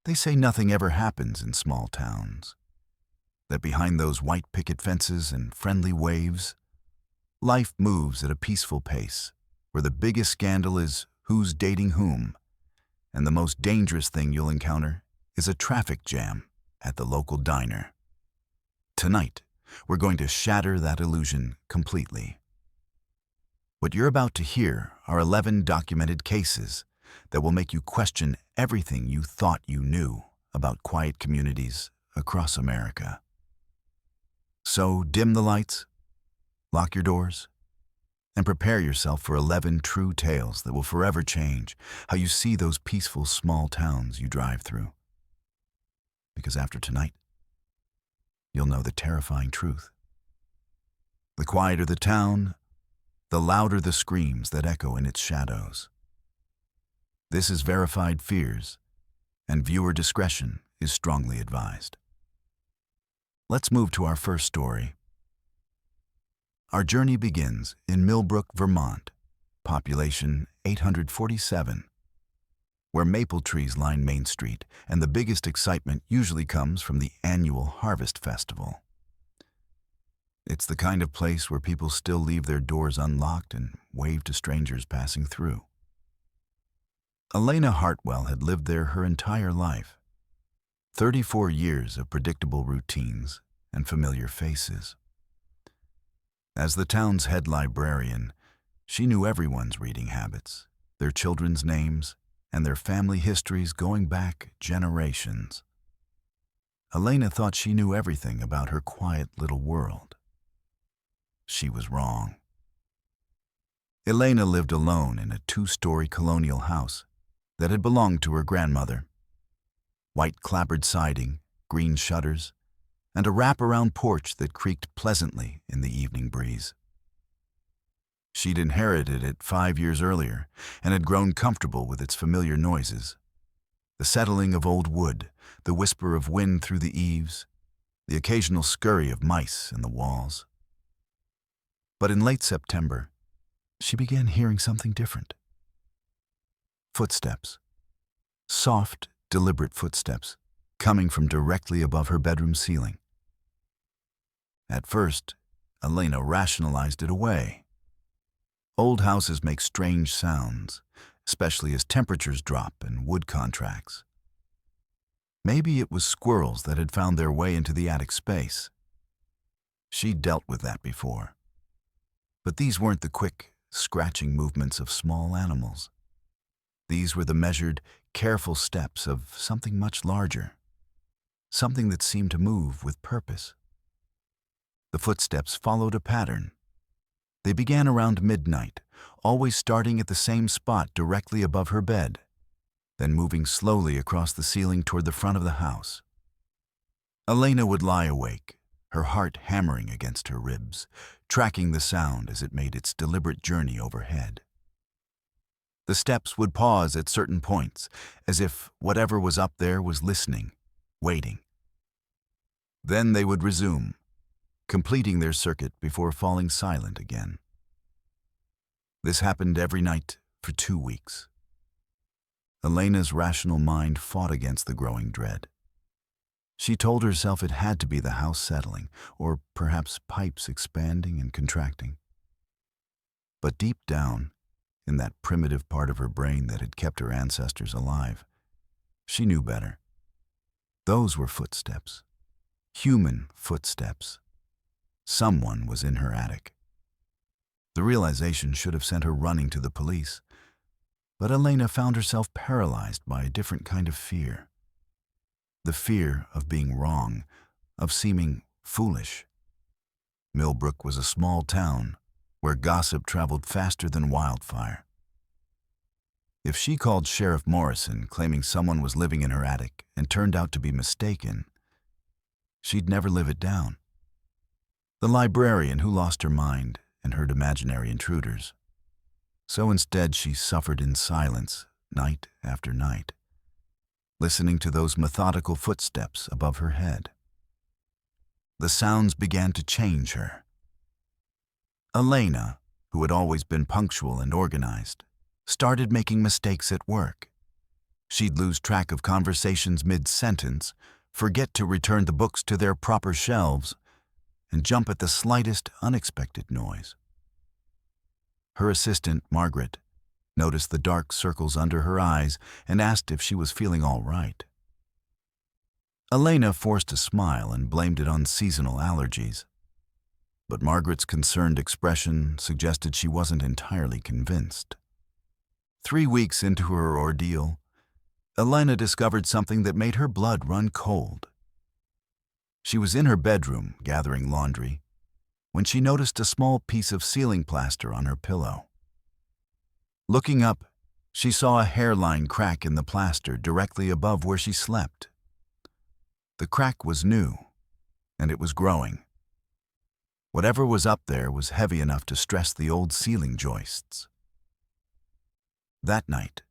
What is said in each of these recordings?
They say nothing ever happens in small towns, that behind those white picket fences and friendly waves, life moves at a peaceful pace, where the biggest scandal is who's dating whom, and the most dangerous thing you'll encounter is a traffic jam at the local diner. Tonight, we're going to shatter that illusion completely. What you're about to hear are 11 documented cases that will make you question everything you thought you knew about quiet communities across America. So dim the lights, lock your doors, and prepare yourself for 11 true tales that will forever change how you see those peaceful small towns you drive through. Because after tonight, you'll know the terrifying truth. The quieter the town, the louder the screams that echo in its shadows. This is Verified Fears, and viewer discretion is strongly advised. Let's move to our first story. Our journey begins in Millbrook, Vermont, population 847, where maple trees line Main Street, and the biggest excitement usually comes from the annual Harvest Festival. It's the kind of place where people still leave their doors unlocked and wave to strangers passing through. Elena Hartwell had lived there her entire life. 34 years of predictable routines and familiar faces. As the town's head librarian, she knew everyone's reading habits, their children's names, and their family histories going back generations. Elena thought she knew everything about her quiet little world. She was wrong. Elena lived alone in a 2-story colonial house that had belonged to her grandmother. White clapboard siding, green shutters, and a wraparound porch that creaked pleasantly in the evening breeze. She'd inherited it 5 years earlier and had grown comfortable with its familiar noises. The settling of old wood, the whisper of wind through the eaves, the occasional scurry of mice in the walls. But in late September, she began hearing something different. Footsteps. Soft, deliberate footsteps coming from directly above her bedroom ceiling. At first, Elena rationalized it away. Old houses make strange sounds, especially as temperatures drop and wood contracts. Maybe it was squirrels that had found their way into the attic space. She'd dealt with that before. But these weren't the quick, scratching movements of small animals. These were the measured, careful steps of something much larger, something that seemed to move with purpose. The footsteps followed a pattern. They began around midnight, always starting at the same spot directly above her bed, then moving slowly across the ceiling toward the front of the house. Elena would lie awake, her heart hammering against her ribs, tracking the sound as it made its deliberate journey overhead. The steps would pause at certain points, as if whatever was up there was listening, waiting. Then they would resume, completing their circuit before falling silent again. This happened every night for 2 weeks. Elena's rational mind fought against the growing dread. She told herself it had to be the house settling, or perhaps pipes expanding and contracting. But deep down, in that primitive part of her brain that had kept her ancestors alive, she knew better. Those were footsteps. Human footsteps. Someone was in her attic. The realization should have sent her running to the police, but Elena found herself paralyzed by a different kind of fear. The fear of being wrong, of seeming foolish. Millbrook was a small town where gossip traveled faster than wildfire. If she called Sheriff Morrison claiming someone was living in her attic and turned out to be mistaken, she'd never live it down. The librarian who lost her mind and heard imaginary intruders. So instead she suffered in silence night after night, listening to those methodical footsteps above her head. The sounds began to change her. Elena, who had always been punctual and organized, started making mistakes at work. She'd lose track of conversations mid-sentence, forget to return the books to their proper shelves, and jump at the slightest unexpected noise. Her assistant, Margaret, noticed the dark circles under her eyes and asked if she was feeling all right. Elena forced a smile and blamed it on seasonal allergies. But Margaret's concerned expression suggested she wasn't entirely convinced. 3 weeks into her ordeal, Elena discovered something that made her blood run cold. She was in her bedroom, gathering laundry, when she noticed a small piece of ceiling plaster on her pillow. Looking up, she saw a hairline crack in the plaster directly above where she slept. The crack was new, and it was growing. Whatever was up there was heavy enough to stress the old ceiling joists. That night,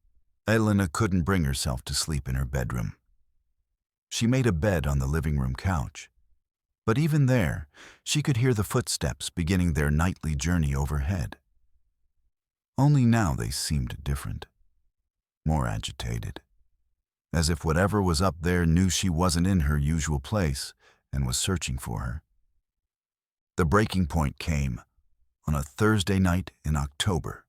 Elena couldn't bring herself to sleep in her bedroom. She made a bed on the living room couch, but even there, she could hear the footsteps beginning their nightly journey overhead. Only now they seemed different, more agitated, as if whatever was up there knew she wasn't in her usual place and was searching for her. The breaking point came on a Thursday night in October.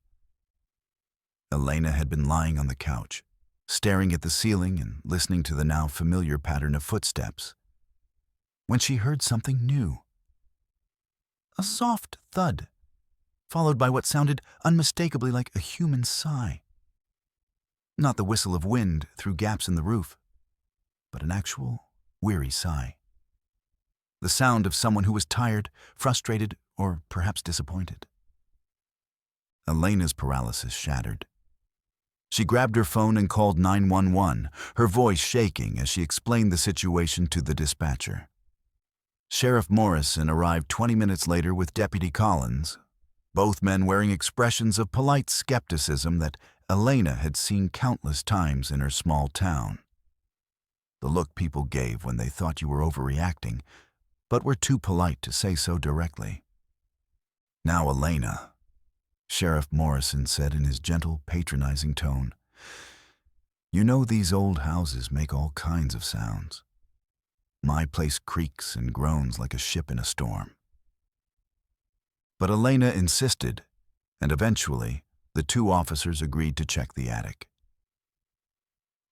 Elena had been lying on the couch, staring at the ceiling and listening to the now familiar pattern of footsteps, when she heard something new. A soft thud, followed by what sounded unmistakably like a human sigh. Not the whistle of wind through gaps in the roof, but an actual, weary sigh. The sound of someone who was tired, frustrated, or perhaps disappointed. Elena's paralysis shattered. She grabbed her phone and called 911, her voice shaking as she explained the situation to the dispatcher. Sheriff Morrison arrived 20 minutes later with Deputy Collins, both men wearing expressions of polite skepticism that Elena had seen countless times in her small town. The look people gave when they thought you were overreacting, but were too polite to say so directly. "Now, Elena," Sheriff Morrison said in his gentle, patronizing tone, "you know these old houses make all kinds of sounds. My place creaks and groans like a ship in a storm." But Elena insisted, and eventually the 2 officers agreed to check the attic.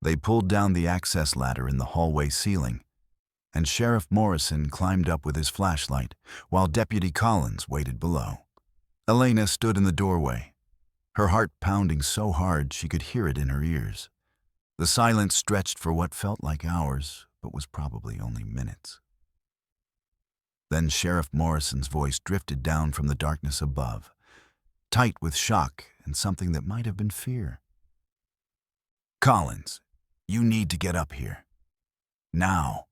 They pulled down the access ladder in the hallway ceiling, and Sheriff Morrison climbed up with his flashlight while Deputy Collins waited below. Elena stood in the doorway, her heart pounding so hard she could hear it in her ears. The silence stretched for what felt like hours, but was probably only minutes. Then Sheriff Morrison's voice drifted down from the darkness above, tight with shock and something that might have been fear. "Collins, you need to get up here. Now."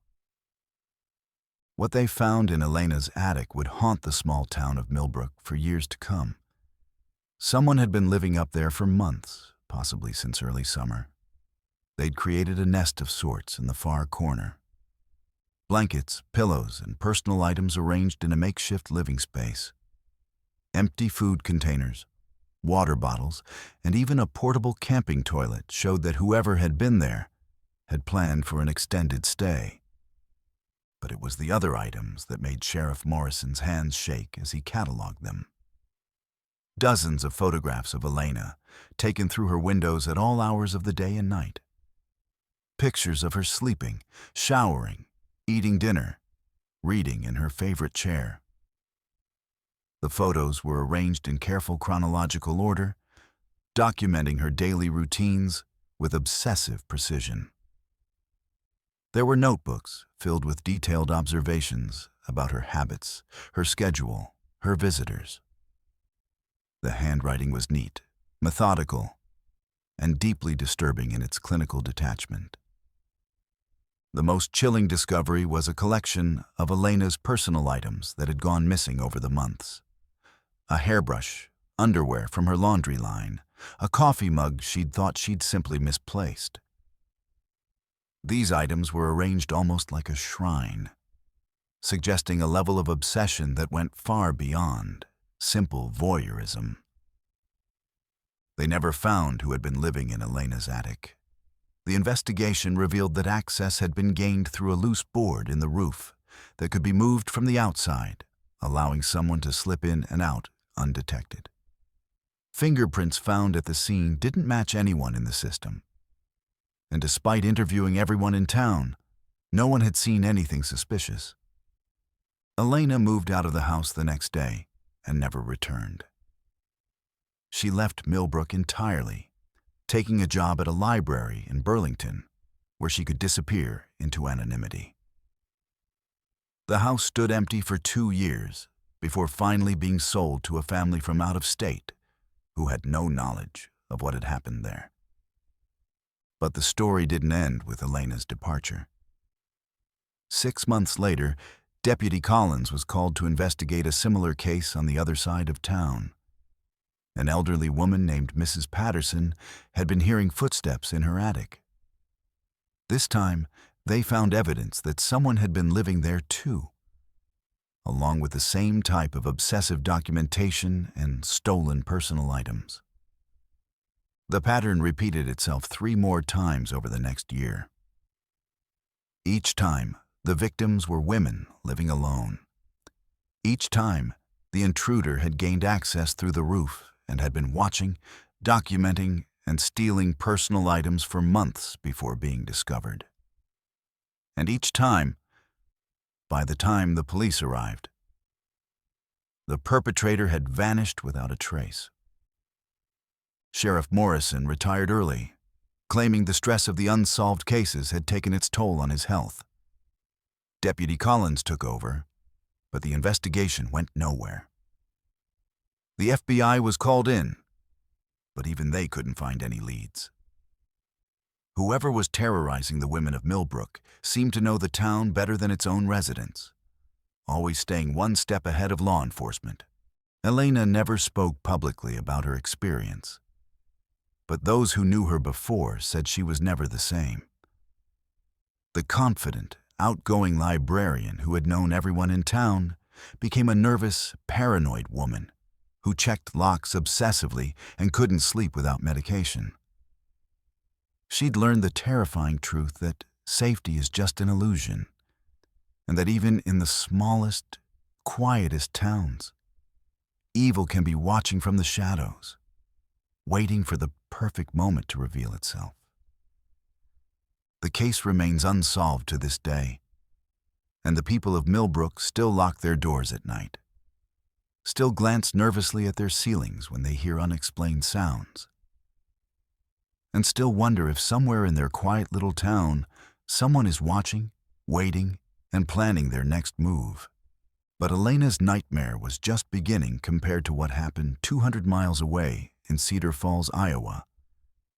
What they found in Elena's attic would haunt the small town of Millbrook for years to come. Someone had been living up there for months, possibly since early summer. They'd created a nest of sorts in the far corner. Blankets, pillows, and personal items arranged in a makeshift living space. Empty food containers, water bottles, and even a portable camping toilet showed that whoever had been there had planned for an extended stay. But it was the other items that made Sheriff Morrison's hands shake as he cataloged them. Dozens of photographs of Elena, taken through her windows at all hours of the day and night. Pictures of her sleeping, showering, eating dinner, reading in her favorite chair. The photos were arranged in careful chronological order, documenting her daily routines with obsessive precision. There were notebooks filled with detailed observations about her habits, her schedule, her visitors. The handwriting was neat, methodical, and deeply disturbing in its clinical detachment. The most chilling discovery was a collection of Elena's personal items that had gone missing over the months. A hairbrush, underwear from her laundry line, a coffee mug she'd thought she'd simply misplaced. These items were arranged almost like a shrine, suggesting a level of obsession that went far beyond simple voyeurism. They never found who had been living in Elena's attic. The investigation revealed that access had been gained through a loose board in the roof that could be moved from the outside, allowing someone to slip in and out undetected. Fingerprints found at the scene didn't match anyone in the system. And despite interviewing everyone in town, no one had seen anything suspicious. Elena moved out of the house the next day and never returned. She left Millbrook entirely, taking a job at a library in Burlington, where she could disappear into anonymity. The house stood empty for 2 years before finally being sold to a family from out of state who had no knowledge of what had happened there. But the story didn't end with Elena's departure. 6 months later, Deputy Collins was called to investigate a similar case on the other side of town. An elderly woman named Mrs. Patterson had been hearing footsteps in her attic. This time, they found evidence that someone had been living there too, along with the same type of obsessive documentation and stolen personal items. The pattern repeated itself 3 more times over the next year. Each time, the victims were women living alone. Each time, the intruder had gained access through the roof and had been watching, documenting, and stealing personal items for months before being discovered. And each time, by the time the police arrived, the perpetrator had vanished without a trace. Sheriff Morrison retired early, claiming the stress of the unsolved cases had taken its toll on his health. Deputy Collins took over, but the investigation went nowhere. The FBI was called in, but even they couldn't find any leads. Whoever was terrorizing the women of Millbrook seemed to know the town better than its own residents, always staying 1 step ahead of law enforcement. Elena never spoke publicly about her experience, but those who knew her before said she was never the same. The confident, outgoing librarian who had known everyone in town became a nervous, paranoid woman who checked locks obsessively and couldn't sleep without medication. She'd learned the terrifying truth that safety is just an illusion, and that even in the smallest, quietest towns, evil can be watching from the shadows, waiting for the perfect moment to reveal itself. The case remains unsolved to this day, and the people of Millbrook still lock their doors at night, still glance nervously at their ceilings when they hear unexplained sounds, and still wonder if somewhere in their quiet little town someone is watching, waiting, and planning their next move. But Elena's nightmare was just beginning compared to what happened 200 miles away in Cedar Falls, Iowa,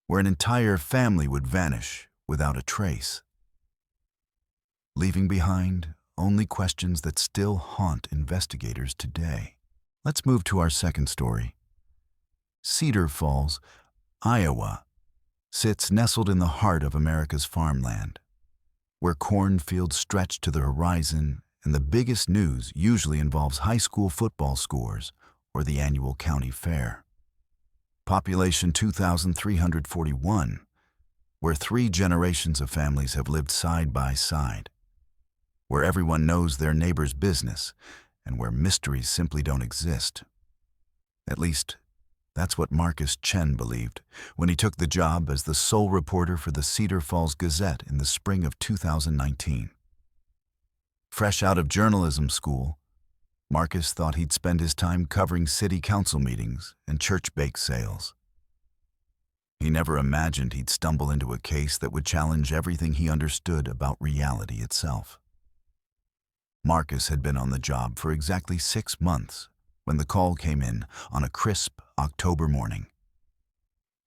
where an entire family would vanish without a trace, leaving behind only questions that still haunt investigators today. Let's move to our second story. Cedar Falls, Iowa, sits nestled in the heart of America's farmland, where cornfields stretch to the horizon and the biggest news usually involves high school football scores or the annual county fair. Population 2,341, where 3 generations of families have lived side by side, where everyone knows their neighbor's business, and where mysteries simply don't exist. At least, that's what Marcus Chen believed when he took the job as the sole reporter for the Cedar Falls Gazette in the spring of 2019. Fresh out of journalism school, Marcus thought he'd spend his time covering city council meetings and church bake sales. He never imagined he'd stumble into a case that would challenge everything he understood about reality itself. Marcus had been on the job for exactly 6 months when the call came in on a crisp October morning.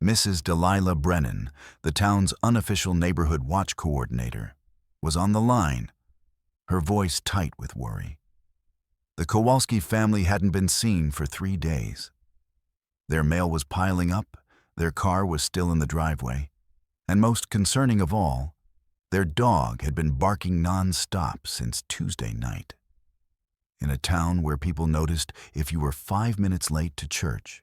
Mrs. Delilah Brennan, the town's unofficial neighborhood watch coordinator, was on the line, her voice tight with worry. The Kowalski family hadn't been seen for 3 days. Their mail was piling up, their car was still in the driveway, and most concerning of all, their dog had been barking non-stop since Tuesday night. In a town where people noticed if you were 5 minutes late to church,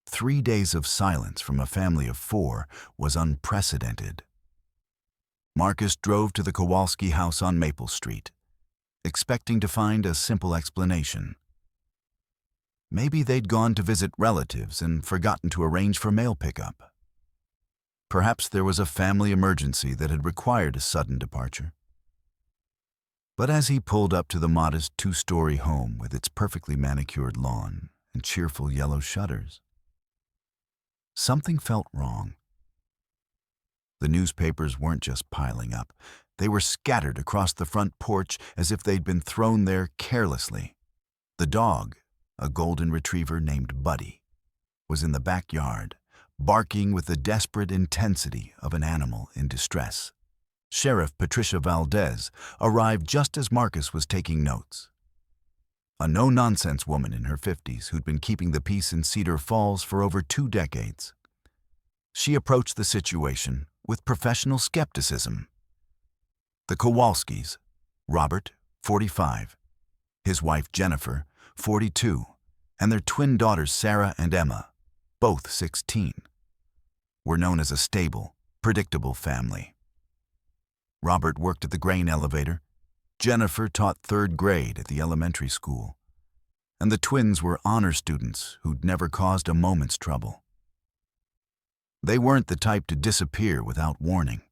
3 days of silence from a family of 4 was unprecedented. Marcus drove to the Kowalski house on Maple Street, expecting to find a simple explanation. Maybe they'd gone to visit relatives and forgotten to arrange for mail pickup. Perhaps there was a family emergency that had required a sudden departure. But as he pulled up to the modest 2-story home with its perfectly manicured lawn and cheerful yellow shutters, something felt wrong. The newspapers weren't just piling up. They were scattered across the front porch as if they'd been thrown there carelessly. The dog, a golden retriever named Buddy, was in the backyard, barking with the desperate intensity of an animal in distress. Sheriff Patricia Valdez arrived just as Marcus was taking notes. A no-nonsense woman in her 50s who'd been keeping the peace in Cedar Falls for over 2 decades. She approached the situation with professional skepticism. The Kowalskis, Robert, 45, his wife Jennifer, 42, and their twin daughters Sarah and Emma, both 16, were known as a stable, predictable family. Robert worked at the grain elevator, Jennifer taught 3rd grade at the elementary school, and the twins were honor students who'd never caused a moment's trouble. They weren't the type to disappear without warning.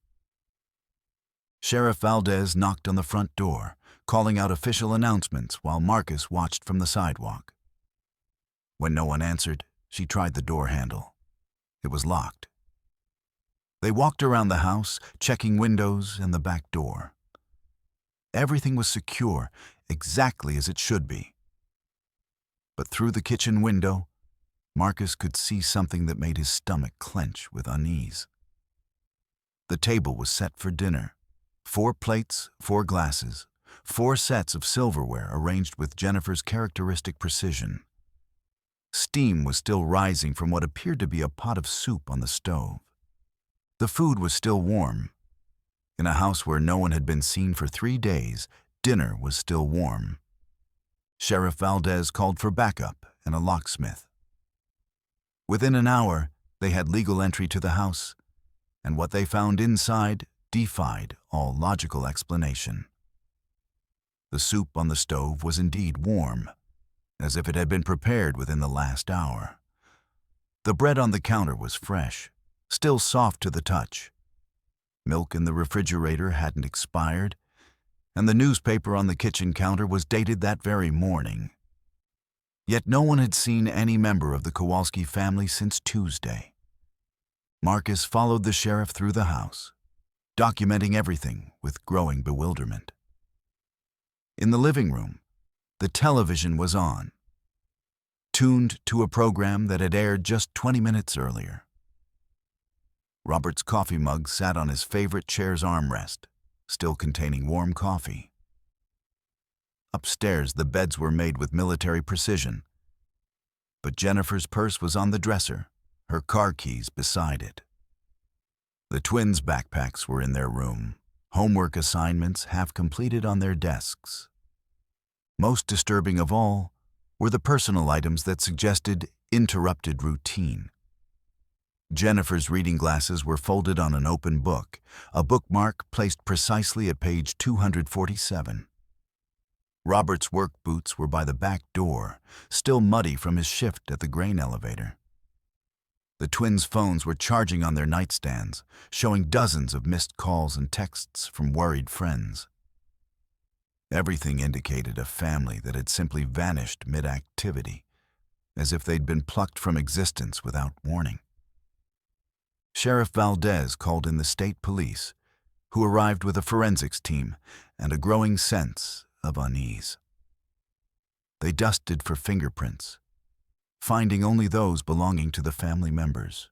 Sheriff Valdez knocked on the front door, calling out official announcements while Marcus watched from the sidewalk. When no one answered, she tried the door handle. It was locked. They walked around the house, checking windows and the back door. Everything was secure, exactly as it should be. But through the kitchen window, Marcus could see something that made his stomach clench with unease. The table was set for dinner. 4 plates, 4 glasses, 4 sets of silverware arranged with Jennifer's characteristic precision. Steam was still rising from what appeared to be a pot of soup on the stove. The food was still warm. In a house where no one had been seen for 3 days, dinner was still warm. Sheriff Valdez called for backup and a locksmith. Within an hour, they had legal entry to the house, and what they found inside defied all logical explanation. The soup on the stove was indeed warm, as if it had been prepared within the last hour. The bread on the counter was fresh, still soft to the touch. Milk in the refrigerator hadn't expired, and the newspaper on the kitchen counter was dated that very morning. Yet no one had seen any member of the Kowalski family since Tuesday. Marcus followed the sheriff through the house, documenting everything with growing bewilderment. In the living room, the television was on, tuned to a program that had aired just 20 minutes earlier. Robert's coffee mug sat on his favorite chair's armrest, still containing warm coffee. Upstairs, the beds were made with military precision, but Jennifer's purse was on the dresser, her car keys beside it. The twins' backpacks were in their room, homework assignments half completed on their desks. Most disturbing of all were the personal items that suggested interrupted routine. Jennifer's reading glasses were folded on an open book, a bookmark placed precisely at page 247. Robert's work boots were by the back door, still muddy from his shift at the grain elevator. The twins' phones were charging on their nightstands, showing dozens of missed calls and texts from worried friends. Everything indicated a family that had simply vanished mid-activity, as if they'd been plucked from existence without warning. Sheriff Valdez called in the state police, who arrived with a forensics team and a growing sense of unease. They dusted for fingerprints, finding only those belonging to the family members.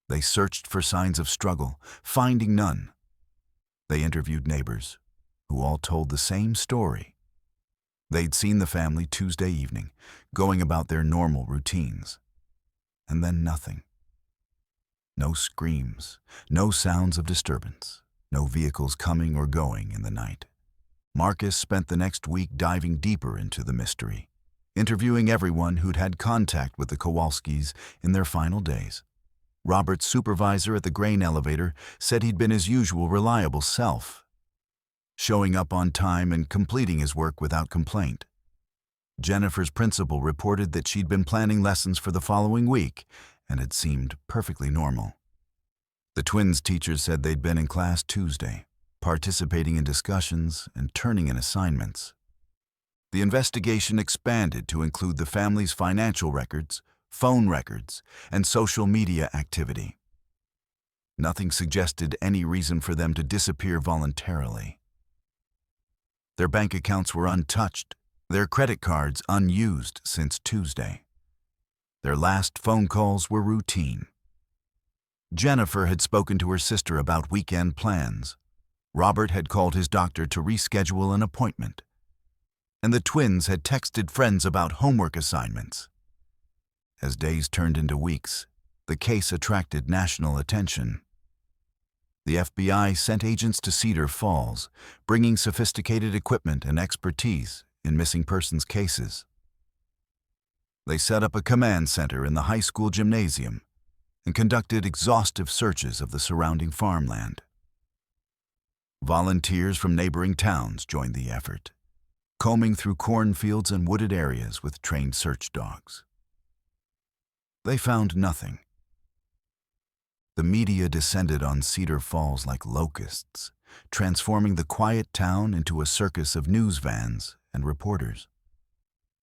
They searched for signs of struggle, finding none. They interviewed neighbors, who all told the same story. They'd seen the family Tuesday evening, going about their normal routines. And then nothing. No screams, no sounds of disturbance, no vehicles coming or going in the night. Marcus spent the next week diving deeper into the mystery. interviewing everyone who'd had contact with the Kowalskis in their final days. Robert's supervisor at the grain elevator said he'd been his usual reliable self, showing up on time and completing his work without complaint. Jennifer's principal reported that she'd been planning lessons for the following week and had seemed perfectly normal. The twins' teachers said they'd been in class Tuesday, participating in discussions and turning in assignments. The investigation expanded to include the family's financial records, phone records, and social media activity. Nothing suggested any reason for them to disappear voluntarily. Their bank accounts were untouched, their credit cards unused since Tuesday. Their last phone calls were routine. Jennifer had spoken to her sister about weekend plans. Robert had called his doctor to reschedule an appointment. And the twins had texted friends about homework assignments. As days turned into weeks, the case attracted national attention. The FBI sent agents to Cedar Falls, bringing sophisticated equipment and expertise in missing persons cases. They set up a command center in the high school gymnasium and conducted exhaustive searches of the surrounding farmland. Volunteers from neighboring towns joined the effort, combing through cornfields and wooded areas with trained search dogs. They found nothing. The media descended on Cedar Falls like locusts, transforming the quiet town into a circus of news vans and reporters.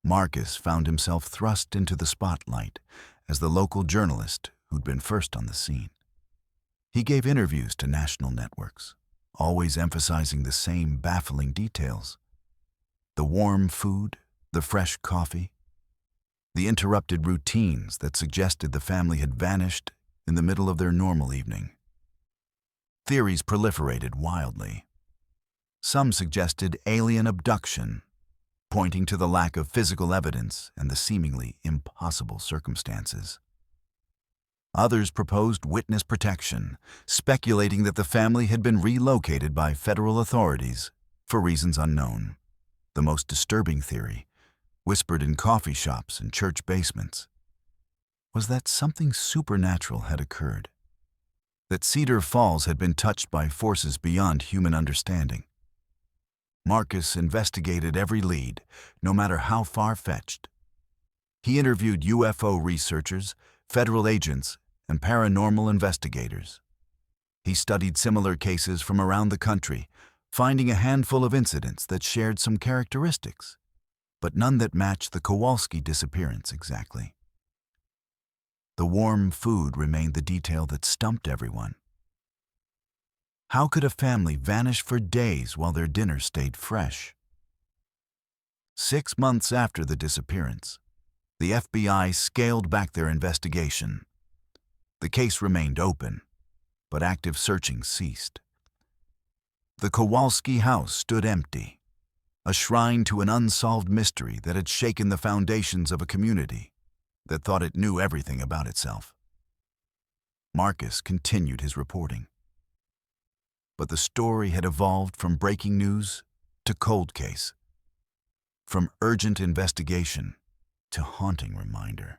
Marcus found himself thrust into the spotlight as the local journalist who'd been first on the scene. He gave interviews to national networks, always emphasizing the same baffling details: the warm food, the fresh coffee, the interrupted routines that suggested the family had vanished in the middle of their normal evening. Theories proliferated wildly. Some suggested alien abduction, pointing to the lack of physical evidence and the seemingly impossible circumstances. Others proposed witness protection, speculating that the family had been relocated by federal authorities for reasons unknown. The most disturbing theory, whispered in coffee shops and church basements, was that something supernatural had occurred, that Cedar Falls had been touched by forces beyond human understanding. Marcus investigated every lead, no matter how far-fetched. He interviewed UFO researchers, federal agents, and paranormal investigators. He studied similar cases from around the country, finding a handful of incidents that shared some characteristics, but none that matched the Kowalski disappearance exactly. The warm food remained the detail that stumped everyone. How could a family vanish for days while their dinner stayed fresh? 6 months after the disappearance, the FBI scaled back their investigation. The case remained open, but active searching ceased. The Kowalski house stood empty, a shrine to an unsolved mystery that had shaken the foundations of a community that thought it knew everything about itself. Marcus continued his reporting. But the story had evolved from breaking news to cold case, from urgent investigation to haunting reminder.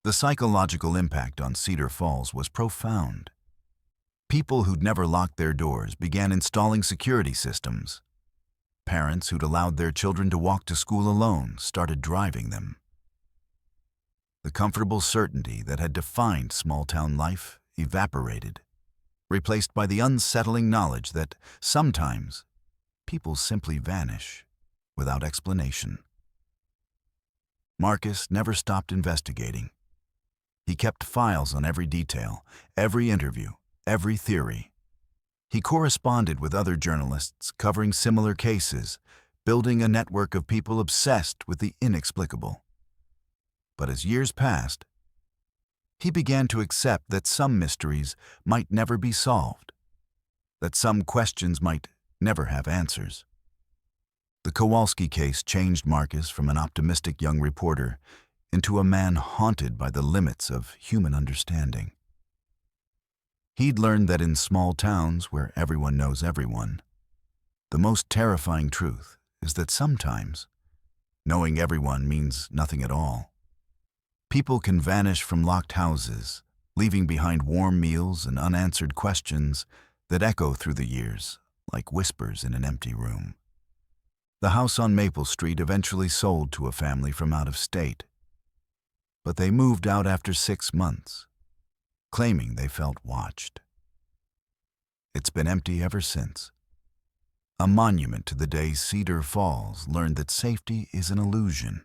The psychological impact on Cedar Falls was profound. People who'd never locked their doors began installing security systems. Parents who'd allowed their children to walk to school alone started driving them. The comfortable certainty that had defined small-town life evaporated, replaced by the unsettling knowledge that sometimes people simply vanish without explanation. Marcus never stopped investigating. He kept files on every detail, every interview, every theory. He corresponded with other journalists covering similar cases, building a network of people obsessed with the inexplicable. But as years passed, he began to accept that some mysteries might never be solved, that some questions might never have answers. The Kowalski case changed Marcus from an optimistic young reporter into a man haunted by the limits of human understanding. He'd learned that in small towns where everyone knows everyone, the most terrifying truth is that sometimes Knowing everyone means nothing at all. People can vanish from locked houses, leaving behind warm meals and unanswered questions that echo through the years, like whispers in an empty room. The house on Maple Street eventually sold to a family from out of state, but they moved out after 6 months, claiming they felt watched. It's been empty ever since. A monument to the day Cedar Falls learned that safety is an illusion,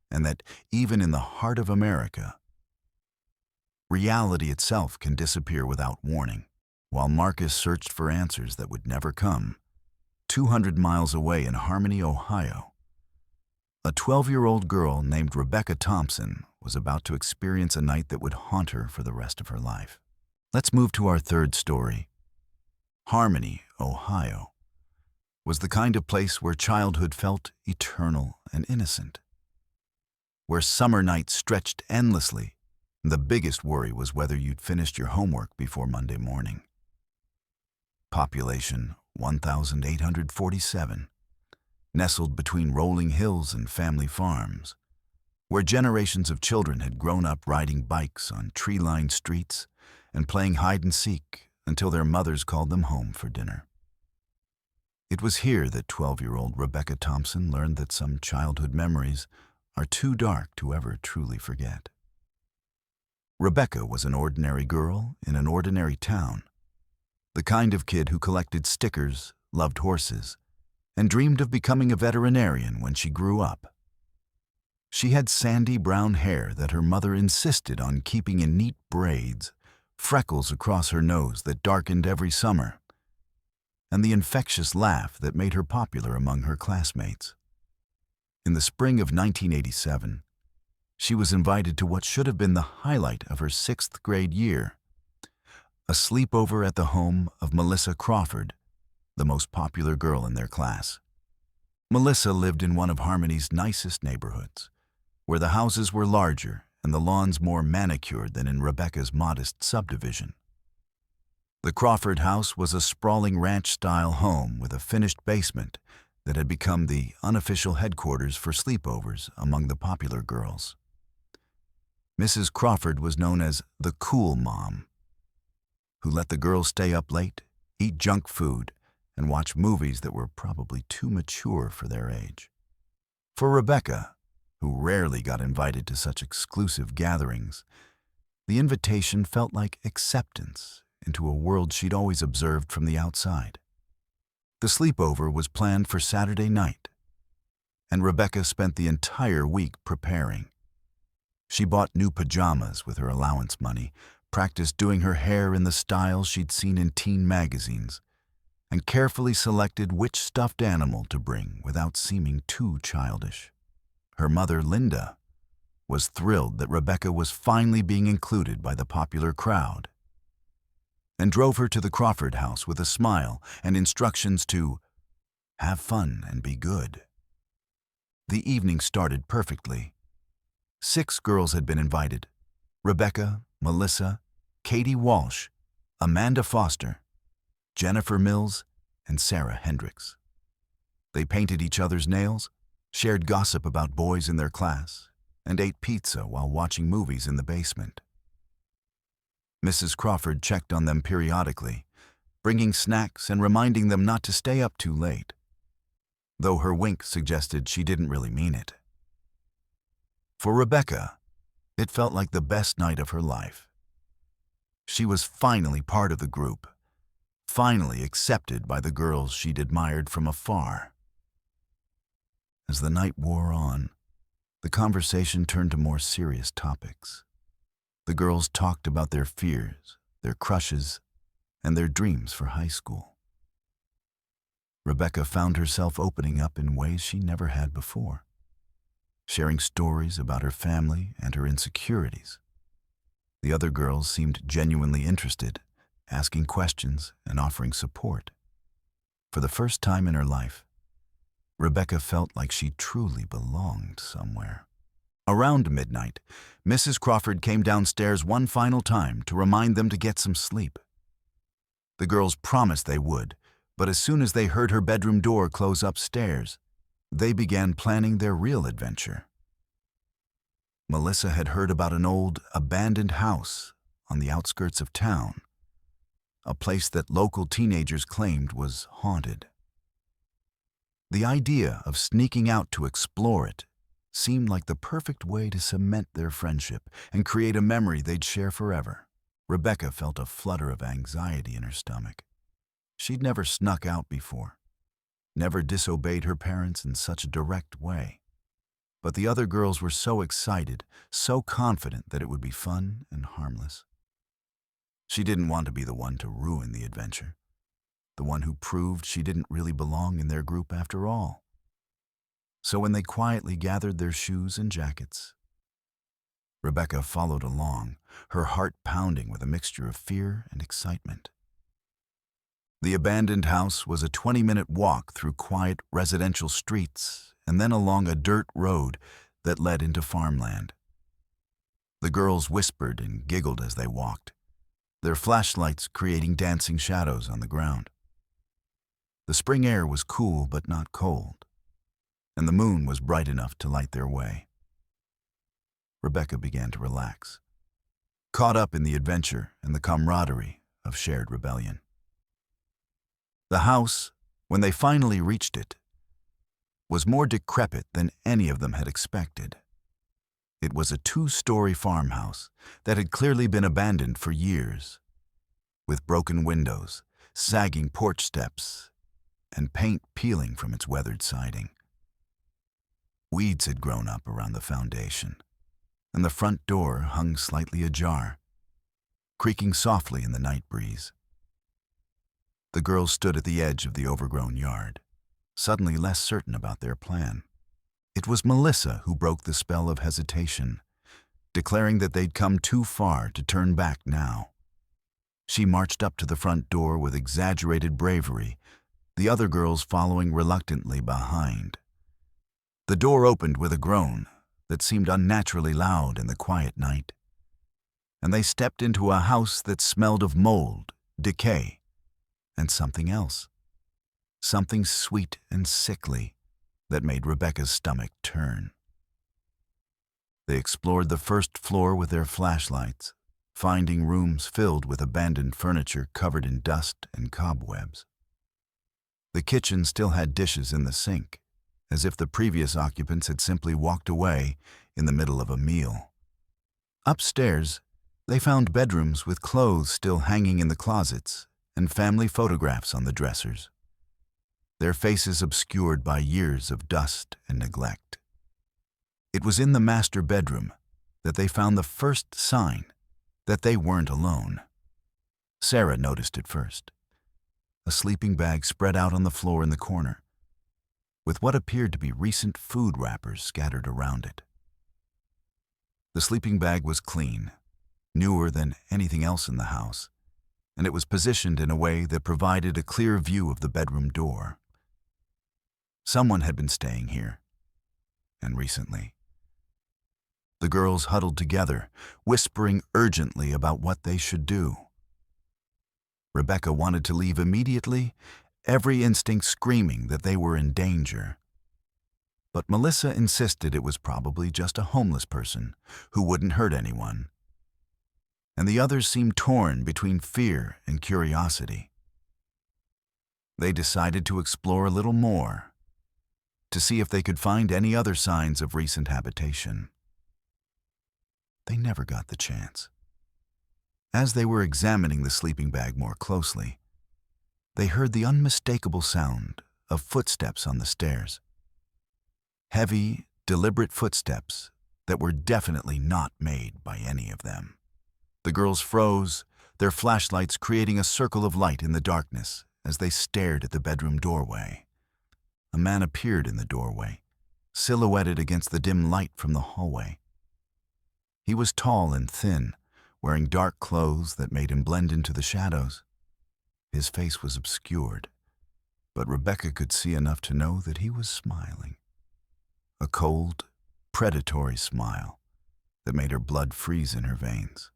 and that even in the heart of America, reality itself can disappear without warning. While Marcus searched for answers that would never come, 200 miles away in Harmony, Ohio, a 12-year-old girl named Rebecca Thompson was about to experience a night that would haunt her for the rest of her life. Let's move to our third story. Harmony, Ohio, was the kind of place where childhood felt eternal and innocent, where summer nights stretched endlessly. The biggest worry was whether you'd finished your homework before Monday morning. Population 1,847, nestled between rolling hills and family farms, where generations of children had grown up riding bikes on tree-lined streets and playing hide-and-seek until their mothers called them home for dinner. It was here that 12-year-old Rebecca Thompson learned that some childhood memories are too dark to ever truly forget. Rebecca was an ordinary girl in an ordinary town, the kind of kid who collected stickers, loved horses, and dreamed of becoming a veterinarian when she grew up. She had sandy brown hair that her mother insisted on keeping in neat braids, freckles across her nose that darkened every summer, and the infectious laugh that made her popular among her classmates. In the spring of 1987, she was invited to what should have been the highlight of her 6th grade year, a sleepover at the home of Melissa Crawford, the most popular girl in their class. Melissa lived in one of Harmony's nicest neighborhoods, where the houses were larger and the lawns more manicured than in Rebecca's modest subdivision. The Crawford house was a sprawling ranch-style home with a finished basement that had become the unofficial headquarters for sleepovers among the popular girls. Mrs. Crawford was known as the cool mom, who let the girls stay up late, eat junk food, and watch movies that were probably too mature for their age. For Rebecca, who rarely got invited to such exclusive gatherings, the invitation felt like acceptance into a world she'd always observed from the outside. The sleepover was planned for Saturday night, and Rebecca spent the entire week preparing. She bought new pajamas with her allowance money, practiced doing her hair in the style she'd seen in teen magazines, and carefully selected which stuffed animal to bring without seeming too childish. Her mother, Linda, was thrilled that Rebecca was finally being included by the popular crowd, and drove her to the Crawford house with a smile and instructions to have fun and be good. The evening started perfectly. 6 girls had been invited: Rebecca, Melissa, Katie Walsh, Amanda Foster, Jennifer Mills, and Sarah Hendricks. They painted each other's nails, shared gossip about boys in their class, and ate pizza while watching movies in the basement. Mrs. Crawford checked on them periodically, bringing snacks and reminding them not to stay up too late, though her wink suggested she didn't really mean it. For Rebecca, it felt like the best night of her life. She was finally part of the group, finally accepted by the girls she'd admired from afar. As the night wore on, the conversation turned to more serious topics. The girls talked about their fears, their crushes, and their dreams for high school. Rebecca found herself opening up in ways she never had before, sharing stories about her family and her insecurities. The other girls seemed genuinely interested, asking questions and offering support. For the first time in her life, Rebecca felt like she truly belonged somewhere. Around midnight, Mrs. Crawford came downstairs one final time to remind them to get some sleep. The girls promised they would, but as soon as they heard her bedroom door close upstairs, They began planning their real adventure. Melissa had heard about an old, abandoned house on the outskirts of town, a place that local teenagers claimed was haunted. The idea of sneaking out to explore it seemed like the perfect way to cement their friendship and create a memory they'd share forever. Rebecca felt a flutter of anxiety in her stomach. She'd never snuck out before, never disobeyed her parents in such a direct way. But the other girls were so excited, so confident that it would be fun and harmless. She didn't want to be the one to ruin the adventure, the one who proved she didn't really belong in their group after all. So when they quietly gathered their shoes and jackets, Rebecca followed along, her heart pounding with a mixture of fear and excitement. The abandoned house was a 20-minute walk through quiet residential streets and then along a dirt road that led into farmland. The girls whispered and giggled as they walked, their flashlights creating dancing shadows on the ground. The spring air was cool but not cold, and the moon was bright enough to light their way. Rebecca began to relax, caught up in the adventure and the camaraderie of shared rebellion. The house, when they finally reached it, was more decrepit than any of them had expected. It was a 2-story farmhouse that had clearly been abandoned for years, with broken windows, sagging porch steps, and paint peeling from its weathered siding. Weeds had grown up around the foundation, and the front door hung slightly ajar, creaking softly in the night breeze. The girls stood at the edge of the overgrown yard, suddenly less certain about their plan. It was Melissa who broke the spell of hesitation, declaring that they'd come too far to turn back now. She marched up to the front door with exaggerated bravery, the other girls following reluctantly behind. The door opened with a groan that seemed unnaturally loud in the quiet night, and they stepped into a house that smelled of mold, decay, and something else. Something sweet and sickly that made Rebecca's stomach turn. They explored the first floor with their flashlights, finding rooms filled with abandoned furniture covered in dust and cobwebs. The kitchen still had dishes in the sink, as if the previous occupants had simply walked away in the middle of a meal. Upstairs, they found bedrooms with clothes still hanging in the closets and family photographs on the dressers, their faces obscured by years of dust and neglect. It was in the master bedroom that they found the first sign that they weren't alone. Sarah noticed it first. A sleeping bag spread out on the floor in the corner, with what appeared to be recent food wrappers scattered around it. The sleeping bag was clean, newer than anything else in the house, and it was positioned in a way that provided a clear view of the bedroom door. Someone had been staying here, and recently. The girls huddled together, whispering urgently about what they should do. Rebecca wanted to leave immediately, every instinct screaming that they were in danger. But Melissa insisted it was probably just a homeless person who wouldn't hurt anyone. And the others seemed torn between fear and curiosity. They decided to explore a little more, to see if they could find any other signs of recent habitation. They never got the chance. As they were examining the sleeping bag more closely, they heard the unmistakable sound of footsteps on the stairs. Heavy, deliberate footsteps that were definitely not made by any of them. The girls froze, their flashlights creating a circle of light in the darkness as they stared at the bedroom doorway. A man appeared in the doorway, silhouetted against the dim light from the hallway. He was tall and thin, wearing dark clothes that made him blend into the shadows. His face was obscured, but Rebecca could see enough to know that he was smiling. A cold, predatory smile that made her blood freeze in her veins.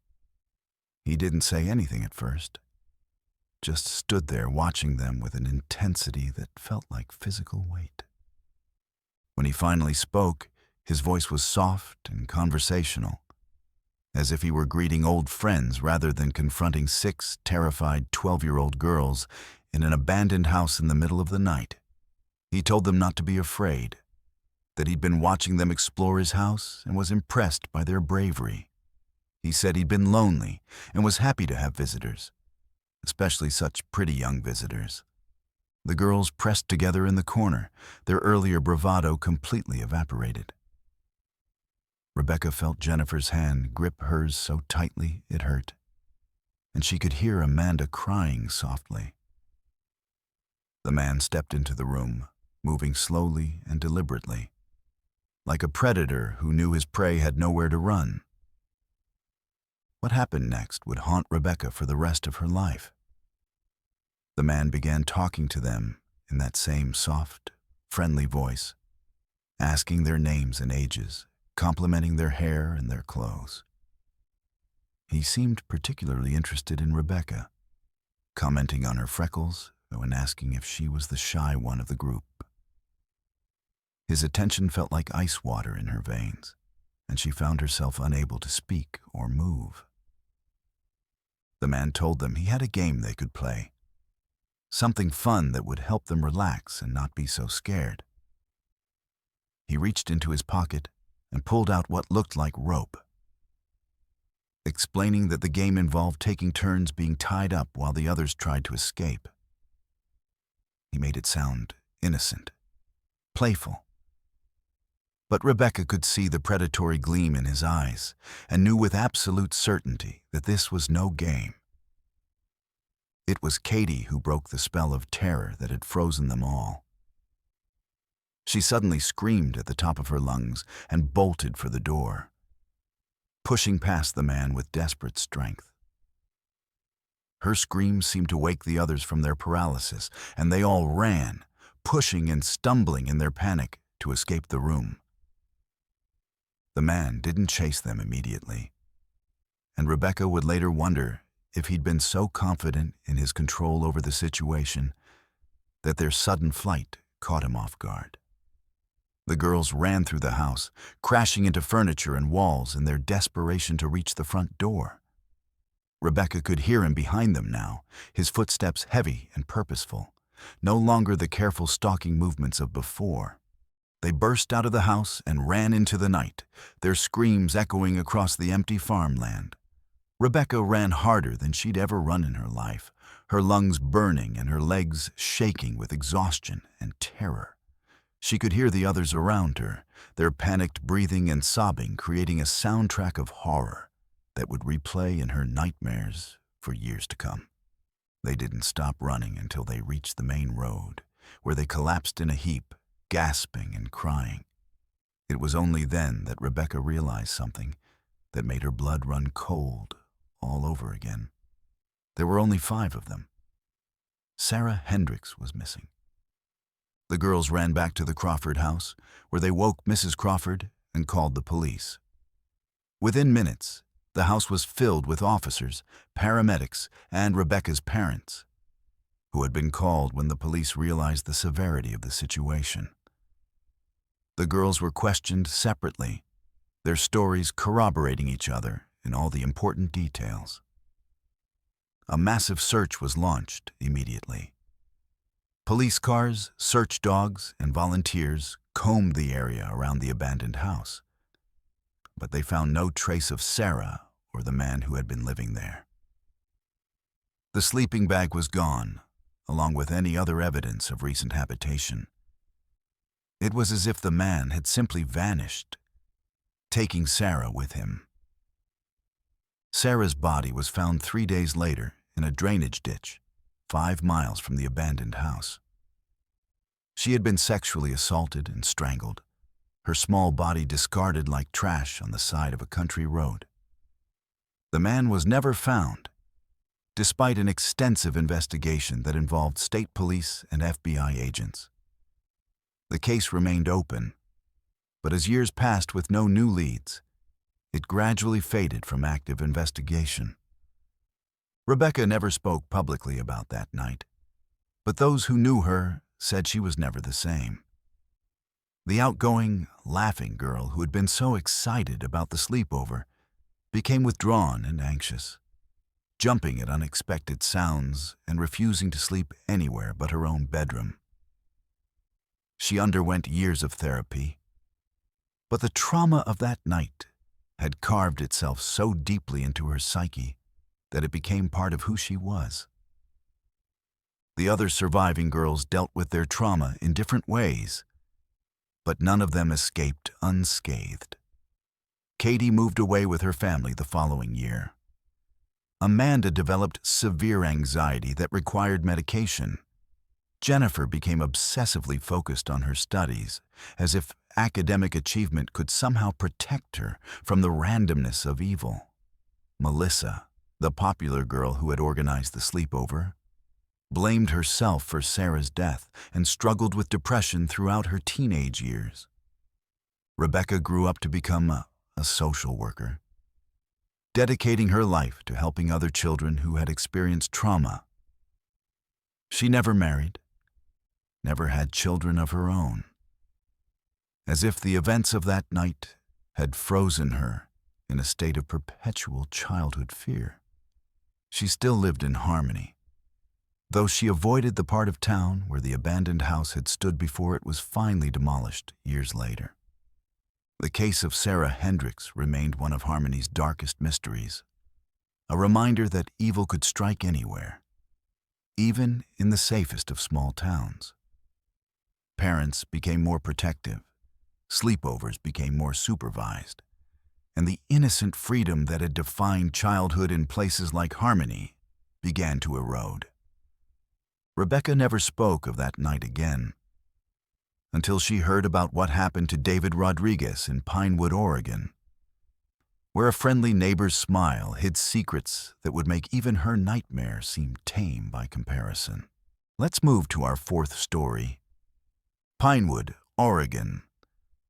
He didn't say anything at first, just stood there watching them with an intensity that felt like physical weight. When he finally spoke, his voice was soft and conversational, as if he were greeting old friends rather than confronting 6 terrified 12-year-old girls in an abandoned house in the middle of the night. He told them not to be afraid, that he'd been watching them explore his house and was impressed by their bravery. He said he'd been lonely and was happy to have visitors, especially such pretty young visitors. The girls pressed together in the corner, their earlier bravado completely evaporated. Rebecca felt Jennifer's hand grip hers so tightly it hurt, and she could hear Amanda crying softly. The man stepped into the room, moving slowly and deliberately, like a predator who knew his prey had nowhere to run. What happened next would haunt Rebecca for the rest of her life. The man began talking to them in that same soft, friendly voice, asking their names and ages, complimenting their hair and their clothes. He seemed particularly interested in Rebecca, commenting on her freckles and asking if she was the shy one of the group. His attention felt like ice water in her veins, and she found herself unable to speak or move. The man told them he had a game they could play, something fun that would help them relax and not be so scared. He reached into his pocket and pulled out what looked like rope, explaining that the game involved taking turns being tied up while the others tried to escape. He made it sound innocent, playful. But Rebecca could see the predatory gleam in his eyes and knew with absolute certainty that this was no game. It was Katie who broke the spell of terror that had frozen them all. She suddenly screamed at the top of her lungs and bolted for the door, pushing past the man with desperate strength. Her screams seemed to wake the others from their paralysis, and they all ran, pushing and stumbling in their panic to escape the room. The man didn't chase them immediately, and Rebecca would later wonder if he'd been so confident in his control over the situation that their sudden flight caught him off guard. The girls ran through the house, crashing into furniture and walls in their desperation to reach the front door. Rebecca could hear him behind them now, his footsteps heavy and purposeful, no longer the careful stalking movements of before. They burst out of the house and ran into the night, their screams echoing across the empty farmland. Rebecca ran harder than she'd ever run in her life, her lungs burning and her legs shaking with exhaustion and terror. She could hear the others around her, their panicked breathing and sobbing creating a soundtrack of horror that would replay in her nightmares for years to come. They didn't stop running until they reached the main road, where they collapsed in a heap, gasping and crying. It was only then that Rebecca realized something that made her blood run cold all over again. There were only 5 of them. Sarah Hendricks was missing. The girls ran back to the Crawford house, where they woke Mrs. Crawford and called the police. Within minutes, the house was filled with officers, paramedics, and Rebecca's parents, who had been called when the police realized the severity of the situation. The girls were questioned separately, their stories corroborating each other in all the important details. A massive search was launched immediately. Police cars, search dogs, and volunteers combed the area around the abandoned house, but they found no trace of Sarah or the man who had been living there. The sleeping bag was gone, along with any other evidence of recent habitation. It was as if the man had simply vanished, taking Sarah with him. Sarah's body was found 3 days later in a drainage ditch, 5 miles from the abandoned house. She had been sexually assaulted and strangled, her small body discarded like trash on the side of a country road. The man was never found, despite an extensive investigation that involved state police and FBI agents. The case remained open, but as years passed with no new leads, it gradually faded from active investigation. Rebecca never spoke publicly about that night, but those who knew her said she was never the same. The outgoing, laughing girl who had been so excited about the sleepover became withdrawn and anxious, jumping at unexpected sounds and refusing to sleep anywhere but her own bedroom. She underwent years of therapy, but the trauma of that night had carved itself so deeply into her psyche that it became part of who she was. The other surviving girls dealt with their trauma in different ways, but none of them escaped unscathed. Katie moved away with her family the following year. Amanda developed severe anxiety that required medication. Jennifer became obsessively focused on her studies, as if academic achievement could somehow protect her from the randomness of evil. Melissa, the popular girl who had organized the sleepover, blamed herself for Sarah's death and struggled with depression throughout her teenage years. Rebecca grew up to become a social worker, dedicating her life to helping other children who had experienced trauma. She never married, never had children of her own, as if the events of that night had frozen her in a state of perpetual childhood fear. She still lived in Harmony, though she avoided the part of town where the abandoned house had stood before it was finally demolished years later. The case of Sarah Hendricks remained one of Harmony's darkest mysteries, a reminder that evil could strike anywhere, even in the safest of small towns. Parents became more protective, sleepovers became more supervised, and the innocent freedom that had defined childhood in places like Harmony began to erode. Rebecca never spoke of that night again, until she heard about what happened to David Rodriguez in Pinewood, Oregon, where a friendly neighbor's smile hid secrets that would make even her nightmare seem tame by comparison. Let's move to our fourth story. Pinewood, Oregon,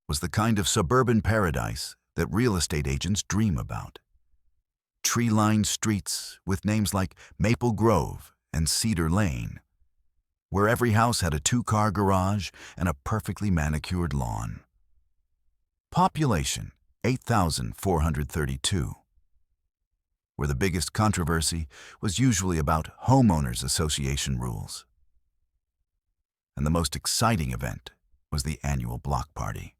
was the kind of suburban paradise that real estate agents dream about. Tree-lined streets with names like Maple Grove and Cedar Lane, where every house had a 2-car garage and a perfectly manicured lawn. Population, 8,432. Where the biggest controversy was usually about homeowners association rules. And the most exciting event was the annual block party.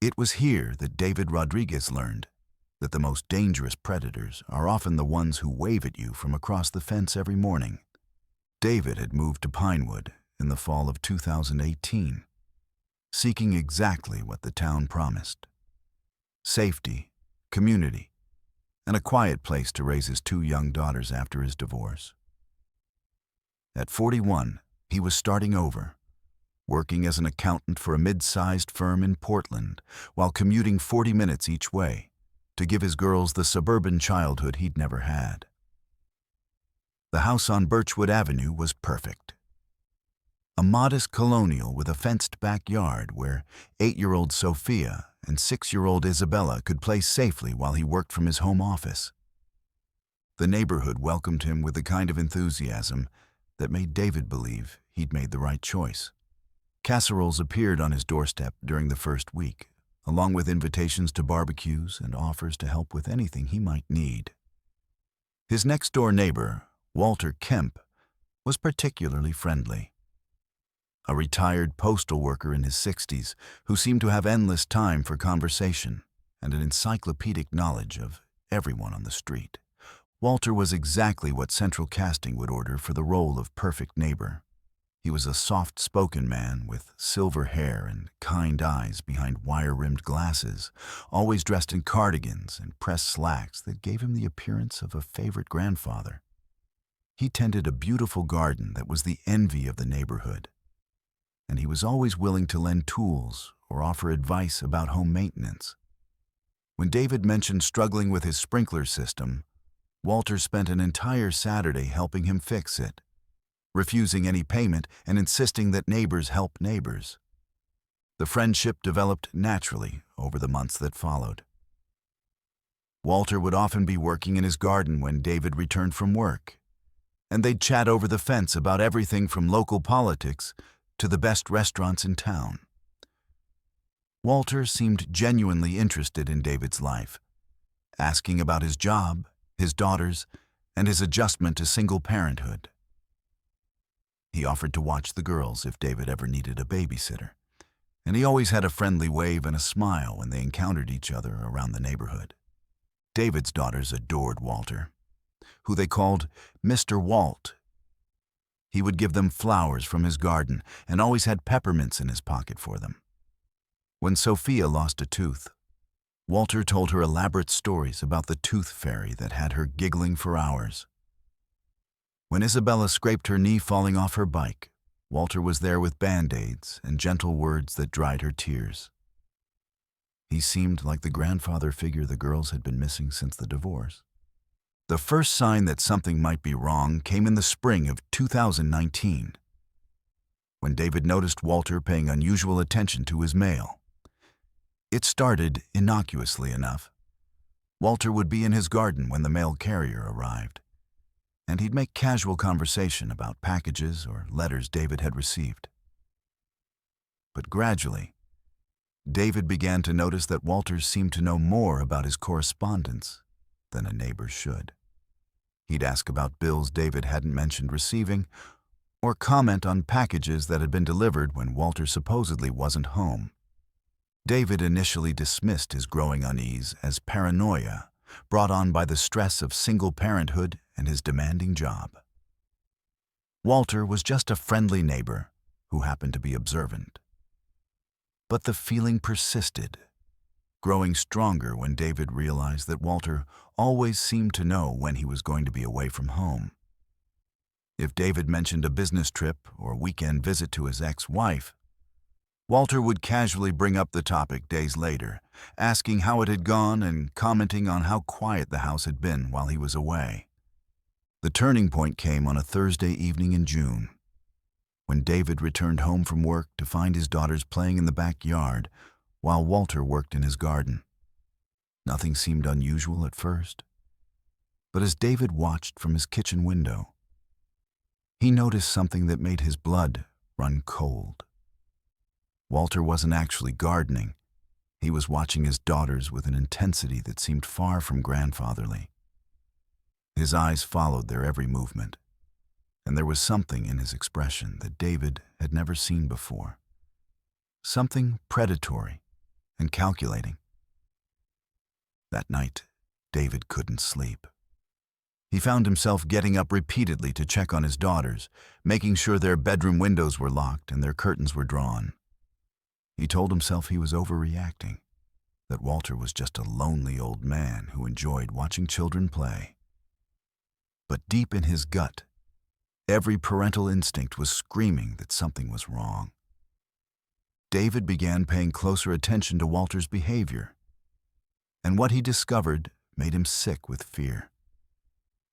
It was here that David Rodriguez learned that the most dangerous predators are often the ones who wave at you from across the fence every morning. David had moved to Pinewood in the fall of 2018, seeking exactly what the town promised: safety, community, and a quiet place to raise his 2 young daughters after his divorce. At 41, he was starting over, working as an accountant for a mid-sized firm in Portland while commuting 40 minutes each way to give his girls the suburban childhood he'd never had. The house on Birchwood Avenue was perfect. A modest colonial with a fenced backyard where 8-year-old Sophia and 6-year-old Isabella could play safely while he worked from his home office. The neighborhood welcomed him with the kind of enthusiasm that made David believe he'd made the right choice. Casseroles appeared on his doorstep during the first week, along with invitations to barbecues and offers to help with anything he might need. His next-door neighbor, Walter Kemp, was particularly friendly. A retired postal worker in his 60s who seemed to have endless time for conversation and an encyclopedic knowledge of everyone on the street. Walter was exactly what Central Casting would order for the role of perfect neighbor. He was a soft-spoken man with silver hair and kind eyes behind wire-rimmed glasses, always dressed in cardigans and pressed slacks that gave him the appearance of a favorite grandfather. He tended a beautiful garden that was the envy of the neighborhood, and he was always willing to lend tools or offer advice about home maintenance. When David mentioned struggling with his sprinkler system, Walter spent an entire Saturday helping him fix it, refusing any payment and insisting that neighbors help neighbors. The friendship developed naturally over the months that followed. Walter would often be working in his garden when David returned from work, and they'd chat over the fence about everything from local politics to the best restaurants in town. Walter seemed genuinely interested in David's life, asking about his job, his daughters, and his adjustment to single parenthood. He offered to watch the girls if David ever needed a babysitter, and he always had a friendly wave and a smile when they encountered each other around the neighborhood. David's daughters adored Walter, who they called Mr. Walt. He would give them flowers from his garden and always had peppermints in his pocket for them. When Sophia lost a tooth, Walter told her elaborate stories about the tooth fairy that had her giggling for hours. When Isabella scraped her knee falling off her bike, Walter was there with band-aids and gentle words that dried her tears. He seemed like the grandfather figure the girls had been missing since the divorce. The first sign that something might be wrong came in the spring of 2019, when David noticed Walter paying unusual attention to his mail. It started innocuously enough. Walter would be in his garden when the mail carrier arrived, and he'd make casual conversation about packages or letters David had received. But gradually, David began to notice that Walter seemed to know more about his correspondence than a neighbor should. He'd ask about bills David hadn't mentioned receiving, or comment on packages that had been delivered when Walter supposedly wasn't home. David initially dismissed his growing unease as paranoia brought on by the stress of single parenthood and his demanding job. Walter was just a friendly neighbor who happened to be observant. But the feeling persisted, growing stronger when David realized that Walter always seemed to know when he was going to be away from home. If David mentioned a business trip or weekend visit to his ex-wife, Walter would casually bring up the topic days later, asking how it had gone and commenting on how quiet the house had been while he was away. The turning point came on a Thursday evening in June, when David returned home from work to find his daughters playing in the backyard while Walter worked in his garden. Nothing seemed unusual at first, but as David watched from his kitchen window, he noticed something that made his blood run cold. Walter wasn't actually gardening. He was watching his daughters with an intensity that seemed far from grandfatherly. His eyes followed their every movement, and there was something in his expression that David had never seen before. Something predatory and calculating. That night, David couldn't sleep. He found himself getting up repeatedly to check on his daughters, making sure their bedroom windows were locked and their curtains were drawn. He told himself he was overreacting, that Walter was just a lonely old man who enjoyed watching children play. But deep in his gut, every parental instinct was screaming that something was wrong. David began paying closer attention to Walter's behavior, and what he discovered made him sick with fear.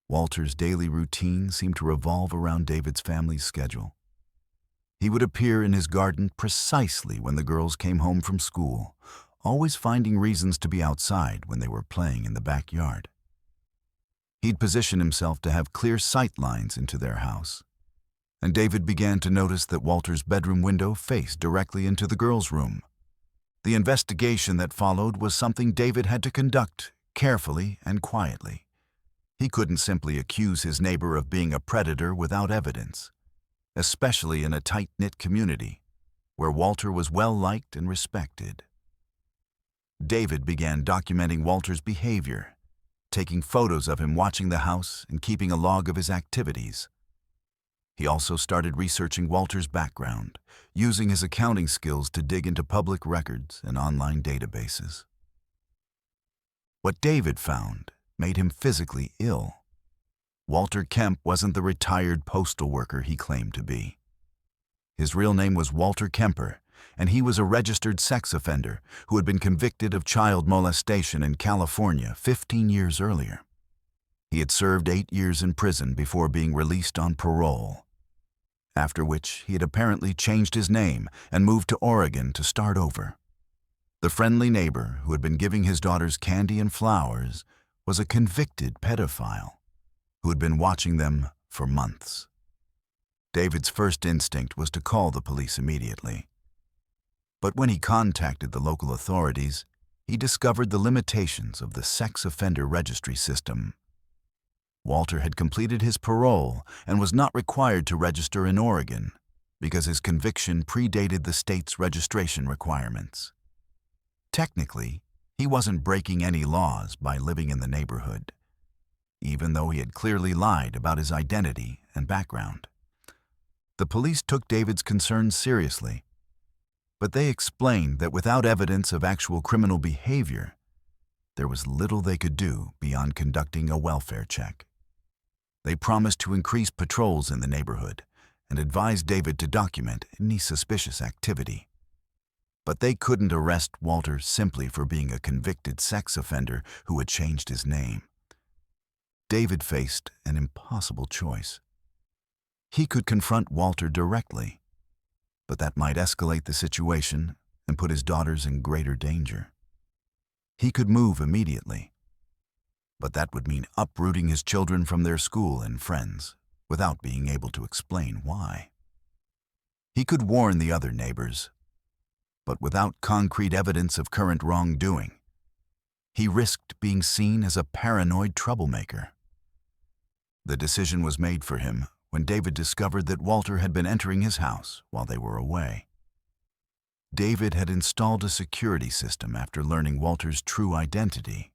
Walter's daily routine seemed to revolve around David's family's schedule. He would appear in his garden precisely when the girls came home from school, always finding reasons to be outside when they were playing in the backyard. He'd position himself to have clear sight lines into their house, and David began to notice that Walter's bedroom window faced directly into the girls' room. The investigation that followed was something David had to conduct carefully and quietly. He couldn't simply accuse his neighbor of being a predator without evidence, especially in a tight-knit community where Walter was well-liked and respected. David began documenting Walter's behavior, taking photos of him watching the house and keeping a log of his activities. He also started researching Walter's background, using his accounting skills to dig into public records and online databases. What David found made him physically ill. Walter Kemp wasn't the retired postal worker he claimed to be. His real name was Walter Kemper, and he was a registered sex offender who had been convicted of child molestation in California 15 years earlier. He had served 8 years in prison before being released on parole, after which he had apparently changed his name and moved to Oregon to start over. The friendly neighbor who had been giving his daughters candy and flowers was a convicted pedophile who had been watching them for months. David's first instinct was to call the police immediately. But when he contacted the local authorities, he discovered the limitations of the sex offender registry system. Walter had completed his parole and was not required to register in Oregon because his conviction predated the state's registration requirements. Technically, he wasn't breaking any laws by living in the neighborhood, even though he had clearly lied about his identity and background. The police took David's concerns seriously, but they explained that without evidence of actual criminal behavior, there was little they could do beyond conducting a welfare check. They promised to increase patrols in the neighborhood and advised David to document any suspicious activity. But they couldn't arrest Walter simply for being a convicted sex offender who had changed his name. David faced an impossible choice. He could confront Walter directly, but that might escalate the situation and put his daughters in greater danger. He could move immediately, but that would mean uprooting his children from their school and friends without being able to explain why. He could warn the other neighbors, but without concrete evidence of current wrongdoing, he risked being seen as a paranoid troublemaker. The decision was made for him when David discovered that Walter had been entering his house while they were away. David had installed a security system after learning Walter's true identity,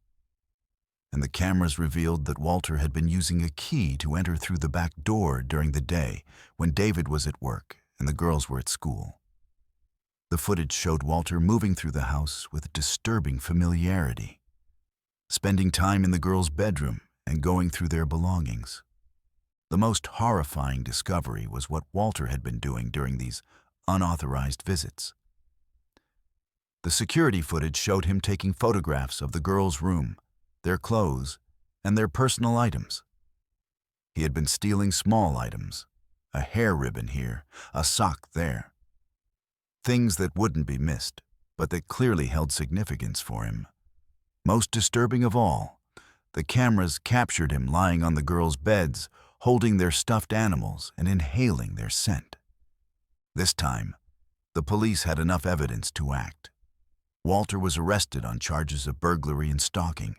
and the cameras revealed that Walter had been using a key to enter through the back door during the day when David was at work and the girls were at school. The footage showed Walter moving through the house with disturbing familiarity, spending time in the girls' bedroom and going through their belongings. The most horrifying discovery was what Walter had been doing during these unauthorized visits. The security footage showed him taking photographs of the girls' room, their clothes, and their personal items. He had been stealing small items, a hair ribbon here, a sock there. Things that wouldn't be missed, but that clearly held significance for him. Most disturbing of all, the cameras captured him lying on the girls' beds, holding their stuffed animals and inhaling their scent. This time, the police had enough evidence to act. Walter was arrested on charges of burglary and stalking,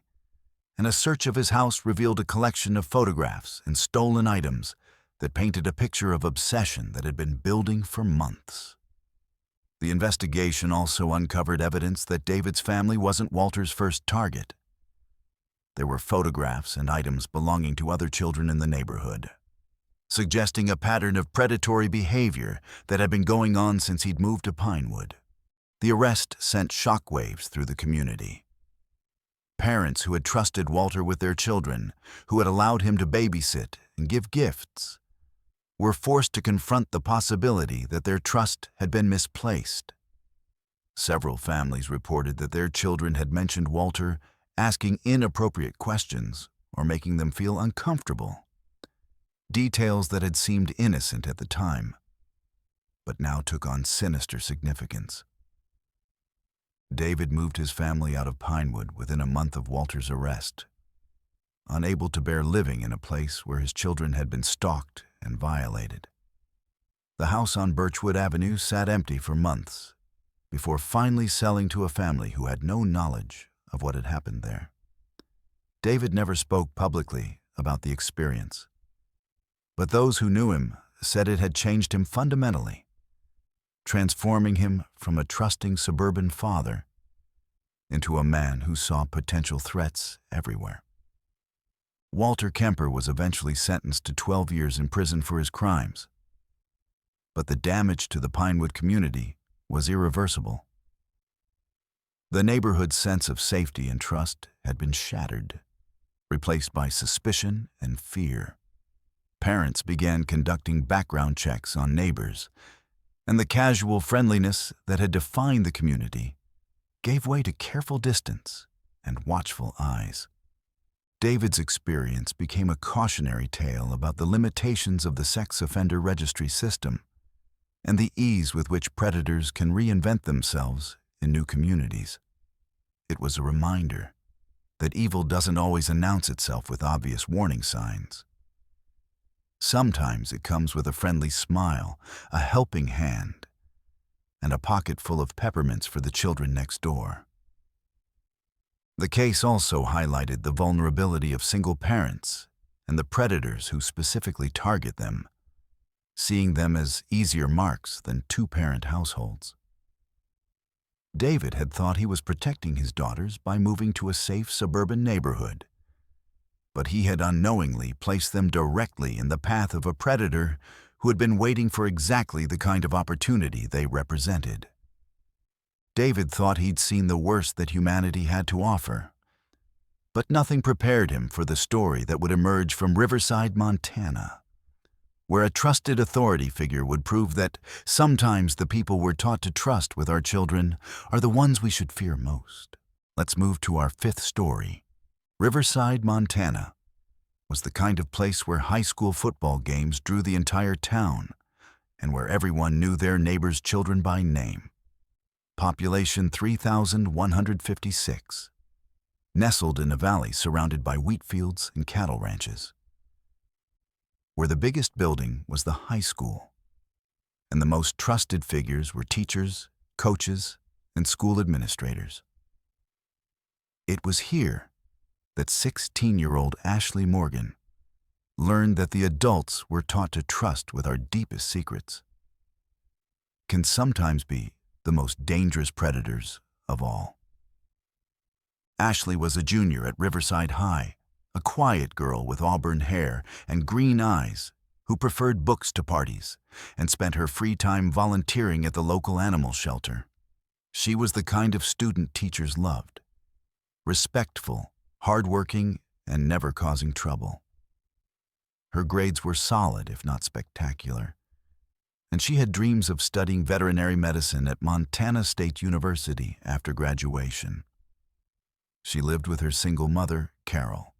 and a search of his house revealed a collection of photographs and stolen items that painted a picture of obsession that had been building for months. The investigation also uncovered evidence that David's family wasn't Walter's first target. There were photographs and items belonging to other children in the neighborhood, suggesting a pattern of predatory behavior that had been going on since he'd moved to Pinewood. The arrest sent shockwaves through the community. Parents who had trusted Walter with their children, who had allowed him to babysit and give gifts, were forced to confront the possibility that their trust had been misplaced. Several families reported that their children had mentioned Walter asking inappropriate questions or making them feel uncomfortable. Details that had seemed innocent at the time, but now took on sinister significance. David moved his family out of Pinewood within a month of Walter's arrest, unable to bear living in a place where his children had been stalked and violated. The house on Birchwood Avenue sat empty for months before finally selling to a family who had no knowledge of what had happened there. David never spoke publicly about the experience, but those who knew him said it had changed him fundamentally, transforming him from a trusting suburban father into a man who saw potential threats everywhere. Walter Kemper was eventually sentenced to 12 years in prison for his crimes, but the damage to the Pinewood community was irreversible. The neighborhood's sense of safety and trust had been shattered, replaced by suspicion and fear. Parents began conducting background checks on neighbors, and the casual friendliness that had defined the community gave way to careful distance and watchful eyes. David's experience became a cautionary tale about the limitations of the sex offender registry system and the ease with which predators can reinvent themselves in new communities. It was a reminder that evil doesn't always announce itself with obvious warning signs. Sometimes it comes with a friendly smile, a helping hand, and a pocket full of peppermints for the children next door. The case also highlighted the vulnerability of single parents and the predators who specifically target them, seeing them as easier marks than two-parent households. David had thought he was protecting his daughters by moving to a safe suburban neighborhood, but he had unknowingly placed them directly in the path of a predator who had been waiting for exactly the kind of opportunity they represented. David thought he'd seen the worst that humanity had to offer, but nothing prepared him for the story that would emerge from Riverside, Montana, where a trusted authority figure would prove that sometimes the people we're taught to trust with our children are the ones we should fear most. Let's move to our fifth story. Riverside, Montana was the kind of place where high school football games drew the entire town and where everyone knew their neighbors' children by name. Population 3,156, nestled in a valley surrounded by wheat fields and cattle ranches, where the biggest building was the high school, and the most trusted figures were teachers, coaches, and school administrators. It was here that 16-year-old Ashley Morgan learned that the adults we're taught to trust with our deepest secrets can sometimes be the most dangerous predators of all. Ashley was a junior at Riverside High, a quiet girl with auburn hair and green eyes who preferred books to parties and spent her free time volunteering at the local animal shelter. She was the kind of student teachers loved, respectful, hardworking, and never causing trouble. Her grades were solid, if not spectacular, and she had dreams of studying veterinary medicine at Montana State University after graduation. She lived with her single mother, Carol,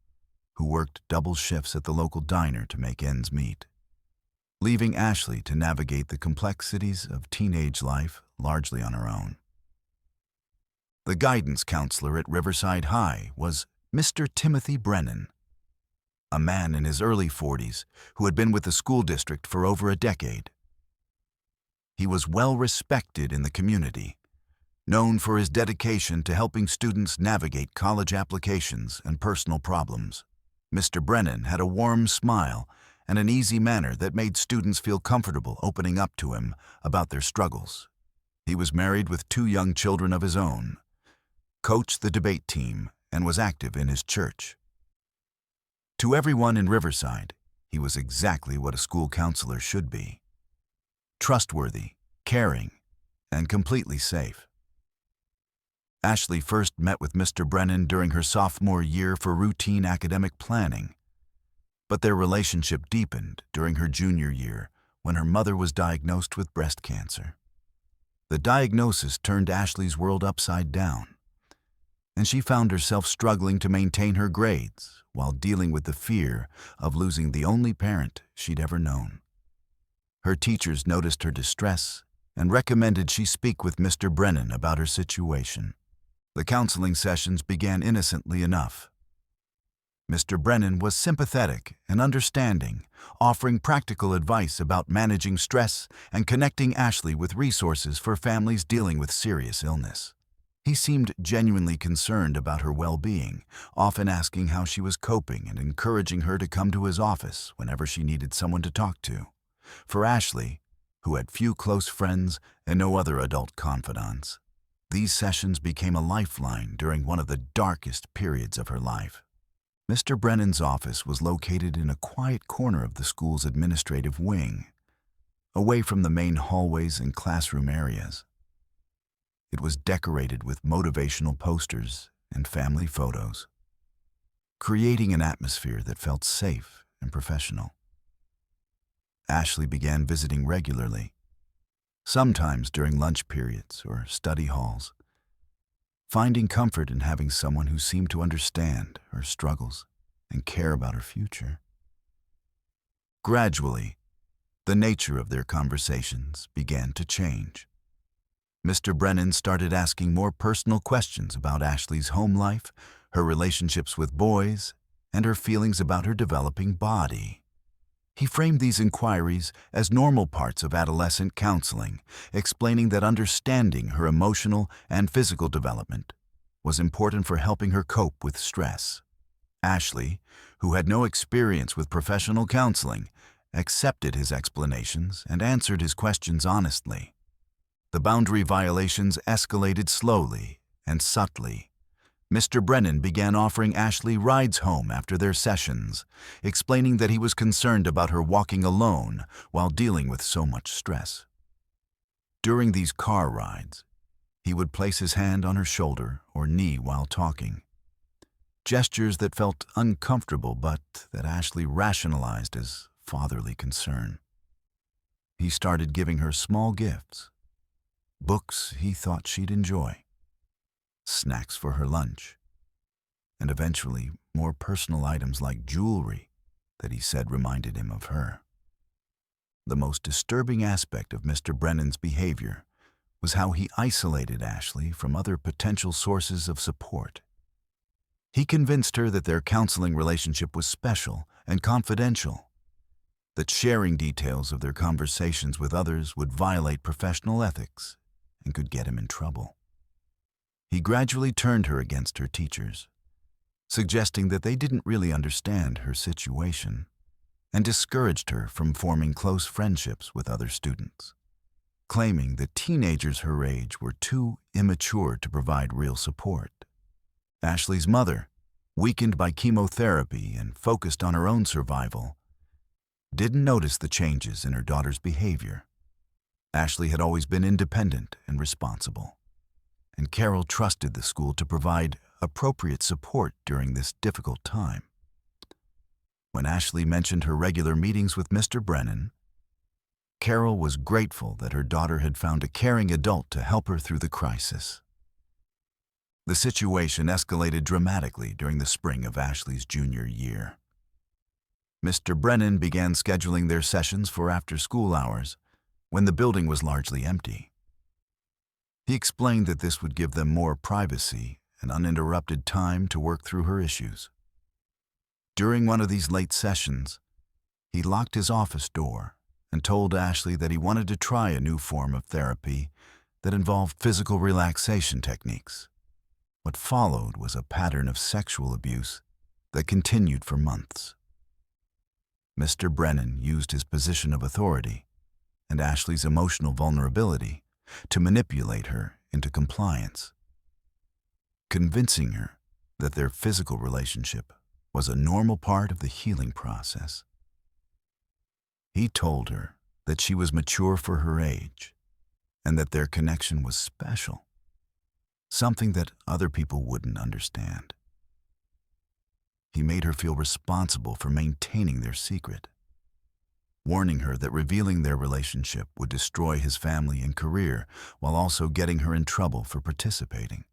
who worked double shifts at the local diner to make ends meet, leaving Ashley to navigate the complexities of teenage life largely on her own. The guidance counselor at Riverside High was Mr. Timothy Brennan, a man in his early 40s who had been with the school district for over a decade. He was well respected in the community, known for his dedication to helping students navigate college applications and personal problems. Mr. Brennan had a warm smile and an easy manner that made students feel comfortable opening up to him about their struggles. He was married with 2 young children of his own, coached the debate team, and was active in his church. To everyone in Riverside, he was exactly what a school counselor should be: trustworthy, caring, and completely safe. Ashley first met with Mr. Brennan during her sophomore year for routine academic planning, but their relationship deepened during her junior year when her mother was diagnosed with breast cancer. The diagnosis turned Ashley's world upside down, and she found herself struggling to maintain her grades while dealing with the fear of losing the only parent she'd ever known. Her teachers noticed her distress and recommended she speak with Mr. Brennan about her situation. The counseling sessions began innocently enough. Mr. Brennan was sympathetic and understanding, offering practical advice about managing stress and connecting Ashley with resources for families dealing with serious illness. He seemed genuinely concerned about her well-being, often asking how she was coping and encouraging her to come to his office whenever she needed someone to talk to. For Ashley, who had few close friends and no other adult confidants, these sessions became a lifeline during one of the darkest periods of her life. Mr. Brennan's office was located in a quiet corner of the school's administrative wing, away from the main hallways and classroom areas. It was decorated with motivational posters and family photos, creating an atmosphere that felt safe and professional. Ashley began visiting regularly, sometimes during lunch periods or study halls, finding comfort in having someone who seemed to understand her struggles and care about her future. Gradually, the nature of their conversations began to change. Mr. Brennan started asking more personal questions about Ashley's home life, her relationships with boys, and her feelings about her developing body. He framed these inquiries as normal parts of adolescent counseling, explaining that understanding her emotional and physical development was important for helping her cope with stress. Ashley, who had no experience with professional counseling, accepted his explanations and answered his questions honestly. The boundary violations escalated slowly and subtly. Mr. Brennan began offering Ashley rides home after their sessions, explaining that he was concerned about her walking alone while dealing with so much stress. During these car rides, he would place his hand on her shoulder or knee while talking. Gestures that felt uncomfortable but that Ashley rationalized as fatherly concern. He started giving her small gifts, books he thought she'd enjoy, snacks for her lunch, and eventually more personal items like jewelry that he said reminded him of her. The most disturbing aspect of Mr. Brennan's behavior was how he isolated Ashley from other potential sources of support. He convinced her that their counseling relationship was special and confidential, that sharing details of their conversations with others would violate professional ethics and could get him in trouble. He gradually turned her against her teachers, suggesting that they didn't really understand her situation, and discouraged her from forming close friendships with other students, claiming that teenagers her age were too immature to provide real support. Ashley's mother, weakened by chemotherapy and focused on her own survival, didn't notice the changes in her daughter's behavior. Ashley had always been independent and responsible, and Carol trusted the school to provide appropriate support during this difficult time. When Ashley mentioned her regular meetings with Mr. Brennan, Carol was grateful that her daughter had found a caring adult to help her through the crisis. The situation escalated dramatically during the spring of Ashley's junior year. Mr. Brennan began scheduling their sessions for after-school hours when the building was largely empty. He explained that this would give them more privacy and uninterrupted time to work through her issues. During one of these late sessions, he locked his office door and told Ashley that he wanted to try a new form of therapy that involved physical relaxation techniques. What followed was a pattern of sexual abuse that continued for months. Mr. Brennan used his position of authority and Ashley's emotional vulnerability to manipulate her into compliance, convincing her that their physical relationship was a normal part of the healing process. He told her that she was mature for her age and that their connection was special, something that other people wouldn't understand. He made her feel responsible for maintaining their secret, warning her that revealing their relationship would destroy his family and career while also getting her in trouble for participating.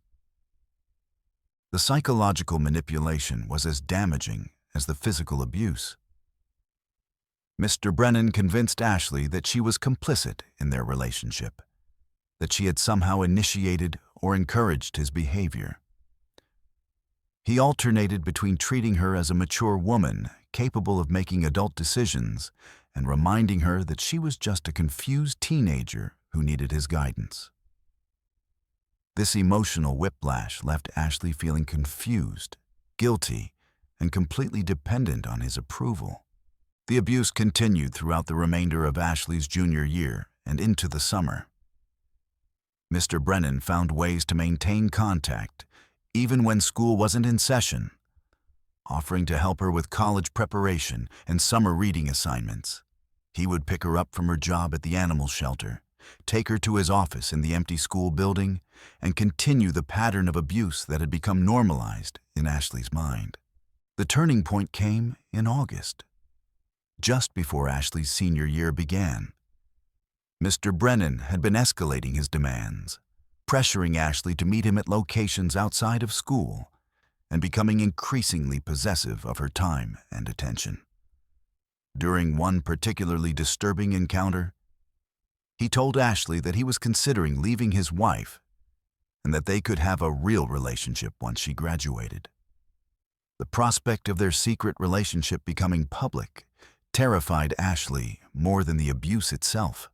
The psychological manipulation was as damaging as the physical abuse. Mr. Brennan convinced Ashley that she was complicit in their relationship, that she had somehow initiated or encouraged his behavior. He alternated between treating her as a mature woman capable of making adult decisions and reminding her that she was just a confused teenager who needed his guidance. This emotional whiplash left Ashley feeling confused, guilty, and completely dependent on his approval. The abuse continued throughout the remainder of Ashley's junior year and into the summer. Mr. Brennan found ways to maintain contact even when school wasn't in session, offering to help her with college preparation and summer reading assignments. He would pick her up from her job at the animal shelter, take her to his office in the empty school building, and continue the pattern of abuse that had become normalized in Ashley's mind. The turning point came in August, just before Ashley's senior year began. Mr. Brennan had been escalating his demands, pressuring Ashley to meet him at locations outside of school, and becoming increasingly possessive of her time and attention. During one particularly disturbing encounter, he told Ashley that he was considering leaving his wife and that they could have a real relationship once she graduated. The prospect of their secret relationship becoming public terrified Ashley more than the abuse itself.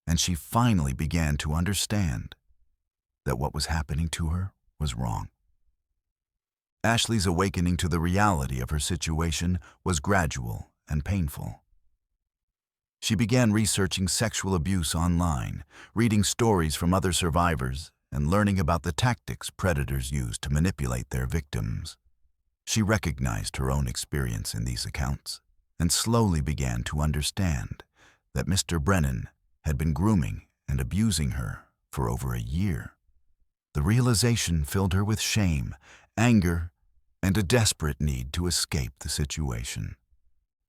And she finally began to understand that what was happening to her was wrong. Ashley's awakening to the reality of her situation was gradual and painful. She began researching sexual abuse online, reading stories from other survivors, and learning about the tactics predators use to manipulate their victims. She recognized her own experience in these accounts and slowly began to understand that Mr. Brennan had been grooming and abusing her for over a year. The realization filled her with shame, anger, and a desperate need to escape the situation.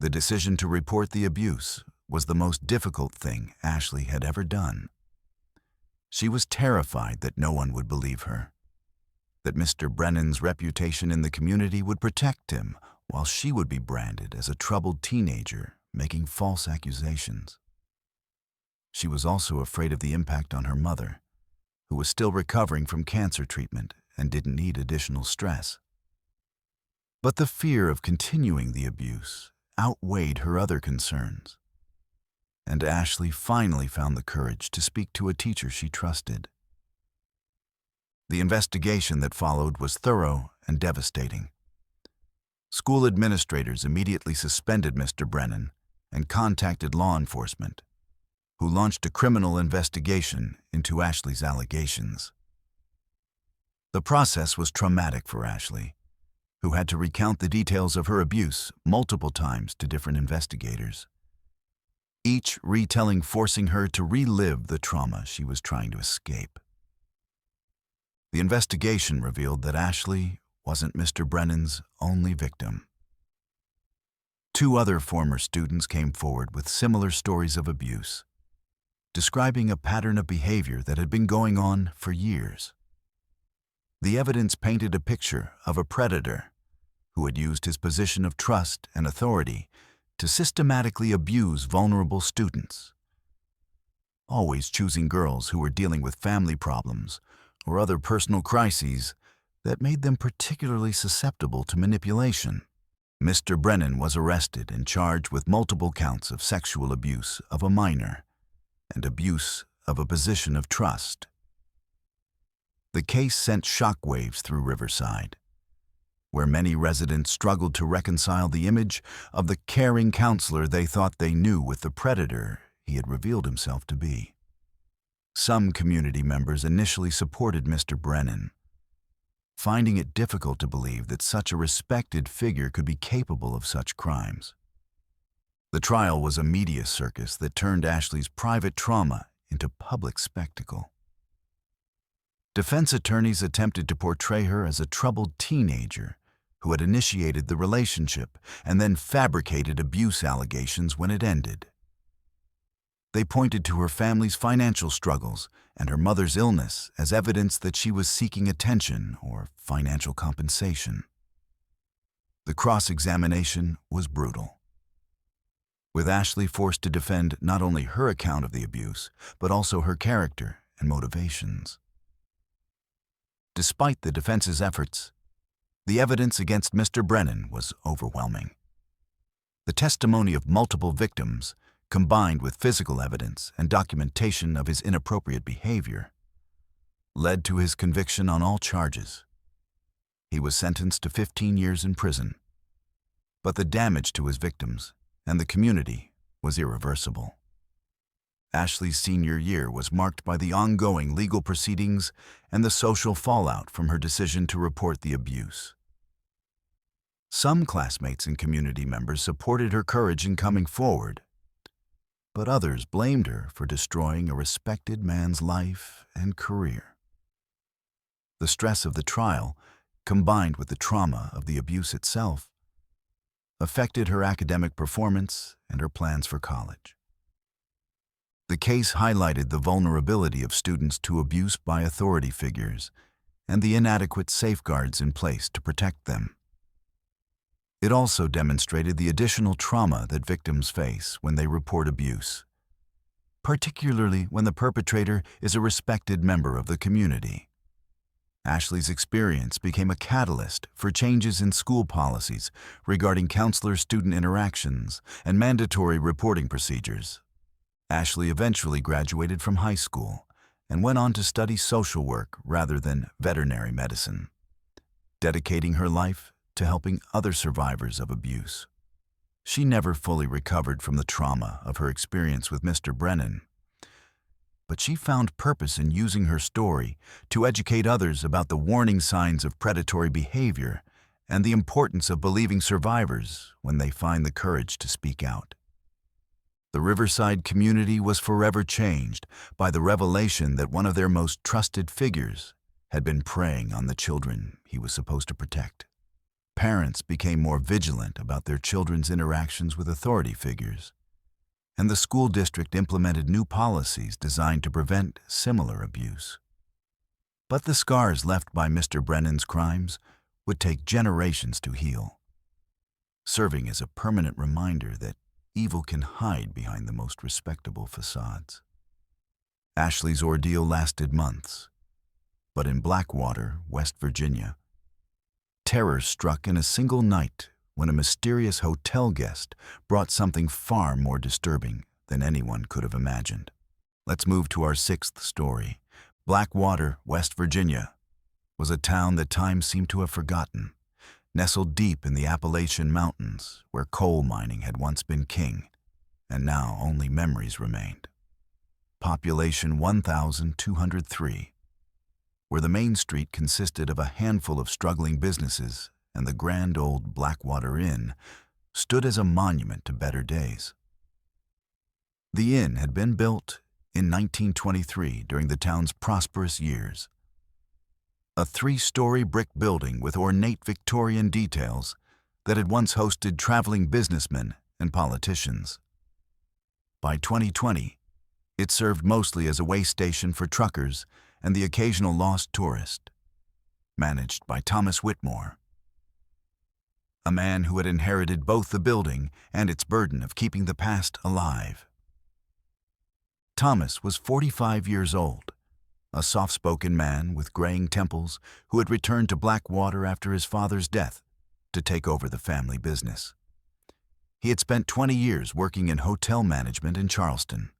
The decision to report the abuse was the most difficult thing Ashley had ever done. She was terrified that no one would believe her, that Mr. Brennan's reputation in the community would protect him while she would be branded as a troubled teenager making false accusations. She was also afraid of the impact on her mother, who was still recovering from cancer treatment and didn't need additional stress. But the fear of continuing the abuse outweighed her other concerns, and Ashley finally found the courage to speak to a teacher she trusted. The investigation that followed was thorough and devastating. School administrators immediately suspended Mr. Brennan and contacted law enforcement, who launched a criminal investigation into Ashley's allegations. The process was traumatic for Ashley, who had to recount the details of her abuse multiple times to different investigators, each retelling forcing her to relive the trauma she was trying to escape. The investigation revealed that Ashley wasn't Mr. Brennan's only victim. 2 other former students came forward with similar stories of abuse, describing a pattern of behavior that had been going on for years. The evidence painted a picture of a predator who had used his position of trust and authority to systematically abuse vulnerable students, always choosing girls who were dealing with family problems or other personal crises that made them particularly susceptible to manipulation. Mr. Brennan was arrested and charged with multiple counts of sexual abuse of a minor and abuse of a position of trust. The case sent shockwaves through Riverside, where many residents struggled to reconcile the image of the caring counselor they thought they knew with the predator he had revealed himself to be. Some community members initially supported Mr. Brennan, finding it difficult to believe that such a respected figure could be capable of such crimes. The trial was a media circus that turned Ashley's private trauma into public spectacle. Defense attorneys attempted to portray her as a troubled teenager who had initiated the relationship and then fabricated abuse allegations when it ended. They pointed to her family's financial struggles and her mother's illness as evidence that she was seeking attention or financial compensation. The cross-examination was brutal, with Ashley forced to defend not only her account of the abuse, but also her character and motivations. Despite the defense's efforts, the evidence against Mr. Brennan was overwhelming. The testimony of multiple victims, combined with physical evidence and documentation of his inappropriate behavior, led to his conviction on all charges. He was sentenced to 15 years in prison, but the damage to his victims and the community was irreversible. Ashley's senior year was marked by the ongoing legal proceedings and the social fallout from her decision to report the abuse. Some classmates and community members supported her courage in coming forward, but others blamed her for destroying a respected man's life and career. The stress of the trial, combined with the trauma of the abuse itself, affected her academic performance and her plans for college. The case highlighted the vulnerability of students to abuse by authority figures and the inadequate safeguards in place to protect them. It also demonstrated the additional trauma that victims face when they report abuse, particularly when the perpetrator is a respected member of the community. Ashley's experience became a catalyst for changes in school policies regarding counselor-student interactions and mandatory reporting procedures. Ashley eventually graduated from high school and went on to study social work rather than veterinary medicine, dedicating her life to helping other survivors of abuse. She never fully recovered from the trauma of her experience with Mr. Brennan, but she found purpose in using her story to educate others about the warning signs of predatory behavior and the importance of believing survivors when they find the courage to speak out. The Riverside community was forever changed by the revelation that one of their most trusted figures had been preying on the children he was supposed to protect. Parents became more vigilant about their children's interactions with authority figures, and the school district implemented new policies designed to prevent similar abuse. But the scars left by Mr. Brennan's crimes would take generations to heal, serving as a permanent reminder that evil can hide behind the most respectable facades. Ashley's ordeal lasted months, but in Blackwater, West Virginia, terror struck in a single night when a mysterious hotel guest brought something far more disturbing than anyone could have imagined. Let's move to our sixth story. Blackwater, West Virginia, was a town that time seemed to have forgotten, nestled deep in the Appalachian Mountains, where coal mining had once been king, and now only memories remained. Population 1,203, where the main street consisted of a handful of struggling businesses and the grand old Blackwater Inn stood as a monument to better days. The inn had been built in 1923 during the town's prosperous years. A 3-story brick building with ornate Victorian details that had once hosted traveling businessmen and politicians. By 2020, it served mostly as a way station for truckers and the occasional lost tourist, managed by Thomas Whitmore, a man who had inherited both the building and its burden of keeping the past alive. Thomas was 45 years old, a soft-spoken man with graying temples who had returned to Blackwater after his father's death to take over the family business. He had spent 20 years working in hotel management in Charleston.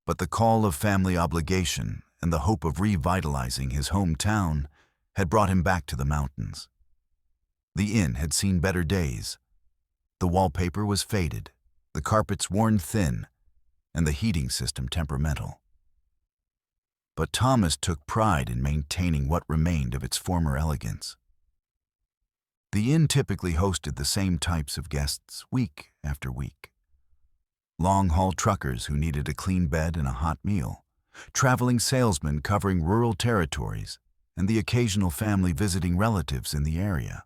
But the call of family obligation and the hope of revitalizing his hometown had brought him back to the mountains. The inn had seen better days. The wallpaper was faded, the carpets worn thin, and the heating system temperamental. But Thomas took pride in maintaining what remained of its former elegance. The inn typically hosted the same types of guests week after week. Long-haul truckers who needed a clean bed and a hot meal, traveling salesmen covering rural territories, and the occasional family visiting relatives in the area.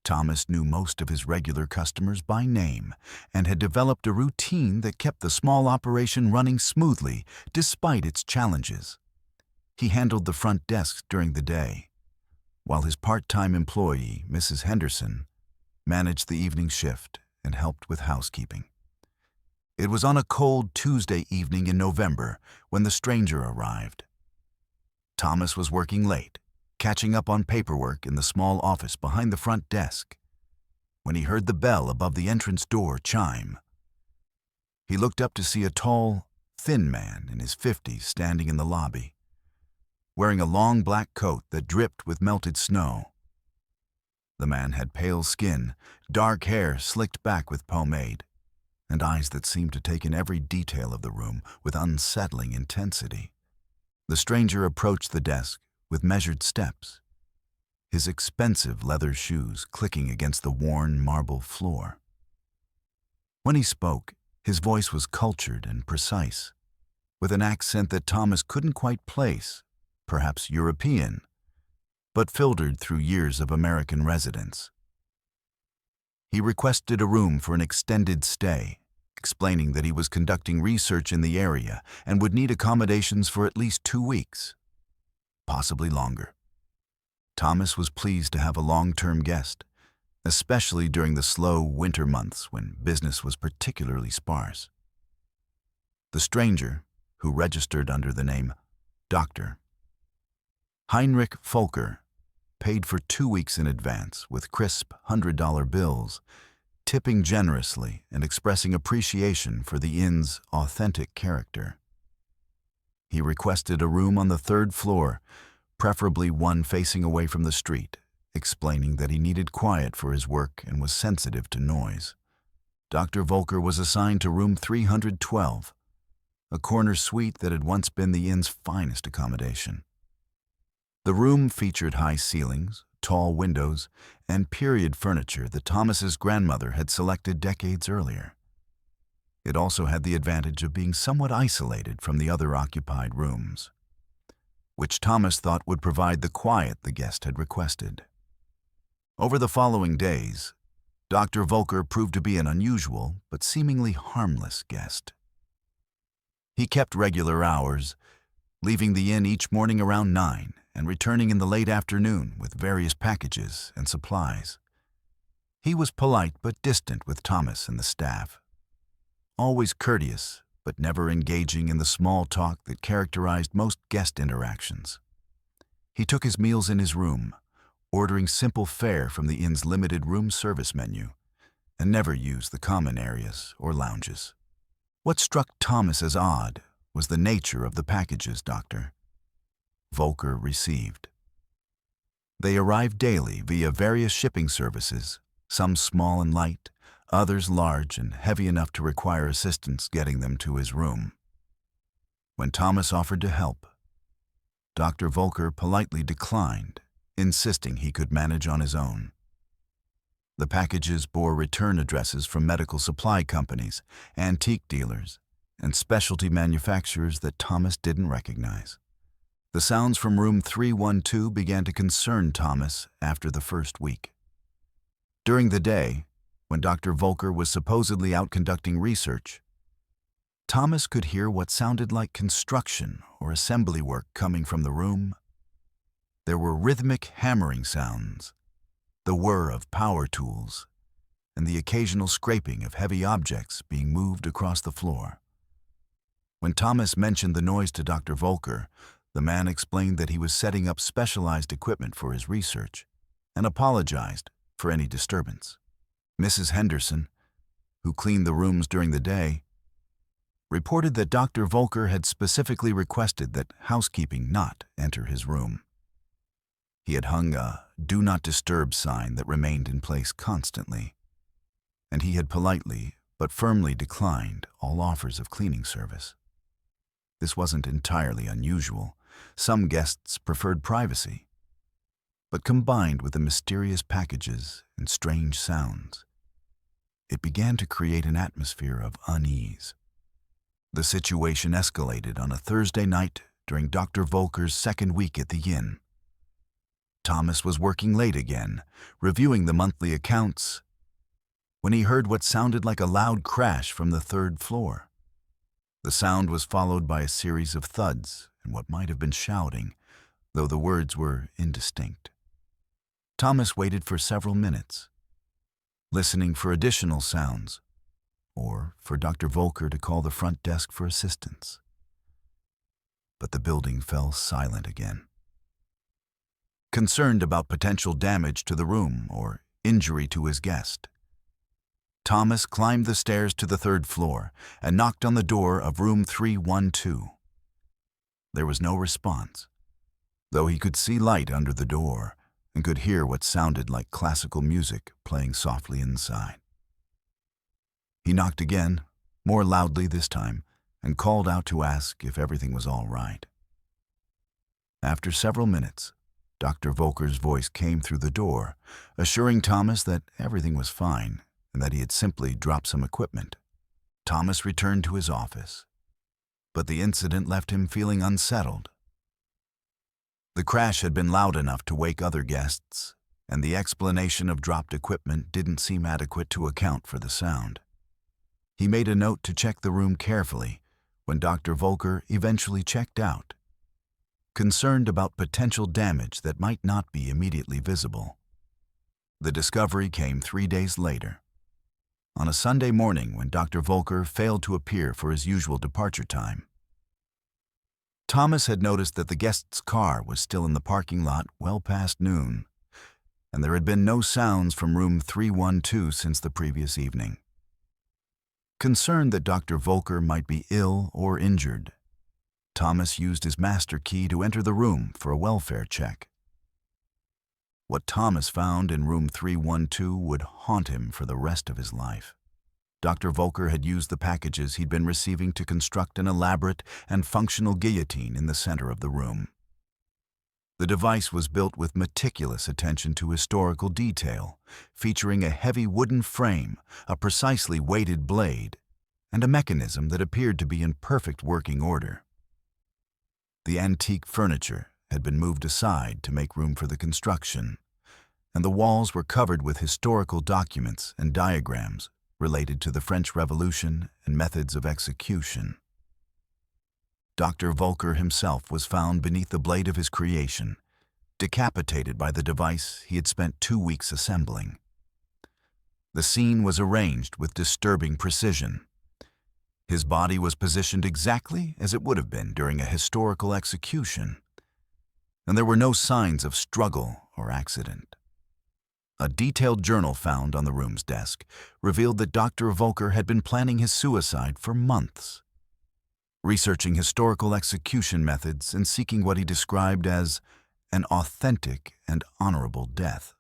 Thomas knew most of his regular customers by name and had developed a routine that kept the small operation running smoothly despite its challenges. He handled the front desk during the day, while his part-time employee, Mrs. Henderson, managed the evening shift and helped with housekeeping. It was on a cold Tuesday evening in November when the stranger arrived. Thomas was working late, catching up on paperwork in the small office behind the front desk, when he heard the bell above the entrance door chime. He looked up to see a tall, thin man in his 50s standing in the lobby, wearing a long black coat that dripped with melted snow. The man had pale skin, dark hair slicked back with pomade, and eyes that seemed to take in every detail of the room with unsettling intensity. The stranger approached the desk with measured steps, his expensive leather shoes clicking against the worn marble floor. When he spoke, his voice was cultured and precise, with an accent that Thomas couldn't quite place, perhaps European, but filtered through years of American residence. He requested a room for an extended stay, explaining that he was conducting research in the area and would need accommodations for at least 2 weeks, possibly longer. Thomas was pleased to have a long-term guest, especially during the slow winter months when business was particularly sparse. The stranger, who registered under the name Doctor, Heinrich Volker paid for 2 weeks in advance with crisp $100 bills, tipping generously and expressing appreciation for the inn's authentic character. He requested a room on the 3rd floor, preferably one facing away from the street, explaining that he needed quiet for his work and was sensitive to noise. Dr. Volker was assigned to room 312, a corner suite that had once been the inn's finest accommodation. The room featured high ceilings, tall windows, and period furniture that Thomas's grandmother had selected decades earlier. It also had the advantage of being somewhat isolated from the other occupied rooms, which Thomas thought would provide the quiet the guest had requested. Over the following days, Dr. Volker proved to be an unusual but seemingly harmless guest. He kept regular hours, leaving the inn each morning around 9 and returning in the late afternoon with various packages and supplies. He was polite but distant with Thomas and the staff, always courteous but never engaging in the small talk that characterized most guest interactions. He took his meals in his room, ordering simple fare from the inn's limited room service menu, and never used the common areas or lounges. What struck Thomas as odd was the nature of the packages Dr. Volker received. They arrived daily via various shipping services, some small and light, others large and heavy enough to require assistance getting them to his room. When Thomas offered to help, Dr. Volker politely declined, insisting he could manage on his own. The packages bore return addresses from medical supply companies, antique dealers, and specialty manufacturers that Thomas didn't recognize. The sounds from room 312 began to concern Thomas after the first week. During the day, when Dr. Volker was supposedly out conducting research, Thomas could hear what sounded like construction or assembly work coming from the room. There were rhythmic hammering sounds, the whir of power tools, and the occasional scraping of heavy objects being moved across the floor. When Thomas mentioned the noise to Dr. Volker, the man explained that he was setting up specialized equipment for his research and apologized for any disturbance. Mrs. Henderson, who cleaned the rooms during the day, reported that Dr. Volker had specifically requested that housekeeping not enter his room. He had hung a "Do Not Disturb" sign that remained in place constantly, and he had politely but firmly declined all offers of cleaning service. This wasn't entirely unusual. Some guests preferred privacy, but combined with the mysterious packages and strange sounds, it began to create an atmosphere of unease. The situation escalated on a Thursday night during Dr. Volker's second week at the inn. Thomas was working late again, reviewing the monthly accounts, when he heard what sounded like a loud crash from the 3rd floor. The sound was followed by a series of thuds and what might have been shouting, though the words were indistinct. Thomas waited for several minutes, listening for additional sounds, or for Dr. Volker to call the front desk for assistance. But the building fell silent again. Concerned about potential damage to the room or injury to his guest, Thomas climbed the stairs to the 3rd floor and knocked on the door of room 312. There was no response, though he could see light under the door and could hear what sounded like classical music playing softly inside. He knocked again, more loudly this time, and called out to ask if everything was all right. After several minutes, Dr. Volker's voice came through the door, assuring Thomas that everything was fine and that he had simply dropped some equipment. Thomas returned to his office, but the incident left him feeling unsettled. The crash had been loud enough to wake other guests, and the explanation of dropped equipment didn't seem adequate to account for the sound. He made a note to check the room carefully when Dr. Volker eventually checked out, concerned about potential damage that might not be immediately visible. The discovery came 3 days later, on a Sunday morning when Dr. Volker failed to appear for his usual departure time. Thomas had noticed that the guest's car was still in the parking lot well past noon, and there had been no sounds from room 312 since the previous evening. Concerned that Dr. Volker might be ill or injured, Thomas used his master key to enter the room for a welfare check. What Thomas found in room 312 would haunt him for the rest of his life. Dr. Volker had used the packages he'd been receiving to construct an elaborate and functional guillotine in the center of the room. The device was built with meticulous attention to historical detail, featuring a heavy wooden frame, a precisely weighted blade, and a mechanism that appeared to be in perfect working order. The antique furniture had been moved aside to make room for the construction, and the walls were covered with historical documents and diagrams related to the French Revolution and methods of execution. Dr. Volker himself was found beneath the blade of his creation, decapitated by the device he had spent 2 weeks assembling. The scene was arranged with disturbing precision. His body was positioned exactly as it would have been during a historical execution, and there were no signs of struggle or accident. A detailed journal found on the room's desk revealed that Dr. Volker had been planning his suicide for months, researching historical execution methods and seeking what he described as an authentic and honorable death.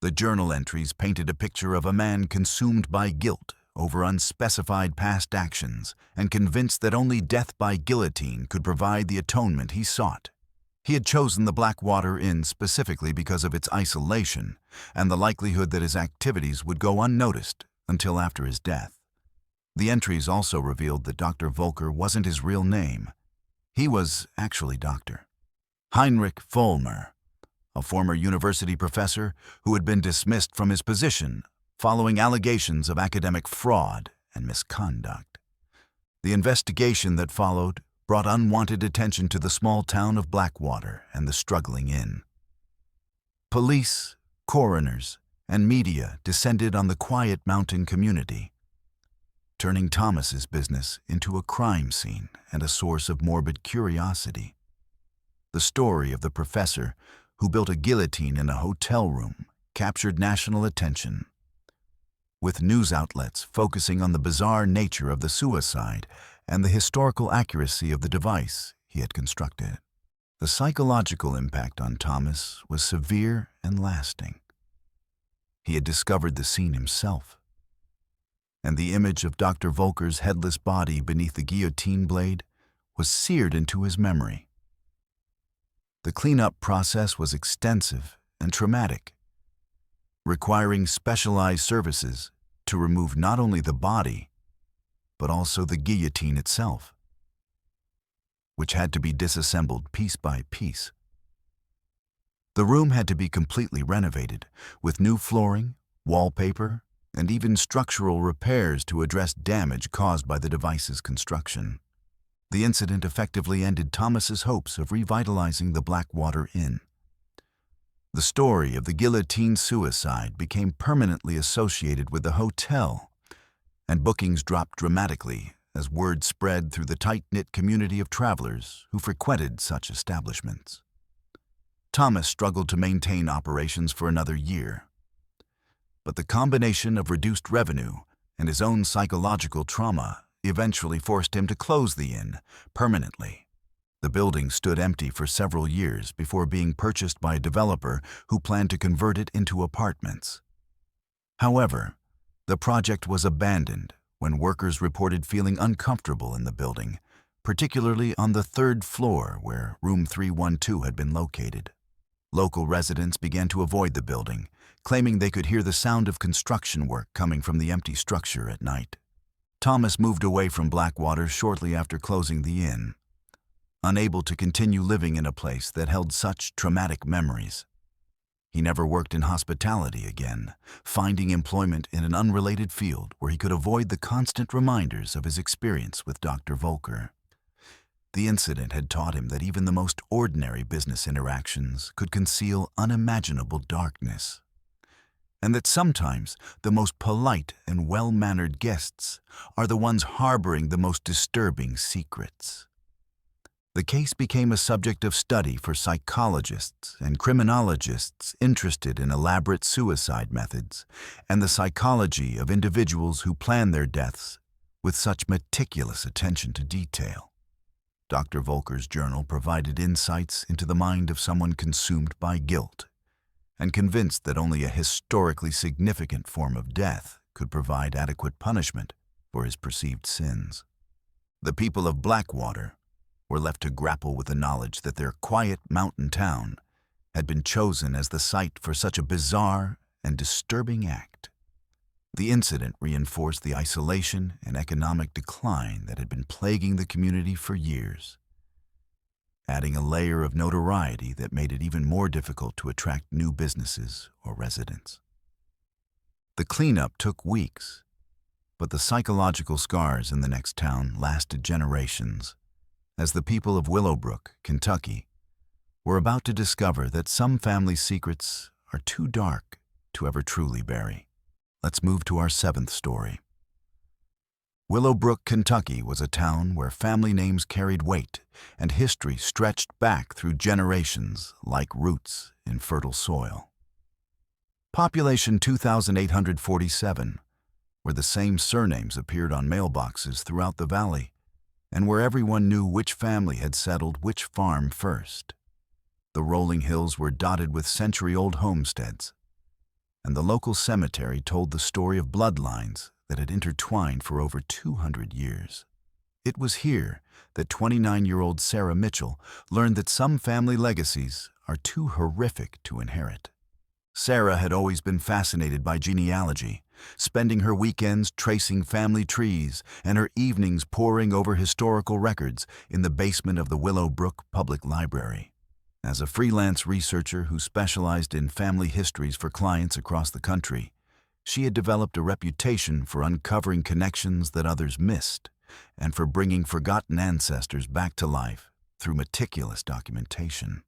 The journal entries painted a picture of a man consumed by guilt over unspecified past actions and convinced that only death by guillotine could provide the atonement he sought. He had chosen the Blackwater Inn specifically because of its isolation and the likelihood that his activities would go unnoticed until after his death. The entries also revealed that Dr. Volker wasn't his real name. He was actually Dr. Heinrich Vollmer, a former university professor who had been dismissed from his position following allegations of academic fraud and misconduct. The investigation that followed brought unwanted attention to the small town of Blackwater and the struggling inn. Police, coroners, and media descended on the quiet mountain community, turning Thomas's business into a crime scene and a source of morbid curiosity. The story of the professor who built a guillotine in a hotel room captured national attention, with news outlets focusing on the bizarre nature of the suicide and the historical accuracy of the device he had constructed. The psychological impact on Thomas was severe and lasting. He had discovered the scene himself, and the image of Dr. Volker's headless body beneath the guillotine blade was seared into his memory. The cleanup process was extensive and traumatic, requiring specialized services to remove not only the body, but also the guillotine itself, which had to be disassembled piece by piece. The room had to be completely renovated, with new flooring, wallpaper, and even structural repairs to address damage caused by the device's construction. The incident effectively ended Thomas's hopes of revitalizing the Blackwater Inn. The story of the guillotine suicide became permanently associated with the hotel, and bookings dropped dramatically as word spread through the tight-knit community of travelers who frequented such establishments. Thomas struggled to maintain operations for another year, but the combination of reduced revenue and his own psychological trauma eventually forced him to close the inn permanently. The building stood empty for several years before being purchased by a developer who planned to convert it into apartments. However, the project was abandoned when workers reported feeling uncomfortable in the building, particularly on the 3rd floor where room 312 had been located. Local residents began to avoid the building, claiming they could hear the sound of construction work coming from the empty structure at night. Thomas moved away from Blackwater shortly after closing the inn, unable to continue living in a place that held such traumatic memories. He never worked in hospitality again, finding employment in an unrelated field where he could avoid the constant reminders of his experience with Dr. Volker. The incident had taught him that even the most ordinary business interactions could conceal unimaginable darkness, and that sometimes the most polite and well-mannered guests are the ones harboring the most disturbing secrets. The case became a subject of study for psychologists and criminologists interested in elaborate suicide methods and the psychology of individuals who plan their deaths with such meticulous attention to detail. Dr. Volker's journal provided insights into the mind of someone consumed by guilt and convinced that only a historically significant form of death could provide adequate punishment for his perceived sins. The people of Blackwater were left to grapple with the knowledge that their quiet mountain town had been chosen as the site for such a bizarre and disturbing act. The incident reinforced the isolation and economic decline that had been plaguing the community for years, adding a layer of notoriety that made it even more difficult to attract new businesses or residents. The cleanup took weeks, but the psychological scars in the next town lasted generations, as the people of Willowbrook, Kentucky, were about to discover that some family secrets are too dark to ever truly bury. Let's move to our seventh story. Willowbrook, Kentucky was a town where family names carried weight and history stretched back through generations like roots in fertile soil. Population 2,847, where the same surnames appeared on mailboxes throughout the valley, and where everyone knew which family had settled which farm first. The rolling hills were dotted with century-old homesteads, and the local cemetery told the story of bloodlines that had intertwined for over 200 years. It was here that 29-year-old Sarah Mitchell learned that some family legacies are too horrific to inherit. Sarah had always been fascinated by genealogy, spending her weekends tracing family trees and her evenings poring over historical records in the basement of the Willowbrook Public Library. As a freelance researcher who specialized in family histories for clients across the country, she had developed a reputation for uncovering connections that others missed and for bringing forgotten ancestors back to life through meticulous documentation.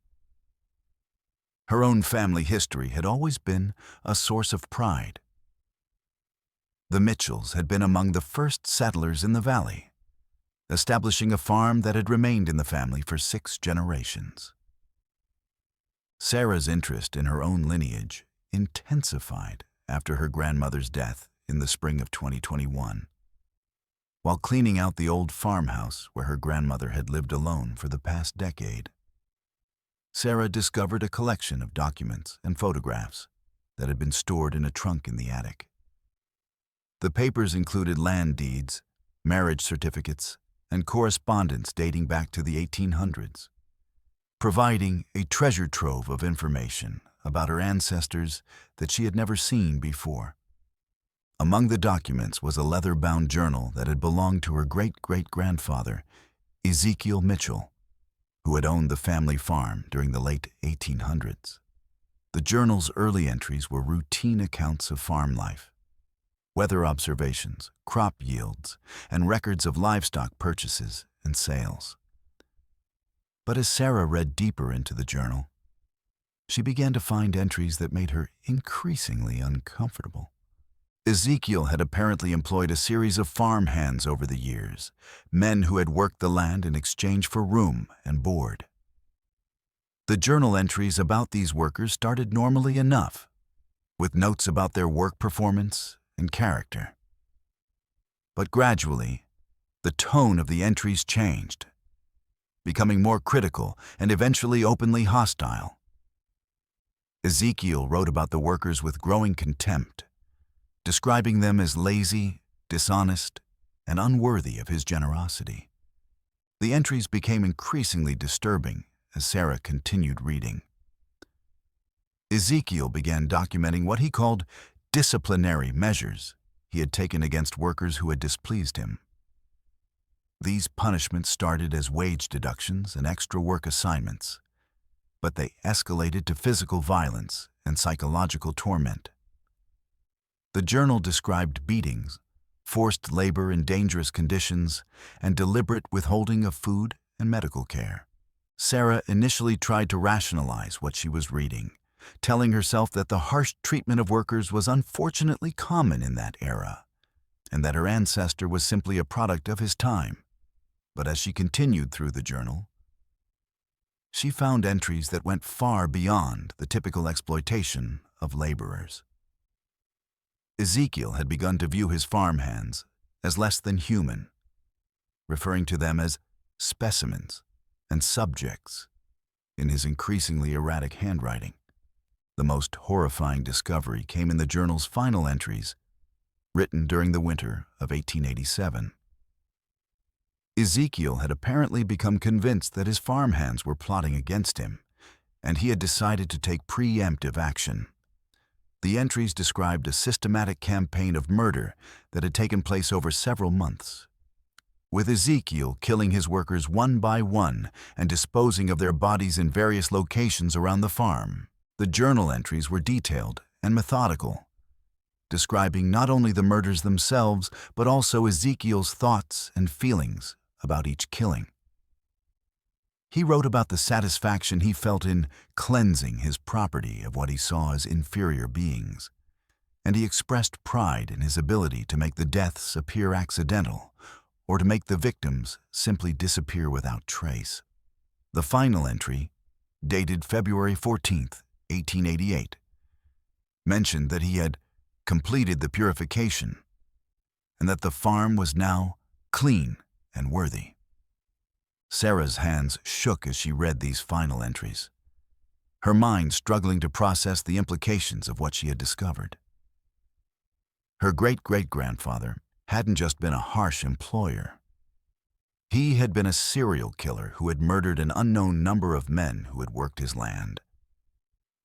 Her own family history had always been a source of pride. The Mitchells had been among the first settlers in the valley, establishing a farm that had remained in the family for 6 generations. Sarah's interest in her own lineage intensified after her grandmother's death in the spring of 2021. While cleaning out the old farmhouse where her grandmother had lived alone for the past decade, Sarah discovered a collection of documents and photographs that had been stored in a trunk in the attic. The papers included land deeds, marriage certificates, and correspondence dating back to the 1800s, providing a treasure trove of information about her ancestors that she had never seen before. Among the documents was a leather-bound journal that had belonged to her great-great-grandfather, Ezekiel Mitchell, who had owned the family farm during the late 1800s. The journal's early entries were routine accounts of farm life, weather observations, crop yields, and records of livestock purchases and sales. But as Sarah read deeper into the journal, she began to find entries that made her increasingly uncomfortable. Ezekiel had apparently employed a series of farm hands over the years, men who had worked the land in exchange for room and board. The journal entries about these workers started normally enough, with notes about their work performance and character. But gradually, the tone of the entries changed, becoming more critical and eventually openly hostile. Ezekiel wrote about the workers with growing contempt, describing them as lazy, dishonest, and unworthy of his generosity. The entries became increasingly disturbing as Sarah continued reading. Ezekiel began documenting what he called disciplinary measures he had taken against workers who had displeased him. These punishments started as wage deductions and extra work assignments, but they escalated to physical violence and psychological torment. The journal described beatings, forced labor in dangerous conditions, and deliberate withholding of food and medical care. Sarah initially tried to rationalize what she was reading, telling herself that the harsh treatment of workers was unfortunately common in that era, and that her ancestor was simply a product of his time. But as she continued through the journal, She found entries that went far beyond the typical exploitation of laborers. Ezekiel had begun to view his farmhands as less than human, referring to them as specimens and subjects in his increasingly erratic handwriting. The most horrifying discovery came in the journal's final entries, written during the winter of 1887. Ezekiel had apparently become convinced that his farmhands were plotting against him, and he had decided to take preemptive action. The entries described a systematic campaign of murder that had taken place over several months, with Ezekiel killing his workers one by one and disposing of their bodies in various locations around the farm. The journal entries were detailed and methodical, describing not only the murders themselves, but also Ezekiel's thoughts and feelings about each killing. He wrote about the satisfaction he felt in cleansing his property of what he saw as inferior beings, and he expressed pride in his ability to make the deaths appear accidental, or to make the victims simply disappear without trace. The final entry, dated February 14th, 1888, mentioned that he had completed the purification and that the farm was now clean and worthy. Sarah's hands shook as she read these final entries, her mind struggling to process the implications of what she had discovered. Her great-great-grandfather hadn't just been a harsh employer. He had been a serial killer who had murdered an unknown number of men who had worked his land.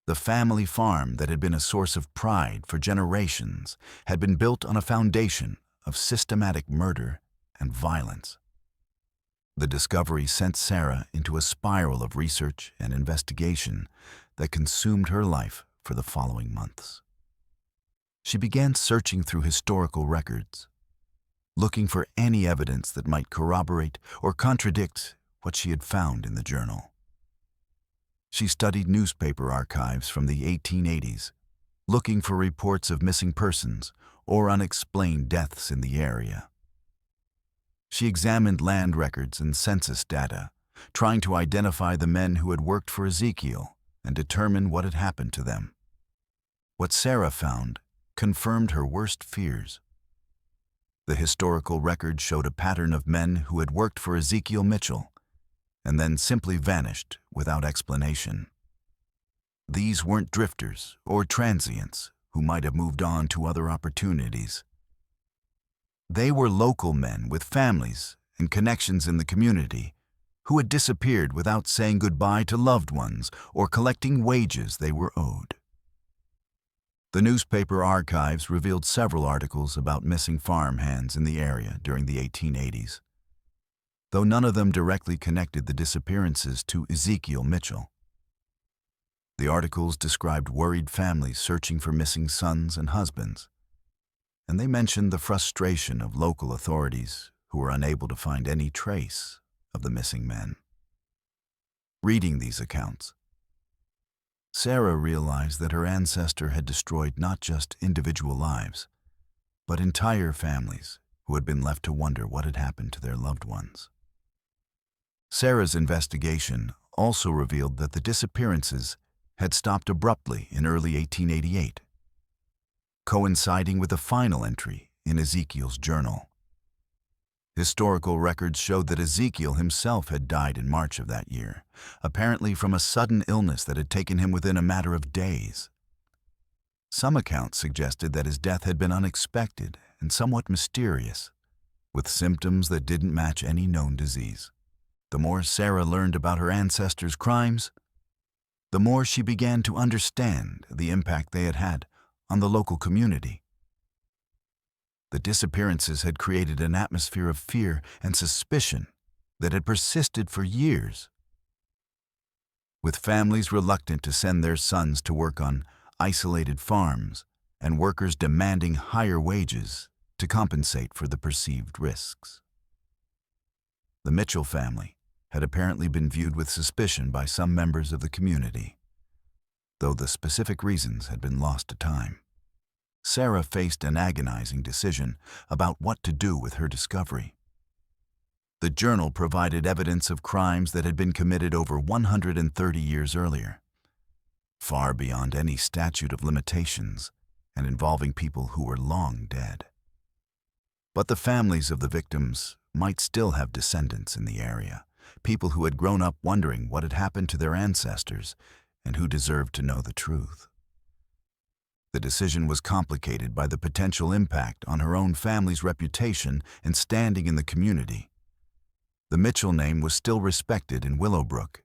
The family farm that had been a source of pride for generations had been built on a foundation of systematic murder and violence. The discovery sent Sarah into a spiral of research and investigation that consumed her life for the following months. She began searching through historical records, looking for any evidence that might corroborate or contradict what she had found in the journal. She studied newspaper archives from the 1880s, looking for reports of missing persons or unexplained deaths in the area. She examined land records and census data, trying to identify the men who had worked for Ezekiel and determine what had happened to them. What Sarah found confirmed her worst fears. The historical record showed a pattern of men who had worked for Ezekiel Mitchell and then simply vanished without explanation. These weren't drifters or transients who might have moved on to other opportunities. They were local men with families and connections in the community who had disappeared without saying goodbye to loved ones or collecting wages they were owed. The newspaper archives revealed several articles about missing farmhands in the area during the 1880s, though none of them directly connected the disappearances to Ezekiel Mitchell. The articles described worried families searching for missing sons and husbands, and they mentioned the frustration of local authorities who were unable to find any trace of the missing men. Reading these accounts, Sarah realized that her ancestor had destroyed not just individual lives, but entire families who had been left to wonder what had happened to their loved ones. Sarah's investigation also revealed that the disappearances had stopped abruptly in early 1888, coinciding with the final entry in Ezekiel's journal. Historical records showed that Ezekiel himself had died in March of that year, apparently from a sudden illness that had taken him within a matter of days. Some accounts suggested that his death had been unexpected and somewhat mysterious, with symptoms that didn't match any known disease. The more Sarah learned about her ancestors' crimes, the more she began to understand the impact they had had on the local community. The disappearances had created an atmosphere of fear and suspicion that had persisted for years. With families reluctant to send their sons to work on isolated farms and workers demanding higher wages to compensate for the perceived risks. The Mitchell family had apparently been viewed with suspicion by some members of the community, though the specific reasons had been lost to time. Sarah faced an agonizing decision about what to do with her discovery. The journal provided evidence of crimes that had been committed over 130 years earlier, far beyond any statute of limitations and involving people who were long dead. But the families of the victims might still have descendants in the area, people who had grown up wondering what had happened to their ancestors and who deserved to know the truth. The decision was complicated by the potential impact on her own family's reputation and standing in the community. The Mitchell name was still respected in Willowbrook,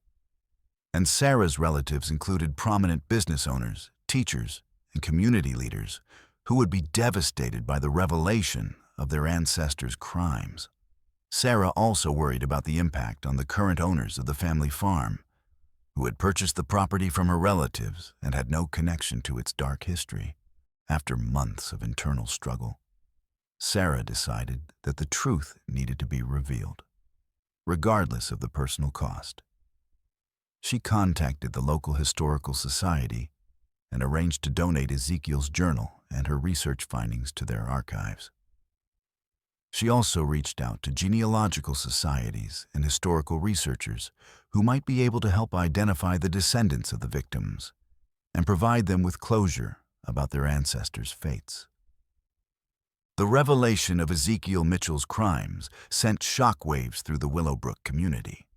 and Sarah's relatives included prominent business owners, teachers, and community leaders who would be devastated by the revelation of their ancestors' crimes. Sarah also worried about the impact on the current owners of the family farm, who had purchased the property from her relatives and had no connection to its dark history. After months of internal struggle, Sarah decided that the truth needed to be revealed, regardless of the personal cost. She contacted the local historical society and arranged to donate Ezekiel's journal and her research findings to their archives. She also reached out to genealogical societies and historical researchers who might be able to help identify the descendants of the victims and provide them with closure about their ancestors' fates. The revelation of Ezekiel Mitchell's crimes sent shockwaves through the Willowbrook community.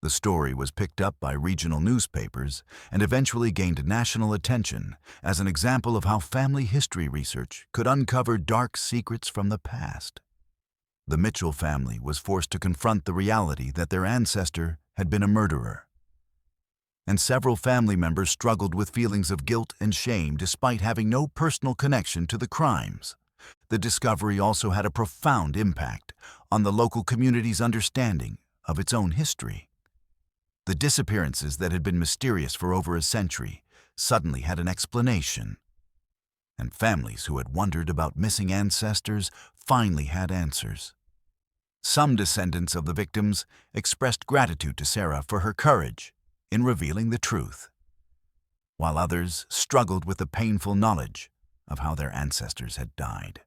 The story was picked up by regional newspapers and eventually gained national attention as an example of how family history research could uncover dark secrets from the past. The Mitchell family was forced to confront the reality that their ancestor had been a murderer, and several family members struggled with feelings of guilt and shame despite having no personal connection to the crimes. The discovery also had a profound impact on the local community's understanding of its own history. The disappearances that had been mysterious for over a century suddenly had an explanation, and families who had wondered about missing ancestors finally had answers. Some descendants of the victims expressed gratitude to Sarah for her courage in revealing the truth, while others struggled with the painful knowledge of how their ancestors had died.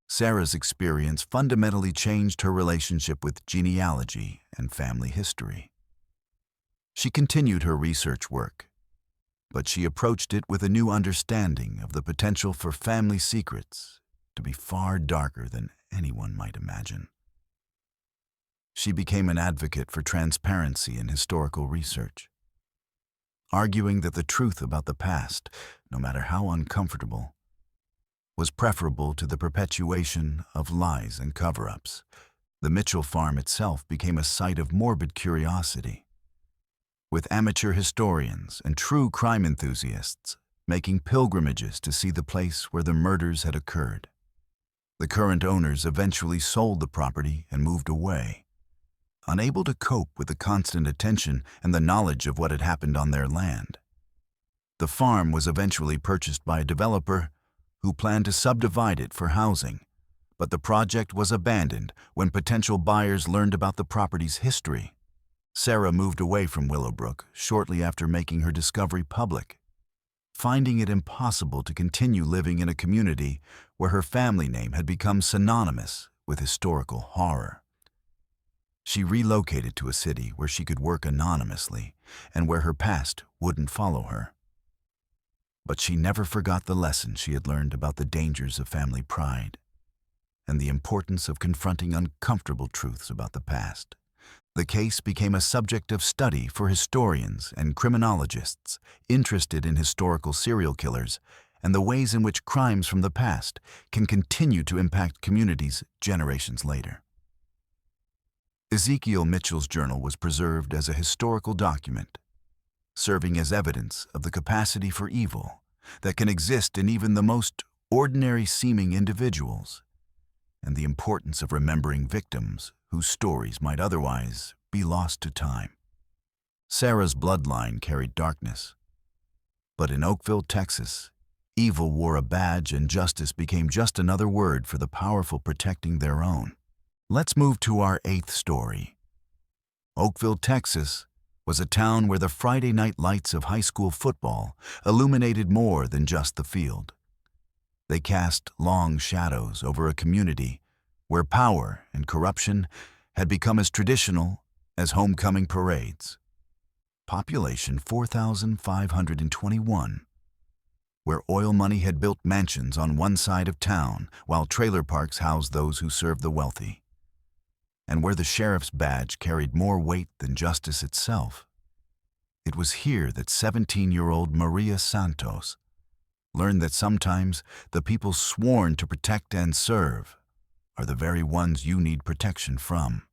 Sarah's experience fundamentally changed her relationship with genealogy and family history. She continued her research work, but she approached it with a new understanding of the potential for family secrets to be far darker than anyone might imagine. She became an advocate for transparency in historical research, arguing that the truth about the past, no matter how uncomfortable, was preferable to the perpetuation of lies and cover-ups. The Mitchell farm itself became a site of morbid curiosity, with amateur historians and true crime enthusiasts making pilgrimages to see the place where the murders had occurred. The current owners eventually sold the property and moved away, unable to cope with the constant attention and the knowledge of what had happened on their land. The farm was eventually purchased by a developer who planned to subdivide it for housing, but the project was abandoned when potential buyers learned about the property's history. Sarah moved away from Willowbrook shortly after making her discovery public, finding it impossible to continue living in a community where her family name had become synonymous with historical horror. She relocated to a city where she could work anonymously and where her past wouldn't follow her. But she never forgot the lesson she had learned about the dangers of family pride and the importance of confronting uncomfortable truths about the past. The case became a subject of study for historians and criminologists interested in historical serial killers and the ways in which crimes from the past can continue to impact communities generations later. Ezekiel Mitchell's journal was preserved as a historical document, serving as evidence of the capacity for evil that can exist in even the most ordinary-seeming individuals, and the importance of remembering victims whose stories might otherwise be lost to time. Sarah's bloodline carried darkness, but in Oakville, Texas, evil wore a badge and justice became just another word for the powerful protecting their own. Let's move to our 8th story. Oakville, Texas, was a town where the Friday night lights of high school football illuminated more than just the field. They cast long shadows over a community where power and corruption had become as traditional as homecoming parades. Population 4,521, where oil money had built mansions on one side of town while trailer parks housed those who served the wealthy, and where the sheriff's badge carried more weight than justice itself. It was here that 17-year-old Maria Santos learned that sometimes the people sworn to protect and serve are the very ones you need protection from.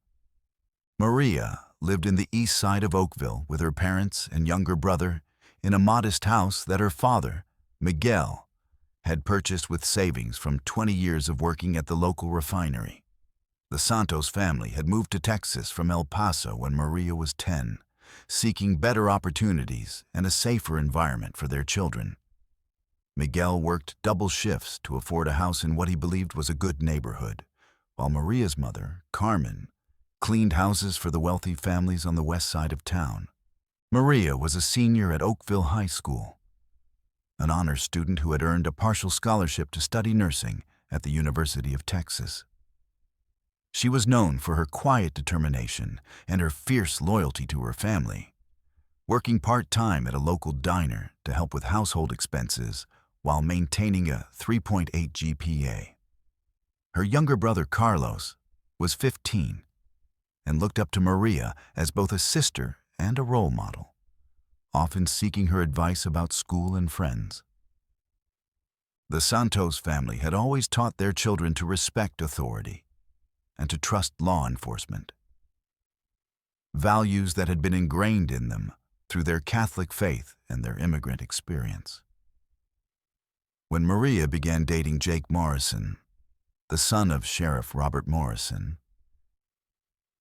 Maria lived in the east side of Oakville with her parents and younger brother in a modest house that her father, Miguel, had purchased with savings from 20 years of working at the local refinery. The Santos family had moved to Texas from El Paso when Maria was 10, seeking better opportunities and a safer environment for their children. Miguel worked double shifts to afford a house in what he believed was a good neighborhood, while Maria's mother, Carmen, cleaned houses for the wealthy families on the west side of town. Maria was a senior at Oakville High School, an honors student who had earned a partial scholarship to study nursing at the University of Texas. She was known for her quiet determination and her fierce loyalty to her family, working part-time at a local diner to help with household expenses while maintaining a 3.8 GPA. Her younger brother, Carlos, was 15 and looked up to Maria as both a sister and a role model, often seeking her advice about school and friends. The Santos family had always taught their children to respect authority and to trust law enforcement, values that had been ingrained in them through their Catholic faith and their immigrant experience. When Maria began dating Jake Morrison, the son of Sheriff Robert Morrison,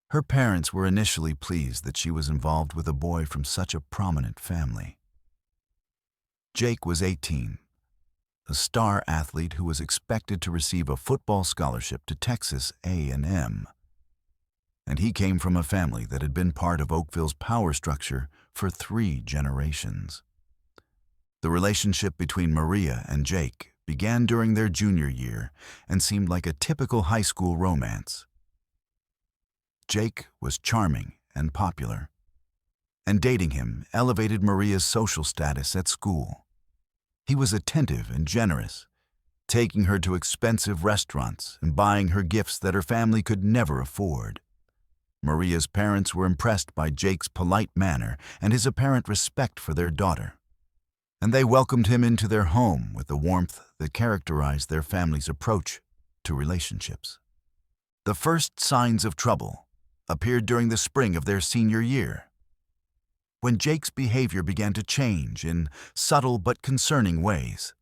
her parents were initially pleased that she was involved with a boy from such a prominent family. Jake was 18, a star athlete who was expected to receive a football scholarship to Texas A&M, and he came from a family that had been part of Oakville's power structure for 3 generations. The relationship between Maria and Jake began during their junior year and seemed like a typical high school romance. Jake was charming and popular, and dating him elevated Maria's social status at school. He was attentive and generous, taking her to expensive restaurants and buying her gifts that her family could never afford. Maria's parents were impressed by Jake's polite manner and his apparent respect for their daughter, and they welcomed him into their home with the warmth that characterized their family's approach to relationships. The first signs of trouble appeared during the spring of their senior year, when Jake's behavior began to change in subtle but concerning ways.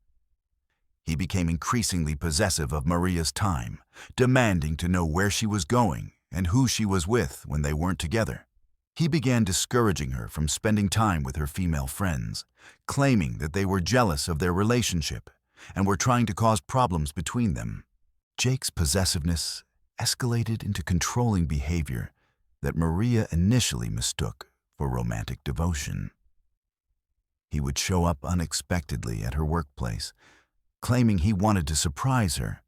He became increasingly possessive of Maria's time, demanding to know where she was going and who she was with when they weren't together. He began discouraging her from spending time with her female friends, claiming that they were jealous of their relationship and were trying to cause problems between them. Jake's possessiveness escalated into controlling behavior that Maria initially mistook for romantic devotion. He would show up unexpectedly at her workplace, claiming he wanted to surprise her,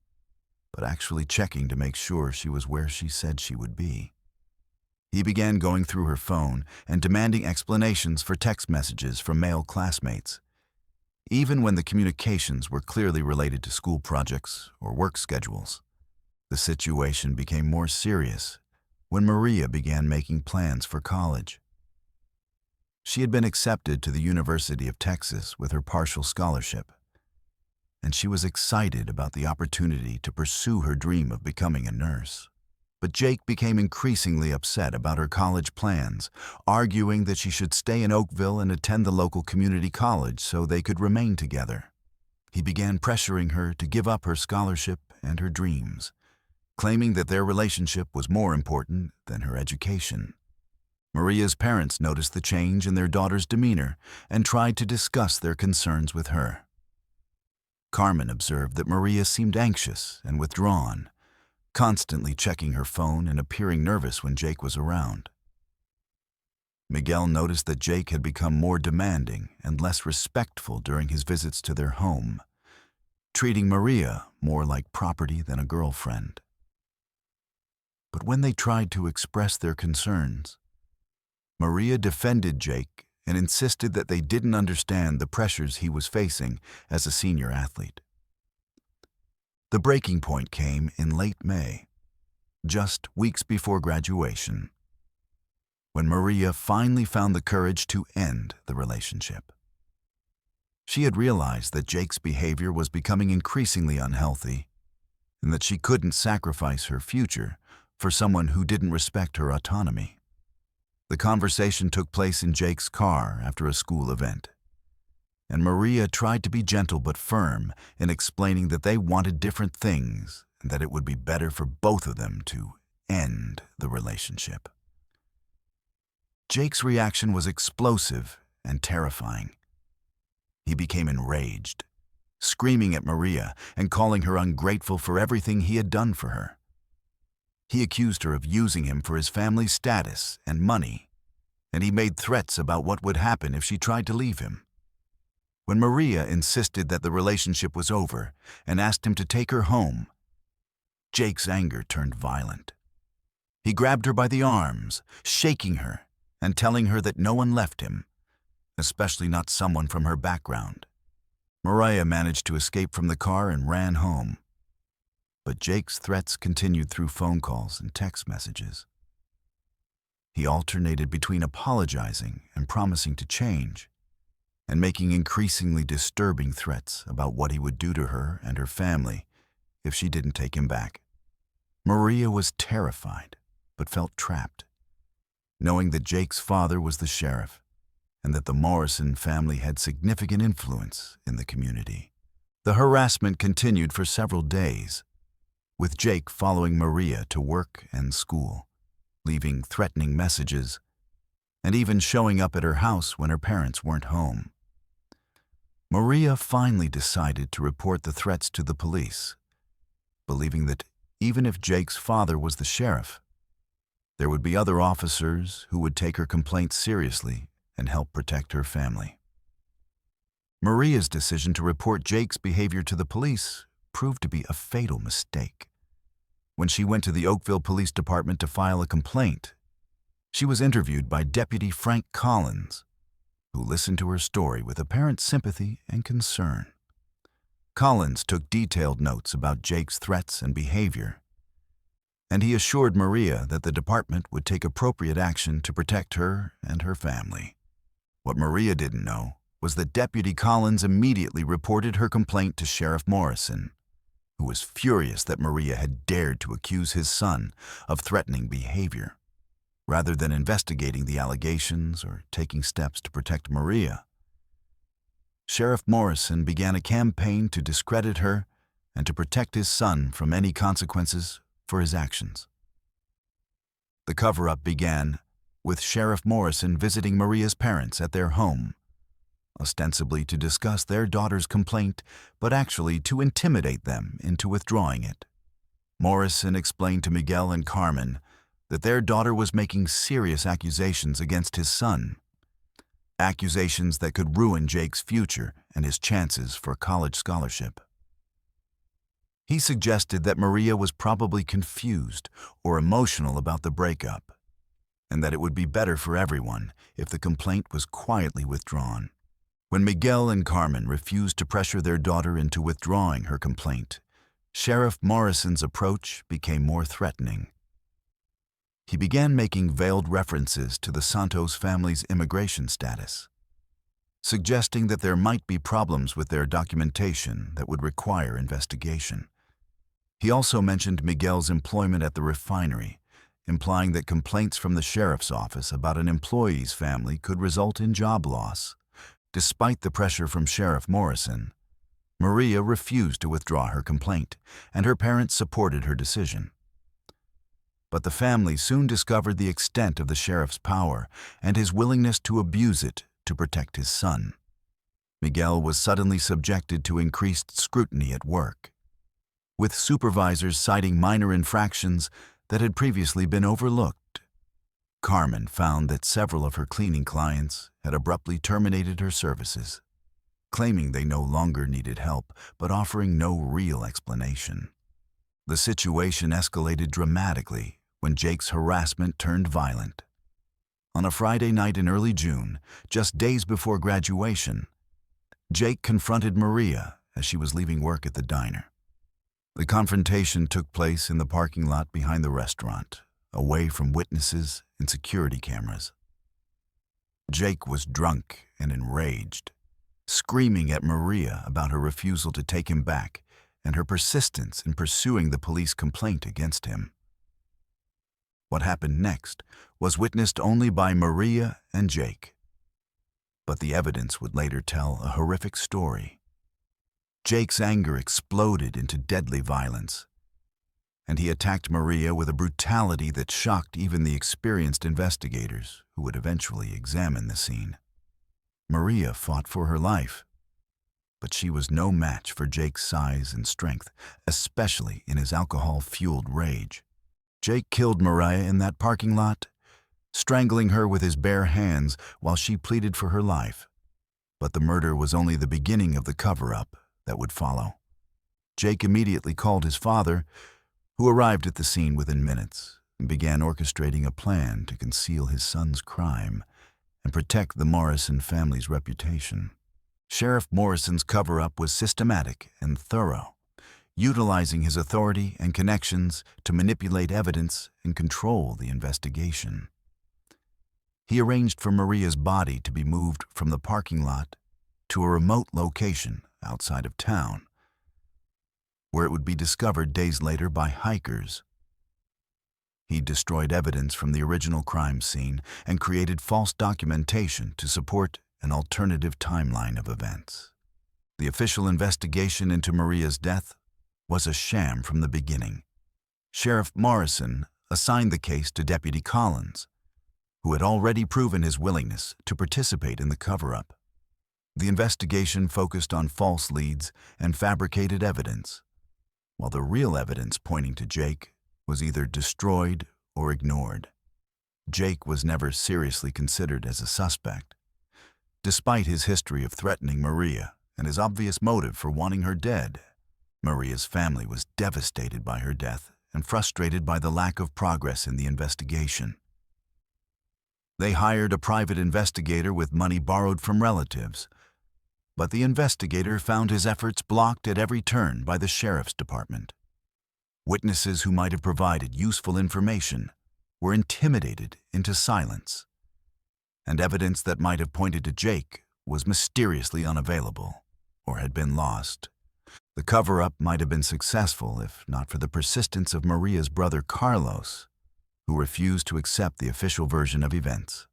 but actually checking to make sure she was where she said she would be. He began going through her phone and demanding explanations for text messages from male classmates, even when the communications were clearly related to school projects or work schedules. The situation became more serious when Maria began making plans for college. She had been accepted to the University of Texas with her partial scholarship, and she was excited about the opportunity to pursue her dream of becoming a nurse. But Jake became increasingly upset about her college plans, arguing that she should stay in Oakville and attend the local community college so they could remain together. He began pressuring her to give up her scholarship and her dreams, claiming that their relationship was more important than her education. Maria's parents noticed the change in their daughter's demeanor and tried to discuss their concerns with her. Carmen observed that Maria seemed anxious and withdrawn, constantly checking her phone and appearing nervous when Jake was around. Miguel noticed that Jake had become more demanding and less respectful during his visits to their home, treating Maria more like property than a girlfriend. But when they tried to express their concerns, Maria defended Jake and insisted that they didn't understand the pressures he was facing as a senior athlete. The breaking point came in late May, just weeks before graduation, when Maria finally found the courage to end the relationship. She had realized that Jake's behavior was becoming increasingly unhealthy and that she couldn't sacrifice her future for someone who didn't respect her autonomy. The conversation took place in Jake's car after a school event, and Maria tried to be gentle but firm in explaining that they wanted different things and that it would be better for both of them to end the relationship. Jake's reaction was explosive and terrifying. He became enraged, screaming at Maria and calling her ungrateful for everything he had done for her. He accused her of using him for his family's status and money, and he made threats about what would happen if she tried to leave him. When Maria insisted that the relationship was over and asked him to take her home, Jake's anger turned violent. He grabbed her by the arms, shaking her and telling her that no one left him, especially not someone from her background. Maria managed to escape from the car and ran home. But Jake's threats continued through phone calls and text messages. He alternated between apologizing and promising to change, and making increasingly disturbing threats about what he would do to her and her family if she didn't take him back. Maria was terrified, but felt trapped, knowing that Jake's father was the sheriff and that the Morrison family had significant influence in the community. The harassment continued for several days, with Jake following Maria to work and school, leaving threatening messages, and even showing up at her house when her parents weren't home. Maria finally decided to report the threats to the police, believing that even if Jake's father was the sheriff, there would be other officers who would take her complaint seriously and help protect her family. Maria's decision to report Jake's behavior to the police proved to be a fatal mistake. When she went to the Oakville Police Department to file a complaint, she was interviewed by Deputy Frank Collins, who listened to her story with apparent sympathy and concern. Collins took detailed notes about Jake's threats and behavior, and he assured Maria that the department would take appropriate action to protect her and her family. What Maria didn't know was that Deputy Collins immediately reported her complaint to Sheriff Morrison, who was furious that Maria had dared to accuse his son of threatening behavior. Rather than investigating the allegations or taking steps to protect Maria, Sheriff Morrison began a campaign to discredit her and to protect his son from any consequences for his actions. The cover-up began with Sheriff Morrison visiting Maria's parents at their home, ostensibly to discuss their daughter's complaint, but actually to intimidate them into withdrawing it. Morrison explained to Miguel and Carmen that their daughter was making serious accusations against his son, accusations that could ruin Jake's future and his chances for a college scholarship. He suggested that Maria was probably confused or emotional about the breakup, and that it would be better for everyone if the complaint was quietly withdrawn. When Miguel and Carmen refused to pressure their daughter into withdrawing her complaint, Sheriff Morrison's approach became more threatening. He began making veiled references to the Santos family's immigration status, suggesting that there might be problems with their documentation that would require investigation. He also mentioned Miguel's employment at the refinery, implying that complaints from the sheriff's office about an employee's family could result in job loss. Despite the pressure from Sheriff Morrison, Maria refused to withdraw her complaint, and her parents supported her decision. But the family soon discovered the extent of the sheriff's power and his willingness to abuse it to protect his son. Miguel was suddenly subjected to increased scrutiny at work, with supervisors citing minor infractions that had previously been overlooked. Carmen found that several of her cleaning clients had abruptly terminated her services, claiming they no longer needed help, but offering no real explanation. The situation escalated dramatically when Jake's harassment turned violent. On a Friday night in early June, just days before graduation, Jake confronted Maria as she was leaving work at the diner. The confrontation took place in the parking lot behind the restaurant, away from witnesses and security cameras. Jake was drunk and enraged, screaming at Maria about her refusal to take him back and her persistence in pursuing the police complaint against him. What happened next was witnessed only by Maria and Jake. But the evidence would later tell a horrific story. Jake's anger exploded into deadly violence, and he attacked Maria with a brutality that shocked even the experienced investigators who would eventually examine the scene. Maria fought for her life, but she was no match for Jake's size and strength, especially in his alcohol-fueled rage. Jake killed Maria in that parking lot, strangling her with his bare hands while she pleaded for her life. But the murder was only the beginning of the cover-up that would follow. Jake immediately called his father, who arrived at the scene within minutes and began orchestrating a plan to conceal his son's crime and protect the Morrison family's reputation. Sheriff Morrison's cover-up was systematic and thorough, utilizing his authority and connections to manipulate evidence and control the investigation. He arranged for Maria's body to be moved from the parking lot to a remote location outside of town, where it would be discovered days later by hikers. He destroyed evidence from the original crime scene and created false documentation to support an alternative timeline of events. The official investigation into Maria's death was a sham from the beginning. Sheriff Morrison assigned the case to Deputy Collins, who had already proven his willingness to participate in the cover-up. The investigation focused on false leads and fabricated evidence, while the real evidence pointing to Jake was either destroyed or ignored. Jake was never seriously considered as a suspect. Despite his history of threatening Maria and his obvious motive for wanting her dead, Maria's family was devastated by her death and frustrated by the lack of progress in the investigation. They hired a private investigator with money borrowed from relatives, but the investigator found his efforts blocked at every turn by the sheriff's department. Witnesses who might have provided useful information were intimidated into silence, and evidence that might have pointed to Jake was mysteriously unavailable or had been lost. The cover-up might have been successful if not for the persistence of Maria's brother Carlos, who refused to accept the official version of events.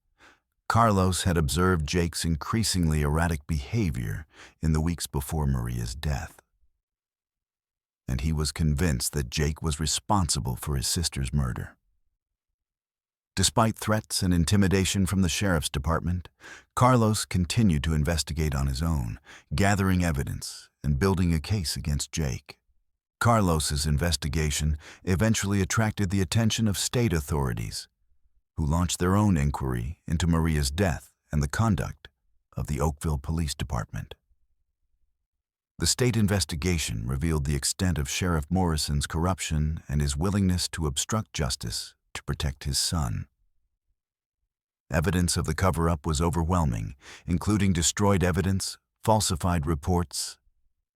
Carlos had observed Jake's increasingly erratic behavior in the weeks before Maria's death, and he was convinced that Jake was responsible for his sister's murder. Despite threats and intimidation from the sheriff's department, Carlos continued to investigate on his own, gathering evidence and building a case against Jake. Carlos's investigation eventually attracted the attention of state authorities, who launched their own inquiry into Maria's death and the conduct of the Oakville Police Department. The state investigation revealed the extent of Sheriff Morrison's corruption and his willingness to obstruct justice to protect his son. Evidence of the cover-up was overwhelming, including destroyed evidence, falsified reports,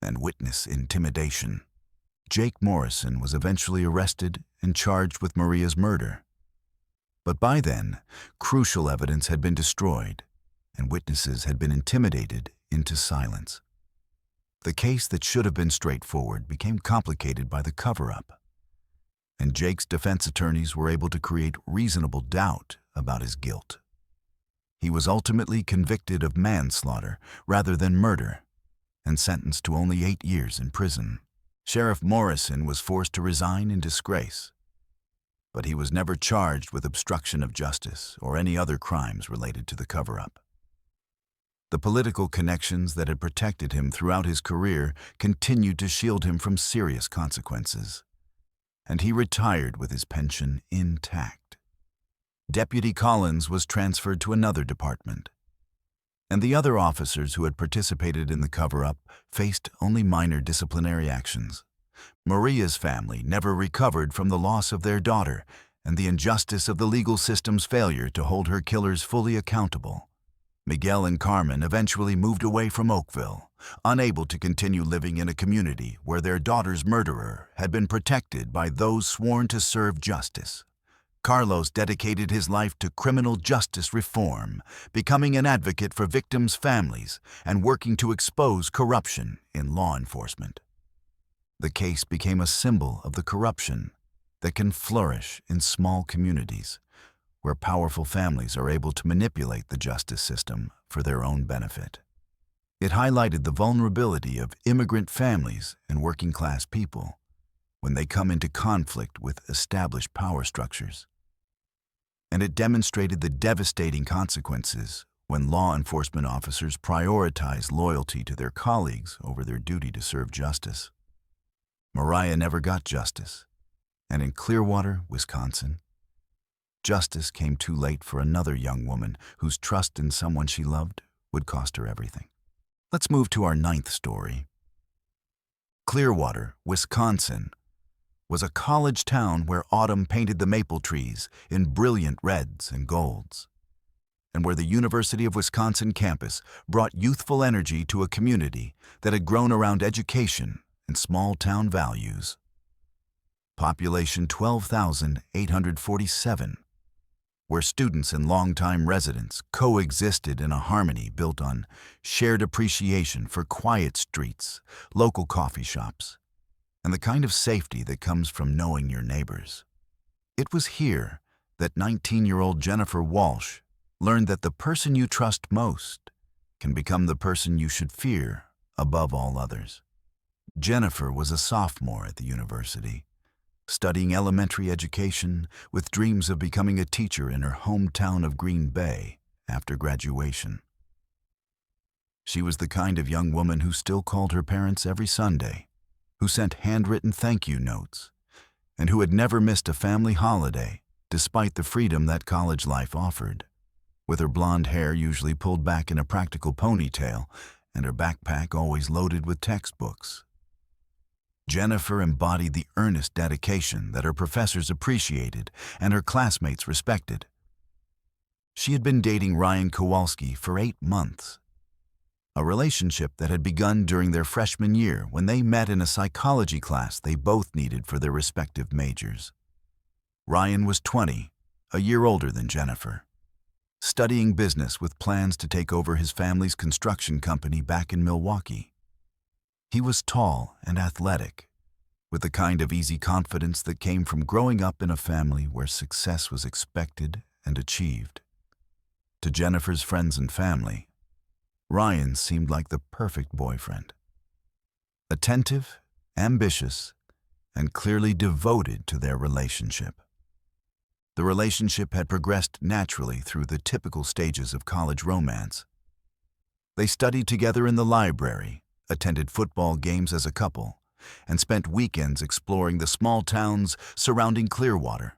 and witness intimidation. Jake Morrison was eventually arrested and charged with Maria's murder. But by then, crucial evidence had been destroyed, and witnesses had been intimidated into silence. The case that should have been straightforward became complicated by the cover-up, and Jake's defense attorneys were able to create reasonable doubt about his guilt. He was ultimately convicted of manslaughter rather than murder, and sentenced to only 8 years in prison. Sheriff Morrison was forced to resign in disgrace, but he was never charged with obstruction of justice or any other crimes related to the cover-up. The political connections that had protected him throughout his career continued to shield him from serious consequences, and he retired with his pension intact. Deputy Collins was transferred to another department, and the other officers who had participated in the cover-up faced only minor disciplinary actions. Maria's family never recovered from the loss of their daughter, and the injustice of the legal system's failure to hold her killers fully accountable, Miguel and Carmen eventually moved away from Oakville, unable to continue living in a community where their daughter's murderer had been protected by those sworn to serve justice. Carlos dedicated his life to criminal justice reform, becoming an advocate for victims' families and working to expose corruption in law enforcement. The case became a symbol of the corruption that can flourish in small communities, where powerful families are able to manipulate the justice system for their own benefit. It highlighted the vulnerability of immigrant families and working-class people when they come into conflict with established power structures. And it demonstrated the devastating consequences when law enforcement officers prioritize loyalty to their colleagues over their duty to serve justice. Mariah never got justice, and in Clearwater, Wisconsin, justice came too late for another young woman whose trust in someone she loved would cost her everything. Let's move to our 9th story. Clearwater, Wisconsin, was a college town where autumn painted the maple trees in brilliant reds and golds, and where the University of Wisconsin campus brought youthful energy to a community that had grown around education and small-town values. Population 12,847, where students and longtime residents coexisted in a harmony built on shared appreciation for quiet streets, local coffee shops, and the kind of safety that comes from knowing your neighbors. It was here that 19-year-old Jennifer Walsh learned that the person you trust most can become the person you should fear above all others. Jennifer was a sophomore at the university, studying elementary education with dreams of becoming a teacher in her hometown of Green Bay after graduation. She was the kind of young woman who still called her parents every Sunday, who sent handwritten thank you notes, and who had never missed a family holiday despite the freedom that college life offered, with her blonde hair usually pulled back in a practical ponytail and her backpack always loaded with textbooks. Jennifer embodied the earnest dedication that her professors appreciated and her classmates respected. She had been dating Ryan Kowalski for 8 months, a relationship that had begun during their freshman year when they met in a psychology class they both needed for their respective majors. Ryan was 20, a year older than Jennifer, studying business with plans to take over his family's construction company back in Milwaukee. He was tall and athletic, with the kind of easy confidence that came from growing up in a family where success was expected and achieved. To Jennifer's friends and family, Ryan seemed like the perfect boyfriend. Attentive, ambitious, and clearly devoted to their relationship. The relationship had progressed naturally through the typical stages of college romance. They studied together in the library, attended football games as a couple, and spent weekends exploring the small towns surrounding Clearwater.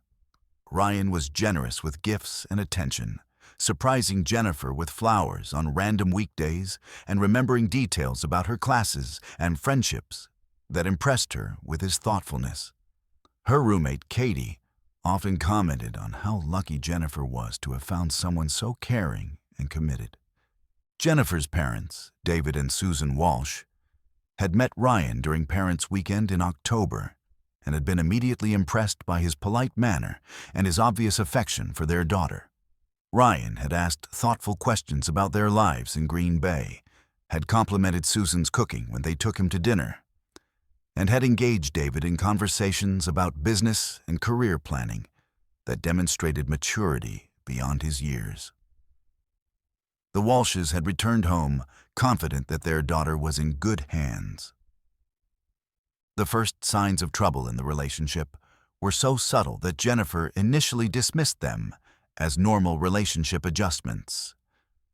Ryan was generous with gifts and attention, surprising Jennifer with flowers on random weekdays and remembering details about her classes and friendships that impressed her with his thoughtfulness. Her roommate, Katie, often commented on how lucky Jennifer was to have found someone so caring and committed. Jennifer's parents, David and Susan Walsh, had met Ryan during Parents' Weekend in October and had been immediately impressed by his polite manner and his obvious affection for their daughter. Ryan had asked thoughtful questions about their lives in Green Bay, had complimented Susan's cooking when they took him to dinner, and had engaged David in conversations about business and career planning that demonstrated maturity beyond his years. The Walshes had returned home, confident that their daughter was in good hands. The first signs of trouble in the relationship were so subtle that Jennifer initially dismissed them as normal relationship adjustments.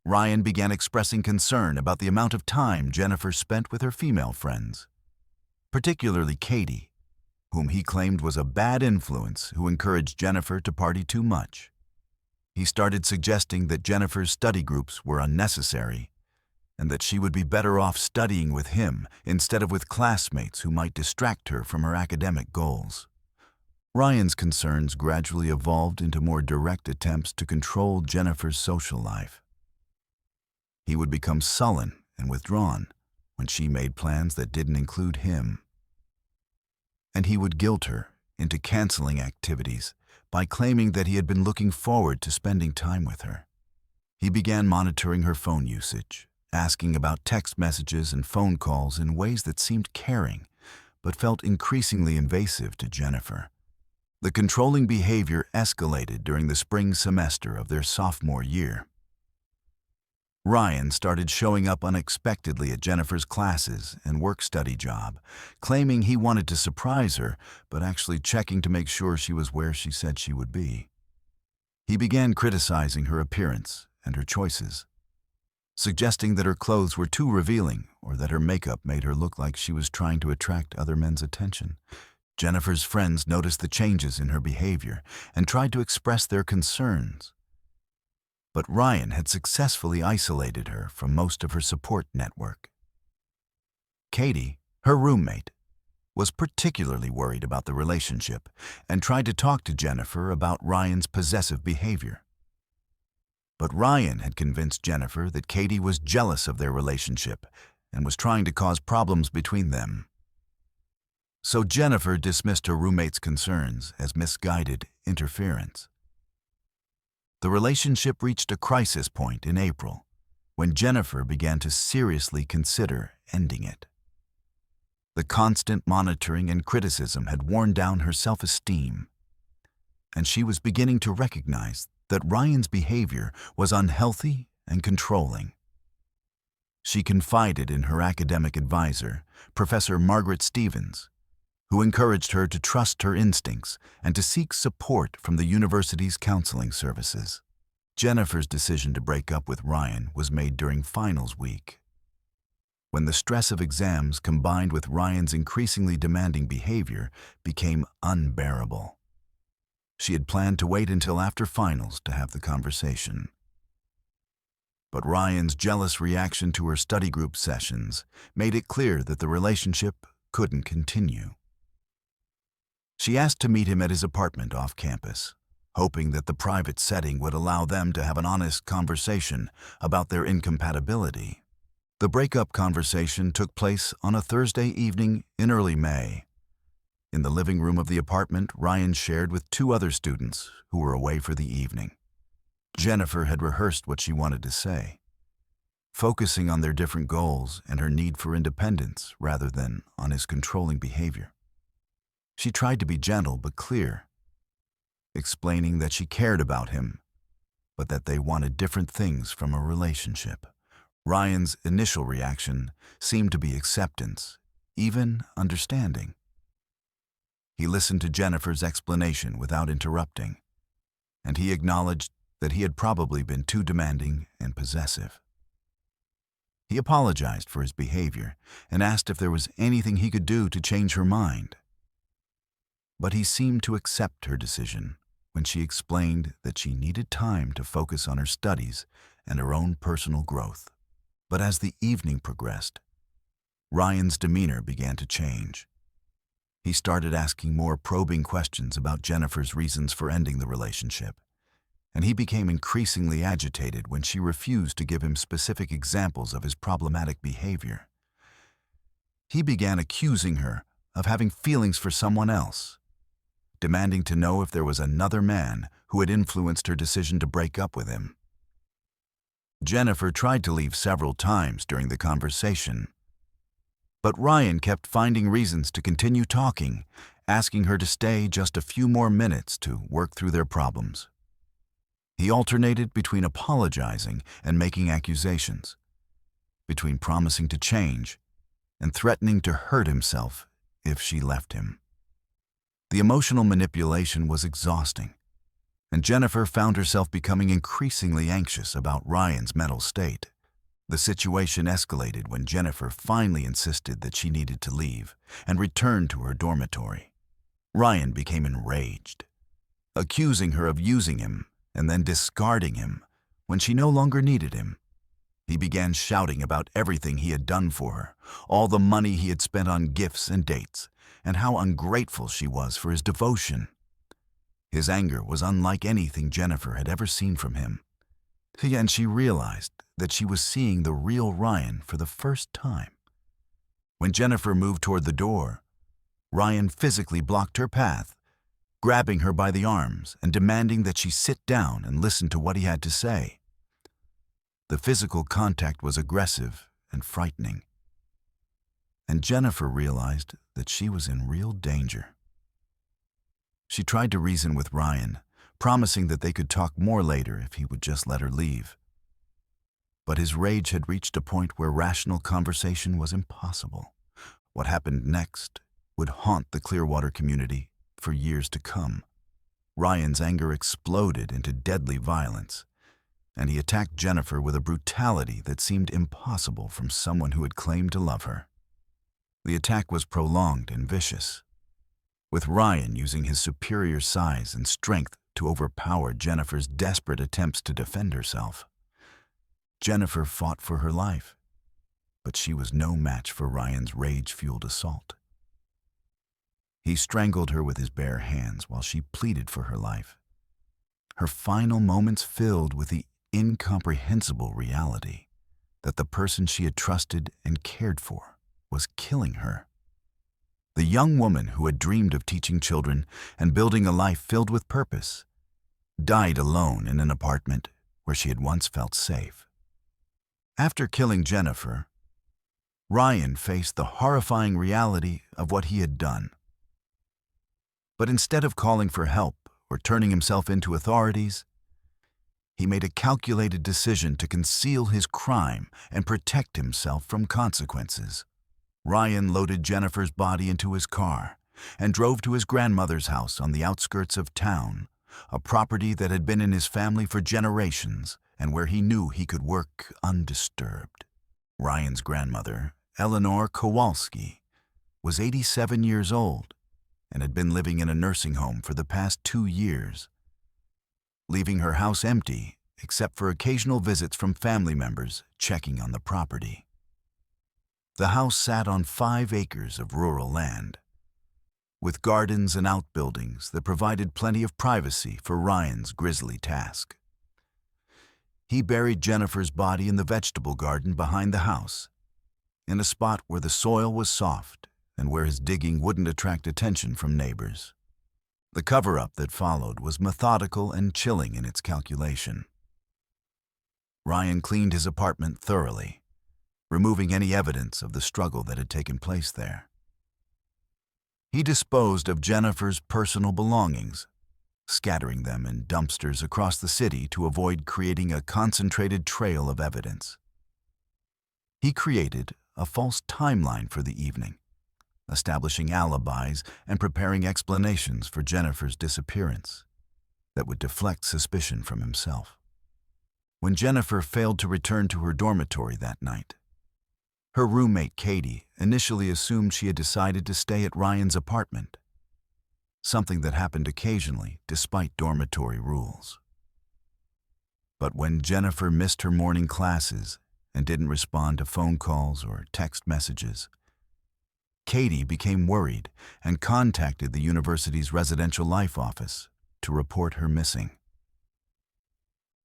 Ryan began expressing concern about the amount of time Jennifer spent with her female friends, particularly Katie, whom he claimed was a bad influence who encouraged Jennifer to party too much. He started suggesting that Jennifer's study groups were unnecessary and that she would be better off studying with him instead of with classmates who might distract her from her academic goals. Ryan's concerns gradually evolved into more direct attempts to control Jennifer's social life. He would become sullen and withdrawn when she made plans that didn't include him. And he would guilt her into canceling activities by claiming that he had been looking forward to spending time with her. He began monitoring her phone usage, asking about text messages and phone calls in ways that seemed caring, but felt increasingly invasive to Jennifer. The controlling behavior escalated during the spring semester of their sophomore year. Ryan started showing up unexpectedly at Jennifer's classes and work-study job, claiming he wanted to surprise her, but actually checking to make sure she was where she said she would be. He began criticizing her appearance and her choices, suggesting that her clothes were too revealing or that her makeup made her look like she was trying to attract other men's attention. Jennifer's friends noticed the changes in her behavior and tried to express their concerns. But Ryan had successfully isolated her from most of her support network. Katie, her roommate, was particularly worried about the relationship and tried to talk to Jennifer about Ryan's possessive behavior. But Ryan had convinced Jennifer that Katie was jealous of their relationship and was trying to cause problems between them. So Jennifer dismissed her roommate's concerns as misguided interference. The relationship reached a crisis point in April, when Jennifer began to seriously consider ending it. The constant monitoring and criticism had worn down her self-esteem, and she was beginning to recognize that Ryan's behavior was unhealthy and controlling. She confided in her academic advisor, Professor Margaret Stevens, who encouraged her to trust her instincts and to seek support from the university's counseling services. Jennifer's decision to break up with Ryan was made during finals week, when the stress of exams combined with Ryan's increasingly demanding behavior became unbearable. She had planned to wait until after finals to have the conversation. But Ryan's jealous reaction to her study group sessions made it clear that the relationship couldn't continue. She asked to meet him at his apartment off campus, hoping that the private setting would allow them to have an honest conversation about their incompatibility. The breakup conversation took place on a Thursday evening in early May. In the living room of the apartment, Ryan shared with two other students who were away for the evening. Jennifer had rehearsed what she wanted to say, focusing on their different goals and her need for independence rather than on his controlling behavior. She tried to be gentle but clear, explaining that she cared about him, but that they wanted different things from a relationship. Ryan's initial reaction seemed to be acceptance, even understanding. He listened to Jennifer's explanation without interrupting, and he acknowledged that he had probably been too demanding and possessive. He apologized for his behavior and asked if there was anything he could do to change her mind. But he seemed to accept her decision when she explained that she needed time to focus on her studies and her own personal growth. But as the evening progressed, Ryan's demeanor began to change. He started asking more probing questions about Jennifer's reasons for ending the relationship, and he became increasingly agitated when she refused to give him specific examples of his problematic behavior. He began accusing her of having feelings for someone else, demanding to know if there was another man who had influenced her decision to break up with him. Jennifer tried to leave several times during the conversation, but Ryan kept finding reasons to continue talking, asking her to stay just a few more minutes to work through their problems. He alternated between apologizing and making accusations, between promising to change and threatening to hurt himself if she left him. The emotional manipulation was exhausting, and Jennifer found herself becoming increasingly anxious about Ryan's mental state. The situation escalated when Jennifer finally insisted that she needed to leave and return to her dormitory. Ryan became enraged, accusing her of using him and then discarding him when she no longer needed him. He began shouting about everything he had done for her, all the money he had spent on gifts and dates, and how ungrateful she was for his devotion. His anger was unlike anything Jennifer had ever seen from him, and she realized that she was seeing the real Ryan for the first time. When Jennifer moved toward the door, Ryan physically blocked her path, grabbing her by the arms and demanding that she sit down and listen to what he had to say. The physical contact was aggressive and frightening, and Jennifer realized that she was in real danger. She tried to reason with Ryan, promising that they could talk more later if he would just let her leave. But his rage had reached a point where rational conversation was impossible. What happened next would haunt the Clearwater community for years to come. Ryan's anger exploded into deadly violence, and he attacked Jennifer with a brutality that seemed impossible from someone who had claimed to love her. The attack was prolonged and vicious, with Ryan using his superior size and strength to overpower Jennifer's desperate attempts to defend herself. Jennifer fought for her life, but she was no match for Ryan's rage-fueled assault. He strangled her with his bare hands while she pleaded for her life, her final moments filled with the incomprehensible reality that the person she had trusted and cared for was killing her. The young woman who had dreamed of teaching children and building a life filled with purpose died alone in an apartment where she had once felt safe. After killing Jennifer, Ryan faced the horrifying reality of what he had done. But instead of calling for help or turning himself into authorities, he made a calculated decision to conceal his crime and protect himself from consequences. Ryan loaded Jennifer's body into his car and drove to his grandmother's house on the outskirts of town, a property that had been in his family for generations and where he knew he could work undisturbed. Ryan's grandmother, Eleanor Kowalski, was 87 years old and had been living in a nursing home for the past 2 years, leaving her house empty except for occasional visits from family members checking on the property. The house sat on 5 acres of rural land, with gardens and outbuildings that provided plenty of privacy for Ryan's grisly task. He buried Jennifer's body in the vegetable garden behind the house, in a spot where the soil was soft and where his digging wouldn't attract attention from neighbors. The cover-up that followed was methodical and chilling in its calculation. Ryan cleaned his apartment thoroughly, removing any evidence of the struggle that had taken place there. He disposed of Jennifer's personal belongings, scattering them in dumpsters across the city to avoid creating a concentrated trail of evidence. He created a false timeline for the evening, establishing alibis and preparing explanations for Jennifer's disappearance that would deflect suspicion from himself. When Jennifer failed to return to her dormitory that night, her roommate Katie initially assumed she had decided to stay at Ryan's apartment, something that happened occasionally despite dormitory rules. But when Jennifer missed her morning classes and didn't respond to phone calls or text messages, Katie became worried and contacted the university's residential life office to report her missing.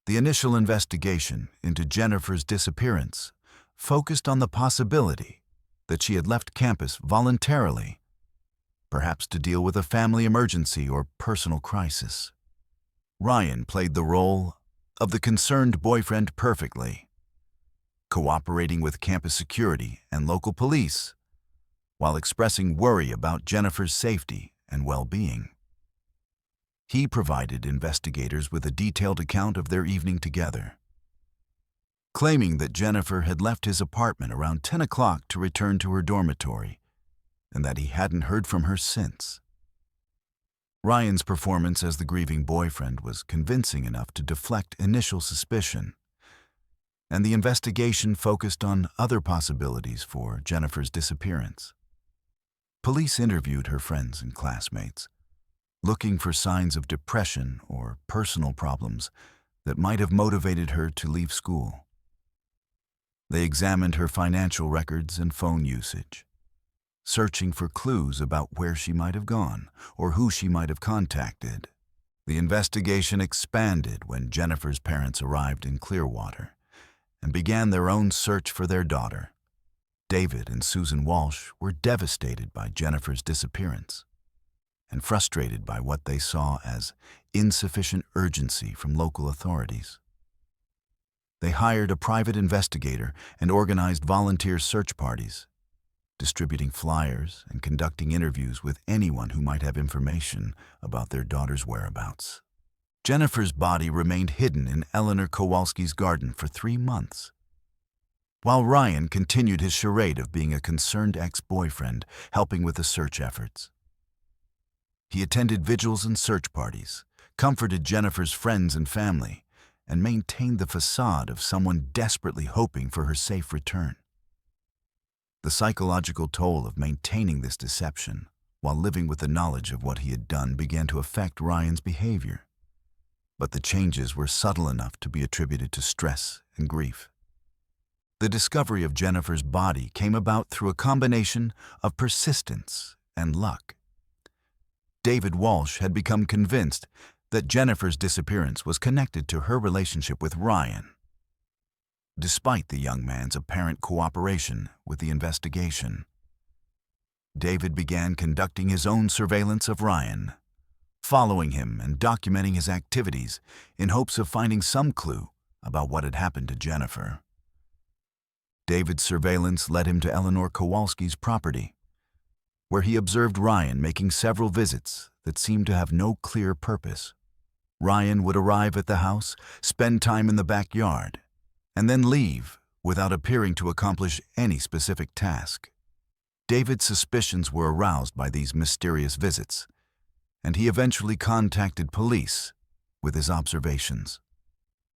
The initial investigation into Jennifer's disappearance focused on the possibility that she had left campus voluntarily, perhaps to deal with a family emergency or personal crisis. Ryan played the role of the concerned boyfriend perfectly, cooperating with campus security and local police while expressing worry about Jennifer's safety and well-being. He provided investigators with a detailed account of their evening together, claiming that Jennifer had left his apartment around 10 o'clock to return to her dormitory and that he hadn't heard from her since. Ryan's performance as the grieving boyfriend was convincing enough to deflect initial suspicion, and the investigation focused on other possibilities for Jennifer's disappearance. Police interviewed her friends and classmates, looking for signs of depression or personal problems that might have motivated her to leave school. They examined her financial records and phone usage, searching for clues about where she might have gone or who she might have contacted. The investigation expanded when Jennifer's parents arrived in Clearwater and began their own search for their daughter. David and Susan Walsh were devastated by Jennifer's disappearance and frustrated by what they saw as insufficient urgency from local authorities. They hired a private investigator and organized volunteer search parties, distributing flyers and conducting interviews with anyone who might have information about their daughter's whereabouts. Jennifer's body remained hidden in Eleanor Kowalski's garden for 3 months, while Ryan continued his charade of being a concerned ex-boyfriend, helping with the search efforts. He attended vigils and search parties, comforted Jennifer's friends and family, and maintained the facade of someone desperately hoping for her safe return. The psychological toll of maintaining this deception while living with the knowledge of what he had done began to affect Ryan's behavior. But the changes were subtle enough to be attributed to stress and grief. The discovery of Jennifer's body came about through a combination of persistence and luck. David Walsh had become convinced that Jennifer's disappearance was connected to her relationship with Ryan. Despite the young man's apparent cooperation with the investigation, David began conducting his own surveillance of Ryan, following him and documenting his activities in hopes of finding some clue about what had happened to Jennifer. David's surveillance led him to Eleanor Kowalski's property, where he observed Ryan making several visits that seemed to have no clear purpose. Ryan would arrive at the house, spend time in the backyard, and then leave without appearing to accomplish any specific task. David's suspicions were aroused by these mysterious visits, and he eventually contacted police with his observations.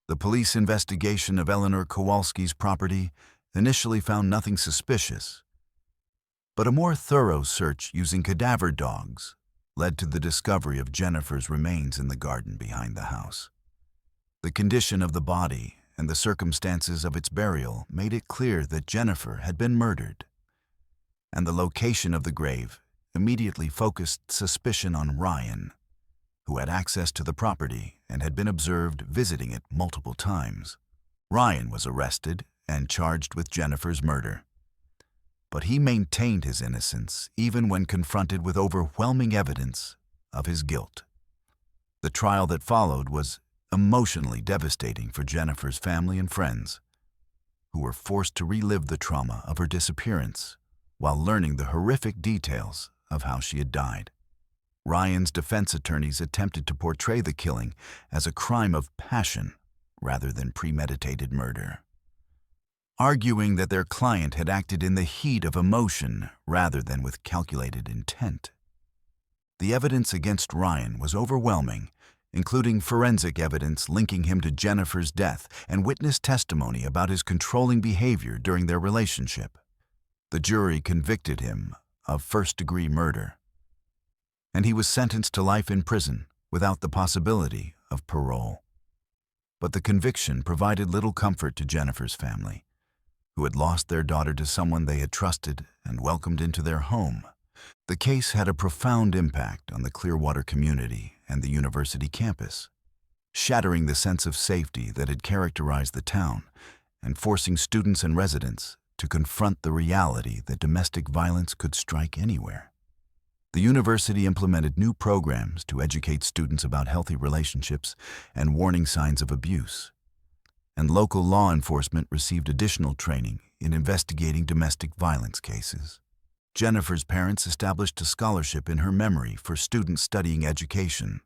The police investigation of Eleanor Kowalski's property initially found nothing suspicious, but a more thorough search using cadaver dogs led to the discovery of Jennifer's remains in the garden behind the house. The condition of the body and the circumstances of its burial made it clear that Jennifer had been murdered, and the location of the grave immediately focused suspicion on Ryan, who had access to the property and had been observed visiting it multiple times. Ryan was arrested and charged with Jennifer's murder, but he maintained his innocence even when confronted with overwhelming evidence of his guilt. The trial that followed was emotionally devastating for Jennifer's family and friends, who were forced to relive the trauma of her disappearance while learning the horrific details of how she had died. Ryan's defense attorneys attempted to portray the killing as a crime of passion rather than premeditated murder, arguing that their client had acted in the heat of emotion rather than with calculated intent. The evidence against Ryan was overwhelming, including forensic evidence linking him to Jennifer's death and witness testimony about his controlling behavior during their relationship. The jury convicted him of first-degree murder, and he was sentenced to life in prison without the possibility of parole. But the conviction provided little comfort to Jennifer's family, who had lost their daughter to someone they had trusted and welcomed into their home. The case had a profound impact on the Clearwater community and the university campus, shattering the sense of safety that had characterized the town and forcing students and residents to confront the reality that domestic violence could strike anywhere. The university implemented new programs to educate students about healthy relationships and warning signs of abuse, and local law enforcement received additional training in investigating domestic violence cases. Jennifer's parents established a scholarship in her memory for students studying education,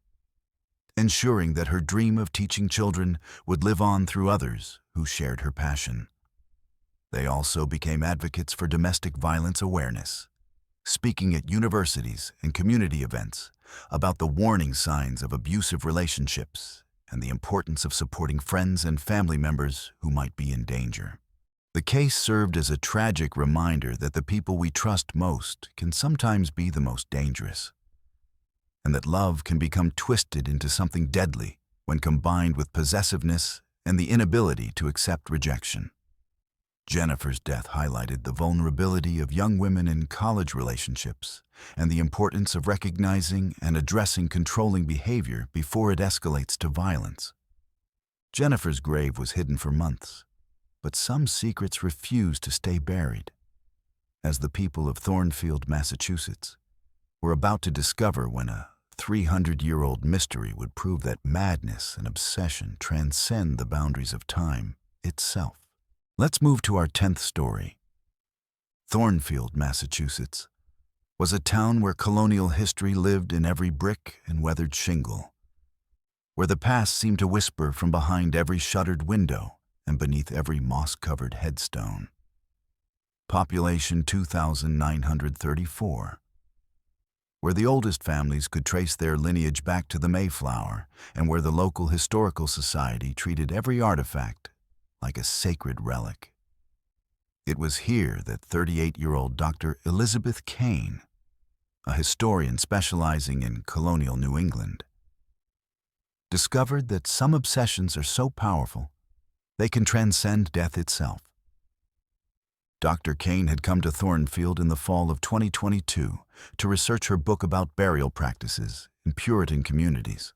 ensuring that her dream of teaching children would live on through others who shared her passion. They also became advocates for domestic violence awareness, speaking at universities and community events about the warning signs of abusive relationships and the importance of supporting friends and family members who might be in danger. The case served as a tragic reminder that the people we trust most can sometimes be the most dangerous, and that love can become twisted into something deadly when combined with possessiveness and the inability to accept rejection. Jennifer's death highlighted the vulnerability of young women in college relationships and the importance of recognizing and addressing controlling behavior before it escalates to violence. Jennifer's grave was hidden for months, but some secrets refused to stay buried. As the people of Thornfield, Massachusetts, were about to discover when a 300-year-old mystery would prove that madness and obsession transcend the boundaries of time itself. Let's move to our 10th story. Thornfield, Massachusetts, was a town where colonial history lived in every brick and weathered shingle, where the past seemed to whisper from behind every shuttered window and beneath every moss-covered headstone. Population 2,934, where the oldest families could trace their lineage back to the Mayflower, and where the local historical society treated every artifact like a sacred relic. It was here that 38-year-old Dr. Elizabeth Kane, a historian specializing in colonial New England, discovered that some obsessions are so powerful they can transcend death itself. Dr. Kane had come to Thornfield in the fall of 2022 to research her book about burial practices in Puritan communities.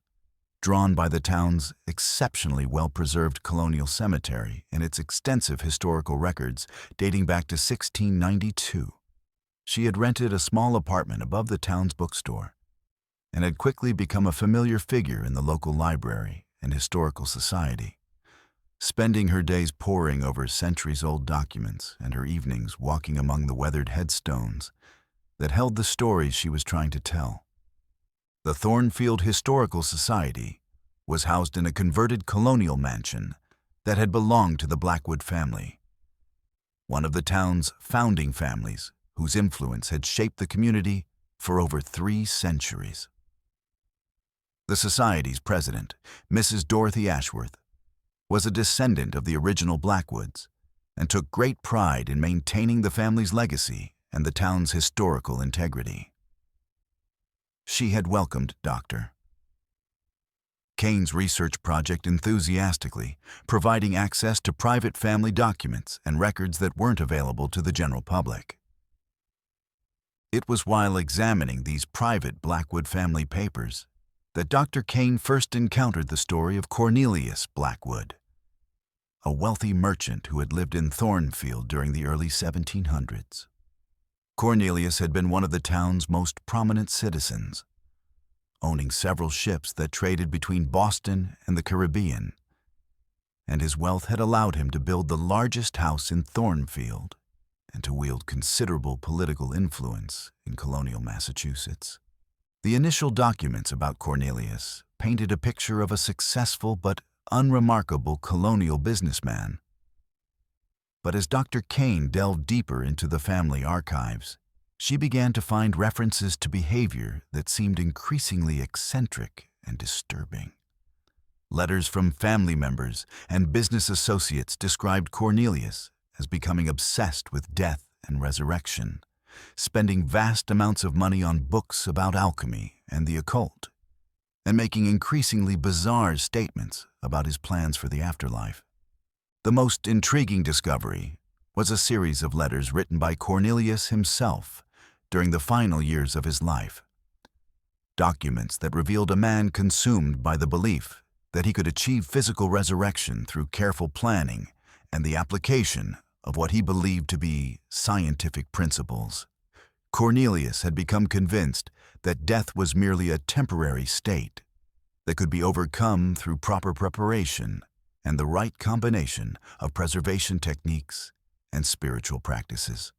Drawn by the town's exceptionally well-preserved colonial cemetery and its extensive historical records dating back to 1692, she had rented a small apartment above the town's bookstore and had quickly become a familiar figure in the local library and historical society, spending her days poring over centuries-old documents and her evenings walking among the weathered headstones that held the stories she was trying to tell. The Thornfield Historical Society was housed in a converted colonial mansion that had belonged to the Blackwood family, one of the town's founding families whose influence had shaped the community for over 3 centuries. The society's president, Mrs. Dorothy Ashworth, was a descendant of the original Blackwoods and took great pride in maintaining the family's legacy and the town's historical integrity. She had welcomed Dr. Kane's research project enthusiastically, providing access to private family documents and records that weren't available to the general public. It was while examining these private Blackwood family papers that Dr. Kane first encountered the story of Cornelius Blackwood, a wealthy merchant who had lived in Thornfield during the early 1700s. Cornelius had been one of the town's most prominent citizens, owning several ships that traded between Boston and the Caribbean, and his wealth had allowed him to build the largest house in Thornfield and to wield considerable political influence in colonial Massachusetts. The initial documents about Cornelius painted a picture of a successful but unremarkable colonial businessman. But as Dr. Kane delved deeper into the family archives, she began to find references to behavior that seemed increasingly eccentric and disturbing. Letters from family members and business associates described Cornelius as becoming obsessed with death and resurrection, spending vast amounts of money on books about alchemy and the occult, and making increasingly bizarre statements about his plans for the afterlife. The most intriguing discovery was a series of letters written by Cornelius himself during the final years of his life. Documents that revealed a man consumed by the belief that he could achieve physical resurrection through careful planning and the application of what he believed to be scientific principles. Cornelius had become convinced that death was merely a temporary state that could be overcome through proper preparation and the right combination of preservation techniques and spiritual practices.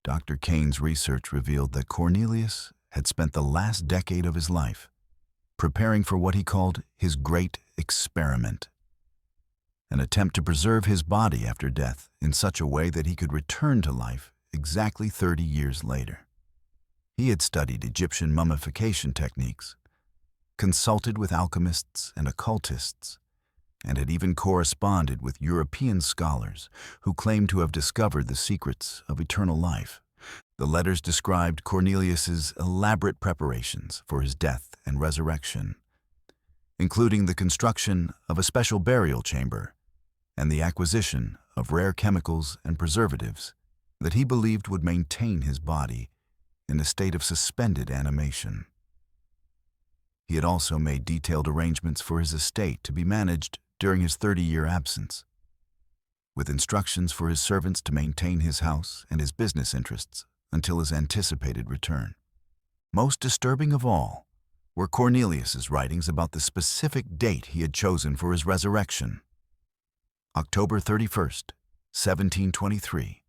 Dr. Kane's research revealed that Cornelius had spent the last decade of his life preparing for what he called his great experiment, an attempt to preserve his body after death in such a way that he could return to life exactly 30 years later. He had studied Egyptian mummification techniques, consulted with alchemists and occultists, and had even corresponded with European scholars who claimed to have discovered the secrets of eternal life. The letters described Cornelius's elaborate preparations for his death and resurrection, including the construction of a special burial chamber and the acquisition of rare chemicals and preservatives that he believed would maintain his body in a state of suspended animation. He had also made detailed arrangements for his estate to be managed during his 30-year absence, with instructions for his servants to maintain his house and his business interests until his anticipated return. Most disturbing of all were Cornelius's writings about the specific date he had chosen for his resurrection, October 31st, 1723.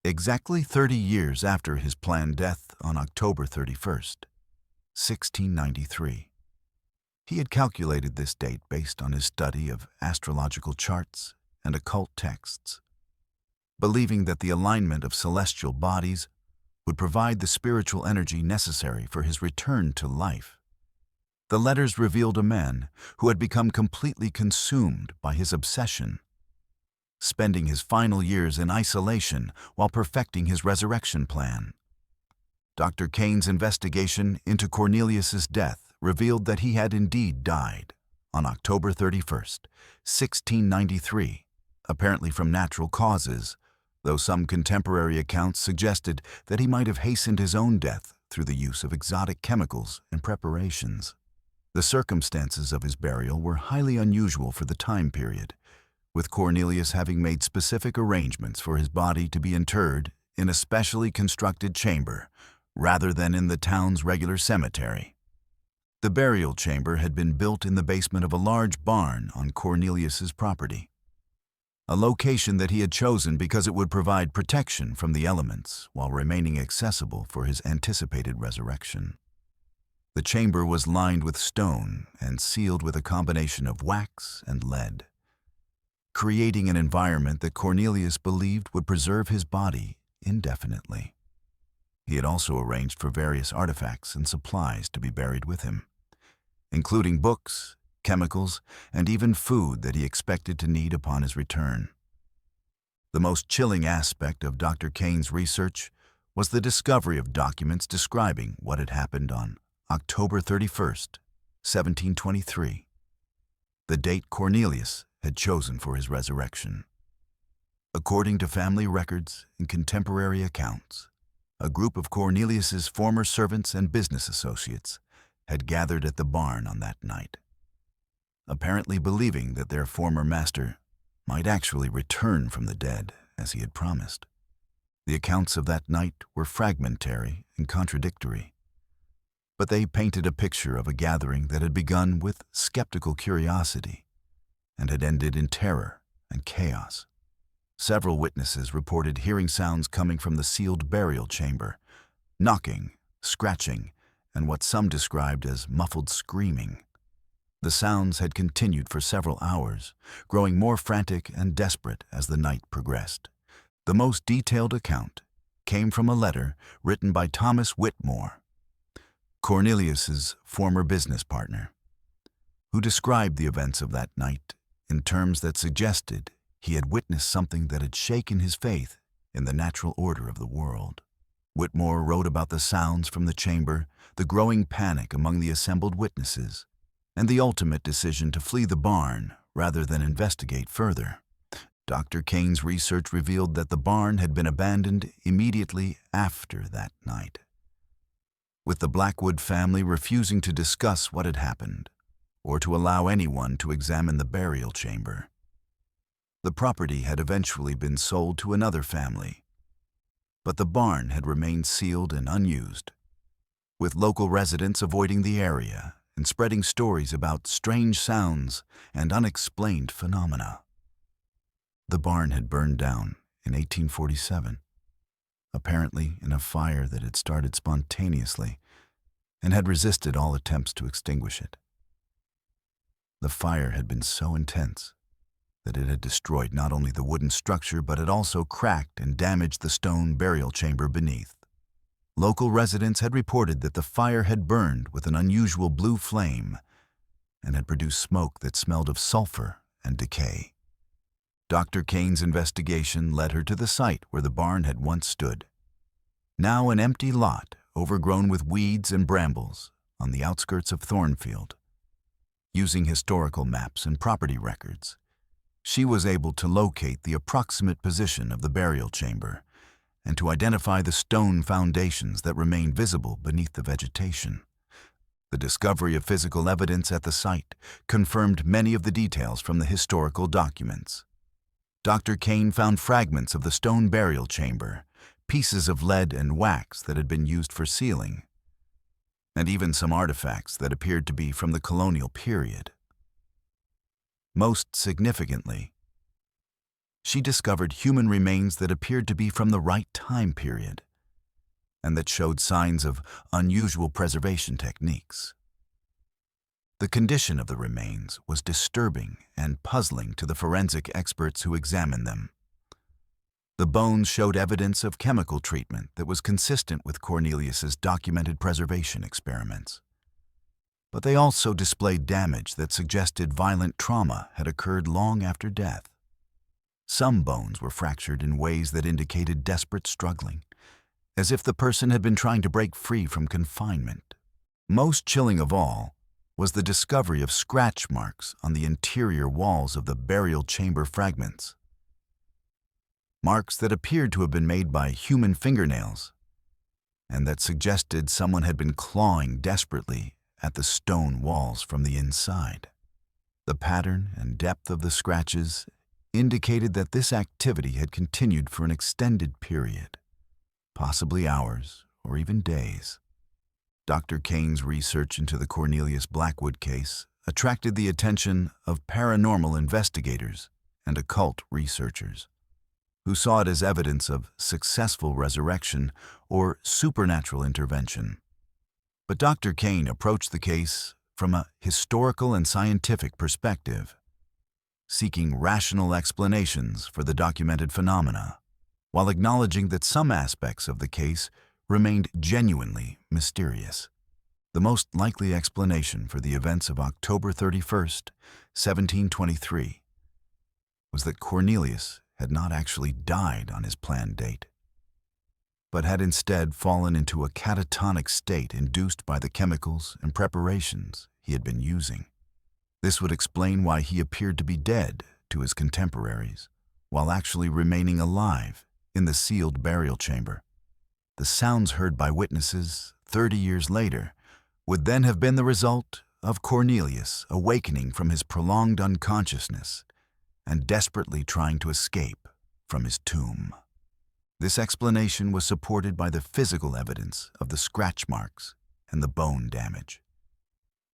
Exactly 30 years after his planned death on October 31st, 1693. He had calculated this date based on his study of astrological charts and occult texts, believing that the alignment of celestial bodies would provide the spiritual energy necessary for his return to life. The letters revealed a man who had become completely consumed by his obsession, spending his final years in isolation while perfecting his resurrection plan. Dr. Kane's investigation into Cornelius's death revealed that he had indeed died on October 31st, 1693, apparently from natural causes, though some contemporary accounts suggested that he might have hastened his own death through the use of exotic chemicals and preparations. The circumstances of his burial were highly unusual for the time period, with Cornelius having made specific arrangements for his body to be interred in a specially constructed chamber rather than in the town's regular cemetery. The burial chamber had been built in the basement of a large barn on Cornelius's property, a location that he had chosen because it would provide protection from the elements while remaining accessible for his anticipated resurrection. The chamber was lined with stone and sealed with a combination of wax and lead, creating an environment that Cornelius believed would preserve his body indefinitely. He had also arranged for various artifacts and supplies to be buried with him, including books, chemicals, and even food that he expected to need upon his return. The most chilling aspect of Dr. Kane's research was the discovery of documents describing what had happened on October 31st, 1723, the date Cornelius had chosen for his resurrection. According to family records and contemporary accounts, a group of Cornelius's former servants and business associates had gathered at the barn on that night, apparently believing that their former master might actually return from the dead as he had promised. The accounts of that night were fragmentary and contradictory, but they painted a picture of a gathering that had begun with skeptical curiosity and had ended in terror and chaos. Several witnesses reported hearing sounds coming from the sealed burial chamber, knocking, scratching, and what some described as muffled screaming. The sounds had continued for several hours, growing more frantic and desperate as the night progressed. The most detailed account came from a letter written by Thomas Whitmore, Cornelius's former business partner, who described the events of that night in terms that suggested he had witnessed something that had shaken his faith in the natural order of the world. Whitmore wrote about the sounds from the chamber, the growing panic among the assembled witnesses, and the ultimate decision to flee the barn rather than investigate further. Dr. Kane's research revealed that the barn had been abandoned immediately after that night, with the Blackwood family refusing to discuss what had happened or to allow anyone to examine the burial chamber. The property had eventually been sold to another family, but the barn had remained sealed and unused, with local residents avoiding the area and spreading stories about strange sounds and unexplained phenomena. The barn had burned down in 1847, apparently in a fire that had started spontaneously and had resisted all attempts to extinguish it. The fire had been so intense that it had destroyed not only the wooden structure, but had also cracked and damaged the stone burial chamber beneath. Local residents had reported that the fire had burned with an unusual blue flame and had produced smoke that smelled of sulfur and decay. Dr. Kane's investigation led her to the site where the barn had once stood, now an empty lot overgrown with weeds and brambles on the outskirts of Thornfield. Using historical maps and property records, She was able to locate the approximate position of the burial chamber and to identify the stone foundations that remain visible beneath the vegetation. The discovery of physical evidence at the site confirmed many of the details from the historical documents. Dr. Kane found fragments of the stone burial chamber, pieces of lead and wax that had been used for sealing, and even some artifacts that appeared to be from the colonial period. Most significantly, she discovered human remains that appeared to be from the right time period and that showed signs of unusual preservation techniques. The condition of the remains was disturbing and puzzling to the forensic experts who examined them. The bones showed evidence of chemical treatment that was consistent with Cornelius's documented preservation experiments. But they also displayed damage that suggested violent trauma had occurred long after death. Some bones were fractured in ways that indicated desperate struggling, as if the person had been trying to break free from confinement. Most chilling of all was the discovery of scratch marks on the interior walls of the burial chamber fragments. Marks that appeared to have been made by human fingernails, and that suggested someone had been clawing desperately at the stone walls from the inside. The pattern and depth of the scratches indicated that this activity had continued for an extended period, possibly hours or even days. Dr. Kane's research into the Cornelius Blackwood case attracted the attention of paranormal investigators and occult researchers, who saw it as evidence of successful resurrection or supernatural intervention. But Dr. Kane approached the case from a historical and scientific perspective, seeking rational explanations for the documented phenomena, while acknowledging that some aspects of the case remained genuinely mysterious. The most likely explanation for the events of October 31st, 1723, was that Cornelius had not actually died on his planned date, but had instead fallen into a catatonic state induced by the chemicals and preparations he had been using. This would explain why he appeared to be dead to his contemporaries, while actually remaining alive in the sealed burial chamber. The sounds heard by witnesses 30 years later would then have been the result of Cornelius awakening from his prolonged unconsciousness and desperately trying to escape from his tomb. This explanation was supported by the physical evidence of the scratch marks and the bone damage,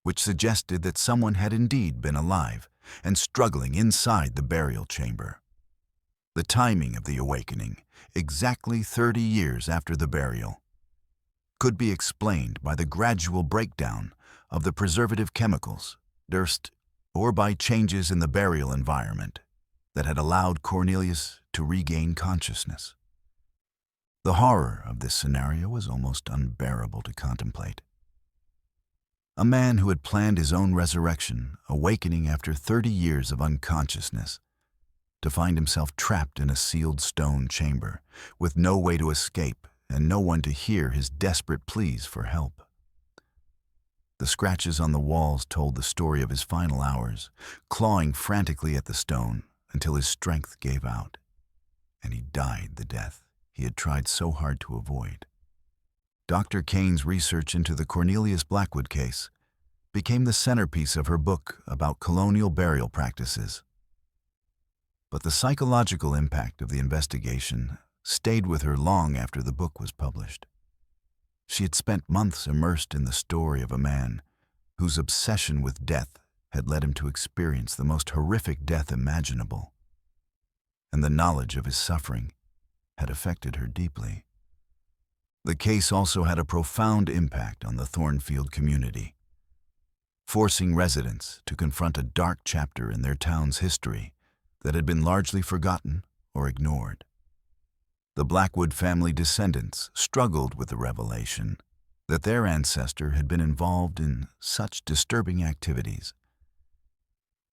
which suggested that someone had indeed been alive and struggling inside the burial chamber. The timing of the awakening, exactly 30 years after the burial, could be explained by the gradual breakdown of the preservative chemicals, dust, or by changes in the burial environment that had allowed Cornelius to regain consciousness. The horror of this scenario was almost unbearable to contemplate. A man who had planned his own resurrection, awakening after 30 years of unconsciousness, to find himself trapped in a sealed stone chamber, with no way to escape and no one to hear his desperate pleas for help. The scratches on the walls told the story of his final hours, clawing frantically at the stone until his strength gave out, and he died the death he had tried so hard to avoid. Dr. Kane's research into the Cornelius Blackwood case became the centerpiece of her book about colonial burial practices. But the psychological impact of the investigation stayed with her long after the book was published. She had spent months immersed in the story of a man whose obsession with death had led him to experience the most horrific death imaginable, and the knowledge of his suffering had affected her deeply. The case also had a profound impact on the Thornfield community, forcing residents to confront a dark chapter in their town's history that had been largely forgotten or ignored. The Blackwood family descendants struggled with the revelation that their ancestor had been involved in such disturbing activities,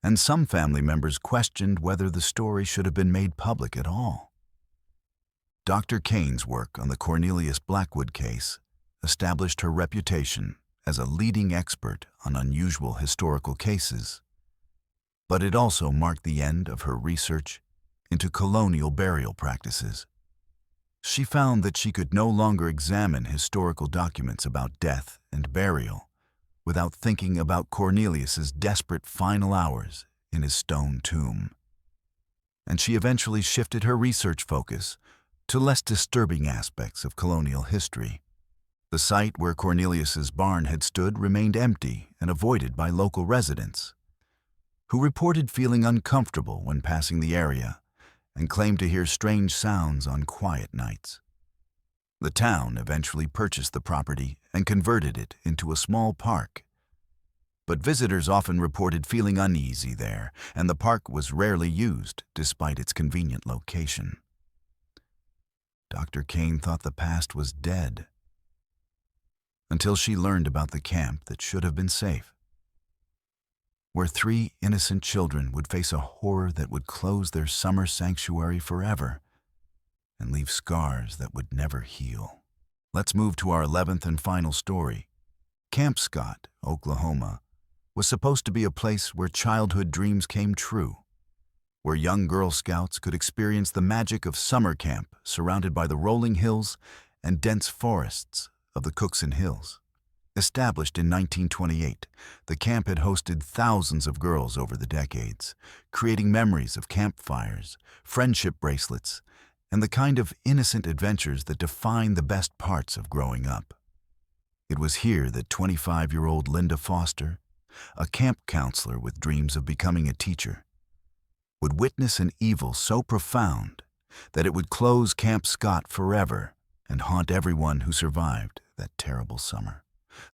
and some family members questioned whether the story should have been made public at all. Dr. Kane's work on the Cornelius Blackwood case established her reputation as a leading expert on unusual historical cases, But it also marked the end of her research into colonial burial practices. She found that she could no longer examine historical documents about death and burial without thinking about Cornelius's desperate final hours in his stone tomb. And she eventually shifted her research focus to less disturbing aspects of colonial history. The site where Cornelius's barn had stood remained empty and avoided by local residents, who reported feeling uncomfortable when passing the area and claimed to hear strange sounds on quiet nights. The town eventually purchased the property and converted it into a small park. But visitors often reported feeling uneasy there, and the park was rarely used despite its convenient location. Dr. Kane thought the past was dead until she learned about the camp that should have been safe, where 3 innocent children would face a horror that would close their summer sanctuary forever and leave scars that would never heal. Let's move to our 11th and final story. Camp Scott, Oklahoma, was supposed to be a place where childhood dreams came true, where young Girl Scouts could experience the magic of summer camp surrounded by the rolling hills and dense forests of the Cookson Hills. Established in 1928, the camp had hosted thousands of girls over the decades, creating memories of campfires, friendship bracelets, and the kind of innocent adventures that define the best parts of growing up. It was here that 25-year-old Linda Foster, a camp counselor with dreams of becoming a teacher, would witness an evil so profound that it would close Camp Scott forever and haunt everyone who survived that terrible summer.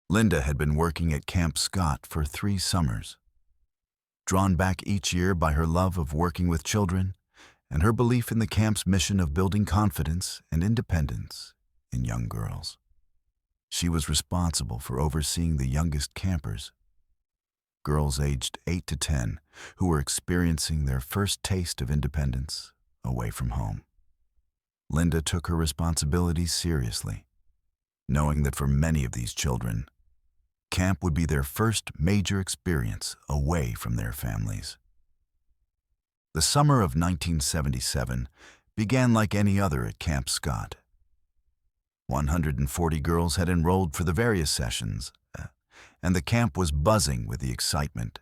Linda had been working at Camp Scott for 3 summers. Drawn back each year by her love of working with children and her belief in the camp's mission of building confidence and independence in young girls, she was responsible for overseeing the youngest campers, girls aged 8 to 10, who were experiencing their first taste of independence away from home. Linda took her responsibilities seriously, knowing that for many of these children, camp would be their first major experience away from their families. The summer of 1977 began like any other at Camp Scott. 140 girls had enrolled for the various sessions, and the camp was buzzing with the excitement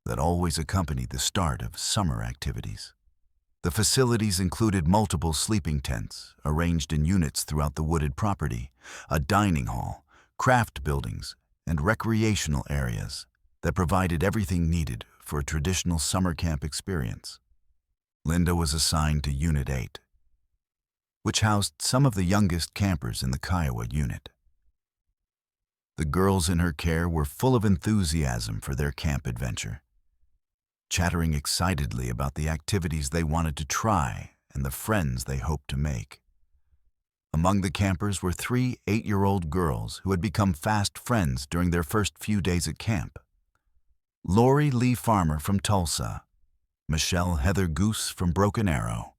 that always accompanied the start of summer activities. The facilities included multiple sleeping tents arranged in units throughout the wooded property, a dining hall, craft buildings, and recreational areas that provided everything needed for a traditional summer camp experience. Linda was assigned to Unit 8, which housed some of the youngest campers in the Kiowa unit. The girls in her care were full of enthusiasm for their camp adventure, chattering excitedly about the activities they wanted to try and the friends they hoped to make. Among the campers were 3 8-year-old girls who had become fast friends during their first few days at camp. Lori Lee Farmer from Tulsa, Michelle Heather Goose from Broken Arrow,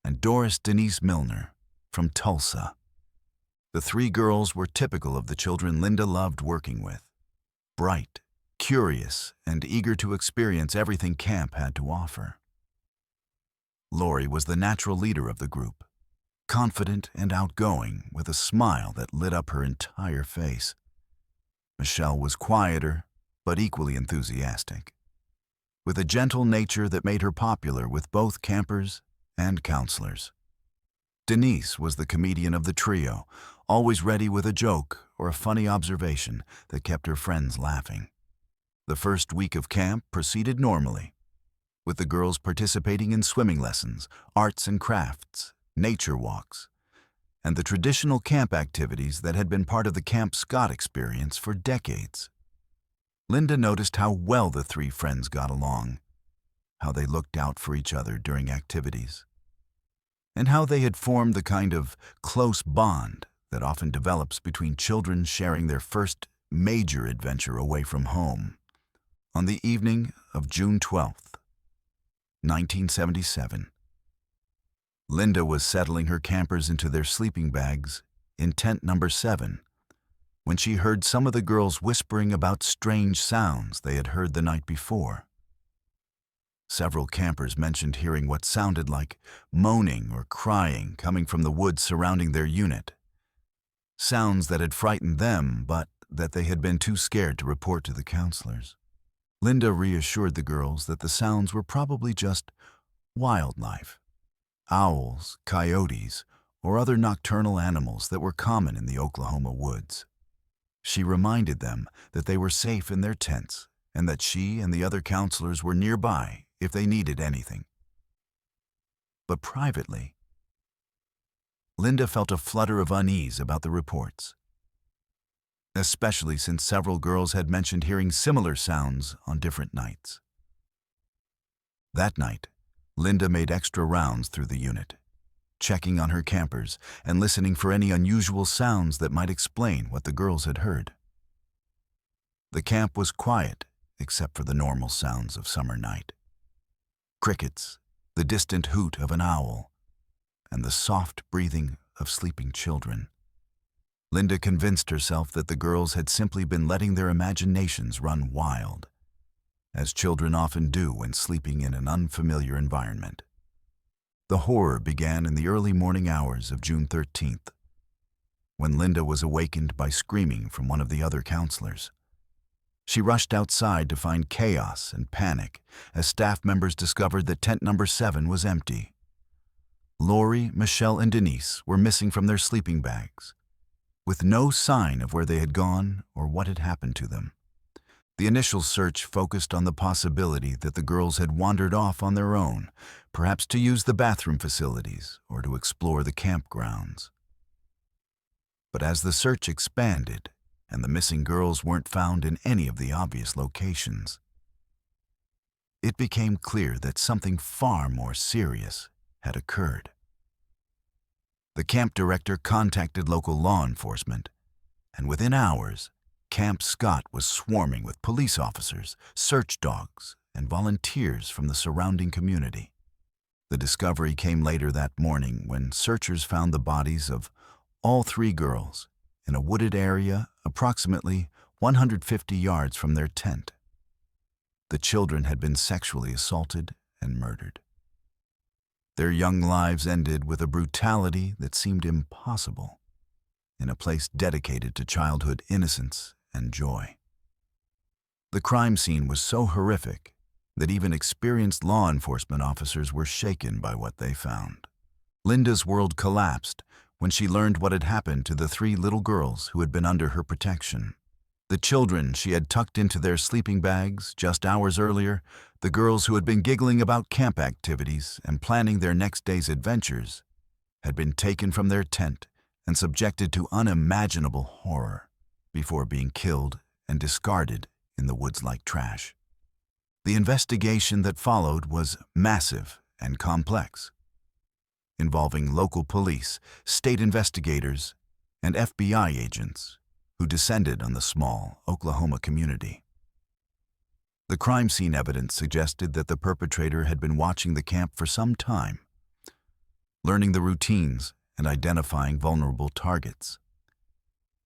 and Doris Denise Milner from Tulsa. The 3 girls were typical of the children Linda loved working with: bright, curious, and eager to experience everything camp had to offer. Lori was the natural leader of the group, confident and outgoing with a smile that lit up her entire face. Michelle was quieter, but equally enthusiastic, with a gentle nature that made her popular with both campers and counselors. Denise was the comedian of the trio, always ready with a joke or a funny observation that kept her friends laughing. The first week of camp proceeded normally, with the girls participating in swimming lessons, arts and crafts, nature walks, and the traditional camp activities that had been part of the Camp Scott experience for decades. Linda noticed how well the 3 friends got along, how they looked out for each other during activities, and how they had formed the kind of close bond that often develops between children sharing their first major adventure away from home. On the evening of June 12th, 1977, Linda was settling her campers into their sleeping bags in tent number 7 when she heard some of the girls whispering about strange sounds they had heard the night before. Several campers mentioned hearing what sounded like moaning or crying coming from the woods surrounding their unit. Sounds that had frightened them, but that they had been too scared to report to the counselors. Linda reassured the girls that the sounds were probably just wildlife, owls, coyotes, or other nocturnal animals that were common in the Oklahoma woods. She reminded them that they were safe in their tents and that she and the other counselors were nearby if they needed anything. But privately, Linda felt a flutter of unease about the reports, especially since several girls had mentioned hearing similar sounds on different nights. That night, Linda made extra rounds through the unit, checking on her campers and listening for any unusual sounds that might explain what the girls had heard. The camp was quiet except for the normal sounds of summer night. Crickets, the distant hoot of an owl, and the soft breathing of sleeping children. Linda convinced herself that the girls had simply been letting their imaginations run wild, as children often do when sleeping in an unfamiliar environment. The horror began in the early morning hours of June 13th, when Linda was awakened by screaming from one of the other counselors. She rushed outside to find chaos and panic as staff members discovered that tent number 7 was empty. Lori, Michelle, and Denise were missing from their sleeping bags, with no sign of where they had gone or what had happened to them. The initial search focused on the possibility that the girls had wandered off on their own, perhaps to use the bathroom facilities or to explore the campgrounds. But as the search expanded and the missing girls weren't found in any of the obvious locations, it became clear that something far more serious had occurred. The camp director contacted local law enforcement, and within hours, Camp Scott was swarming with police officers, search dogs, and volunteers from the surrounding community. The discovery came later that morning when searchers found the bodies of all 3 girls in a wooded area approximately 150 yards from their tent. The children had been sexually assaulted and murdered. Their young lives ended with a brutality that seemed impossible in a place dedicated to childhood innocence and joy. The crime scene was so horrific that even experienced law enforcement officers were shaken by what they found. Linda's world collapsed when she learned what had happened to the 3 little girls who had been under her protection. The children she had tucked into their sleeping bags just hours earlier, the girls who had been giggling about camp activities and planning their next day's adventures, had been taken from their tent and subjected to unimaginable horror before being killed and discarded in the woods like trash. The investigation that followed was massive and complex, involving local police, state investigators, and FBI agents who descended on the small Oklahoma community. The crime scene evidence suggested that the perpetrator had been watching the camp for some time, learning the routines and identifying vulnerable targets.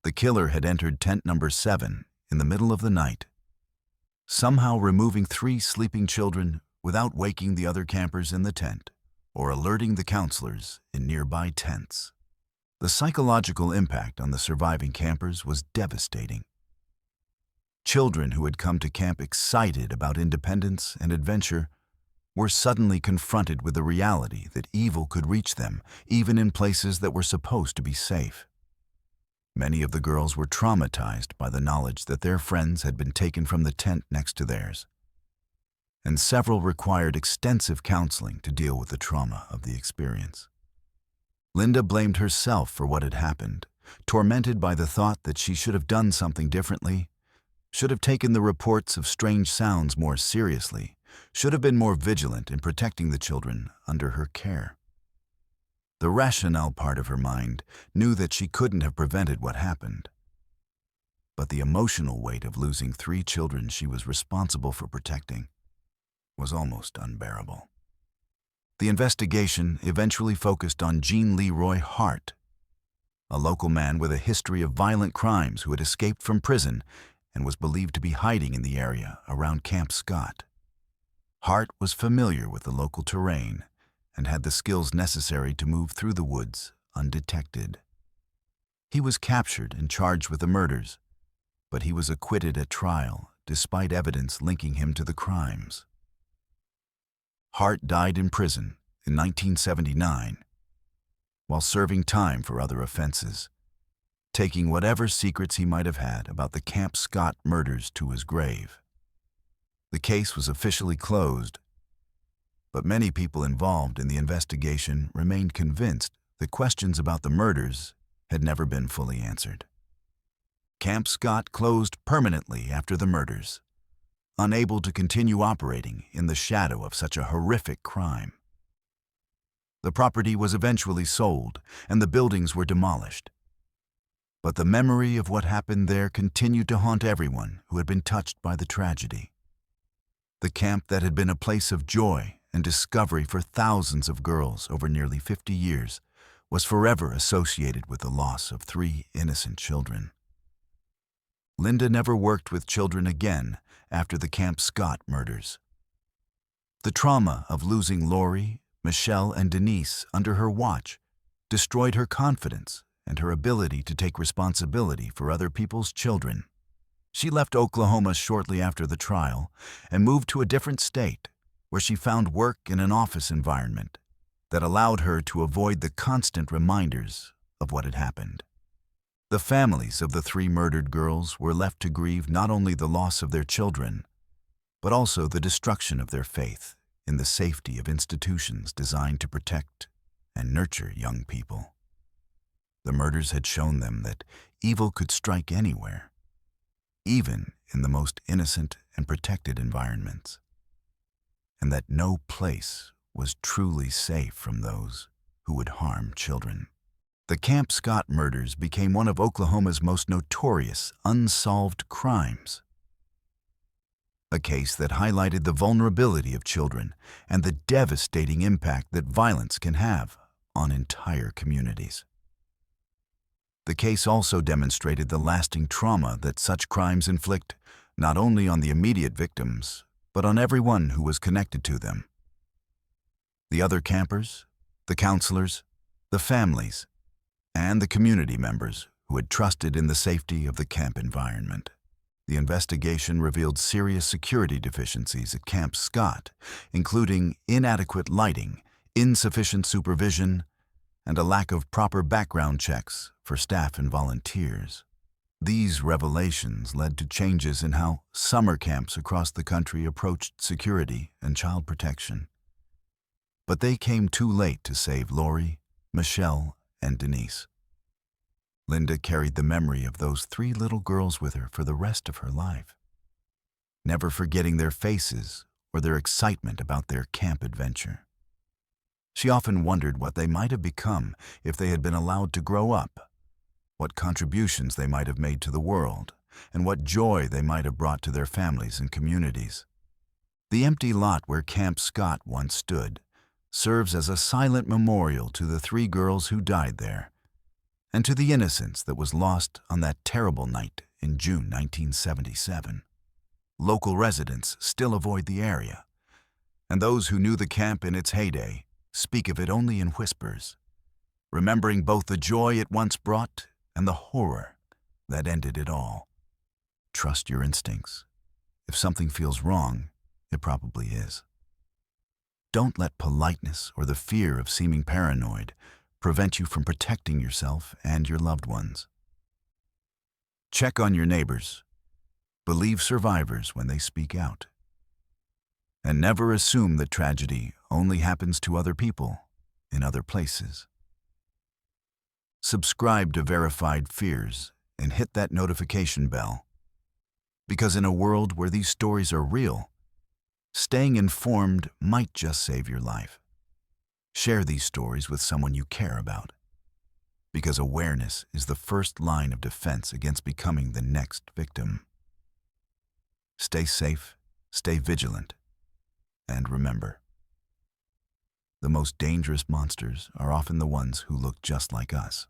The killer had entered tent number 7 in the middle of the night, somehow removing 3 sleeping children without waking the other campers in the tent or alerting the counselors in nearby tents. The psychological impact on the surviving campers was devastating. Children who had come to camp excited about independence and adventure were suddenly confronted with the reality that evil could reach them, even in places that were supposed to be safe. Many of the girls were traumatized by the knowledge that their friends had been taken from the tent next to theirs, and several required extensive counseling to deal with the trauma of the experience. Linda blamed herself for what had happened, tormented by the thought that she should have done something differently, should have taken the reports of strange sounds more seriously, should have been more vigilant in protecting the children under her care. The rationale part of her mind knew that she couldn't have prevented what happened, but the emotional weight of losing 3 children she was responsible for protecting was almost unbearable. The investigation eventually focused on Gene Leroy Hart, a local man with a history of violent crimes who had escaped from prison and was believed to be hiding in the area around Camp Scott. Hart was familiar with the local terrain and had the skills necessary to move through the woods undetected. He was captured and charged with the murders, but he was acquitted at trial despite evidence linking him to the crimes. Hart died in prison in 1979 while serving time for other offenses, taking whatever secrets he might have had about the Camp Scott murders to his grave. The case was officially closed, but many people involved in the investigation remained convinced that questions about the murders had never been fully answered. Camp Scott closed permanently after the murders, unable to continue operating in the shadow of such a horrific crime. The property was eventually sold and the buildings were demolished. But the memory of what happened there continued to haunt everyone who had been touched by the tragedy. The camp that had been a place of joy and discovery for thousands of girls over nearly 50 years was forever associated with the loss of 3 innocent children. Linda never worked with children again after the Camp Scott murders. The trauma of losing Lori, Michelle, and Denise under her watch destroyed her confidence and her ability to take responsibility for other people's children. She left Oklahoma shortly after the trial and moved to a different state, where she found work in an office environment that allowed her to avoid the constant reminders of what had happened. The families of the 3 murdered girls were left to grieve not only the loss of their children, but also the destruction of their faith in the safety of institutions designed to protect and nurture young people. The murders had shown them that evil could strike anywhere, even in the most innocent and protected environments, and that no place was truly safe from those who would harm children. The Camp Scott murders became one of Oklahoma's most notorious unsolved crimes. A case that highlighted the vulnerability of children and the devastating impact that violence can have on entire communities. The case also demonstrated the lasting trauma that such crimes inflict not only on the immediate victims, but on everyone who was connected to them. The other campers, the counselors, the families, and the community members who had trusted in the safety of the camp environment. The investigation revealed serious security deficiencies at Camp Scott, including inadequate lighting, insufficient supervision, and a lack of proper background checks for staff and volunteers. These revelations led to changes in how summer camps across the country approached security and child protection. But they came too late to save Lori, Michelle, and Denise. Linda carried the memory of those 3 little girls with her for the rest of her life, never forgetting their faces or their excitement about their camp adventure. She often wondered what they might have become if they had been allowed to grow up, what contributions they might have made to the world, and what joy they might have brought to their families and communities. The empty lot where Camp Scott once stood serves as a silent memorial to the 3 girls who died there, and to the innocence that was lost on that terrible night in June 1977. Local residents still avoid the area, and those who knew the camp in its heyday speak of it only in whispers, remembering both the joy it once brought and the horror that ended it all. Trust your instincts. If something feels wrong, it probably is. Don't let politeness or the fear of seeming paranoid prevent you from protecting yourself and your loved ones. Check on your neighbors. Believe survivors when they speak out. And never assume that tragedy only happens to other people in other places. Subscribe to Verified Fears and hit that notification bell. Because in a world where these stories are real, staying informed might just save your life. Share these stories with someone you care about, because awareness is the first line of defense against becoming the next victim. Stay safe, stay vigilant, and remember, the most dangerous monsters are often the ones who look just like us.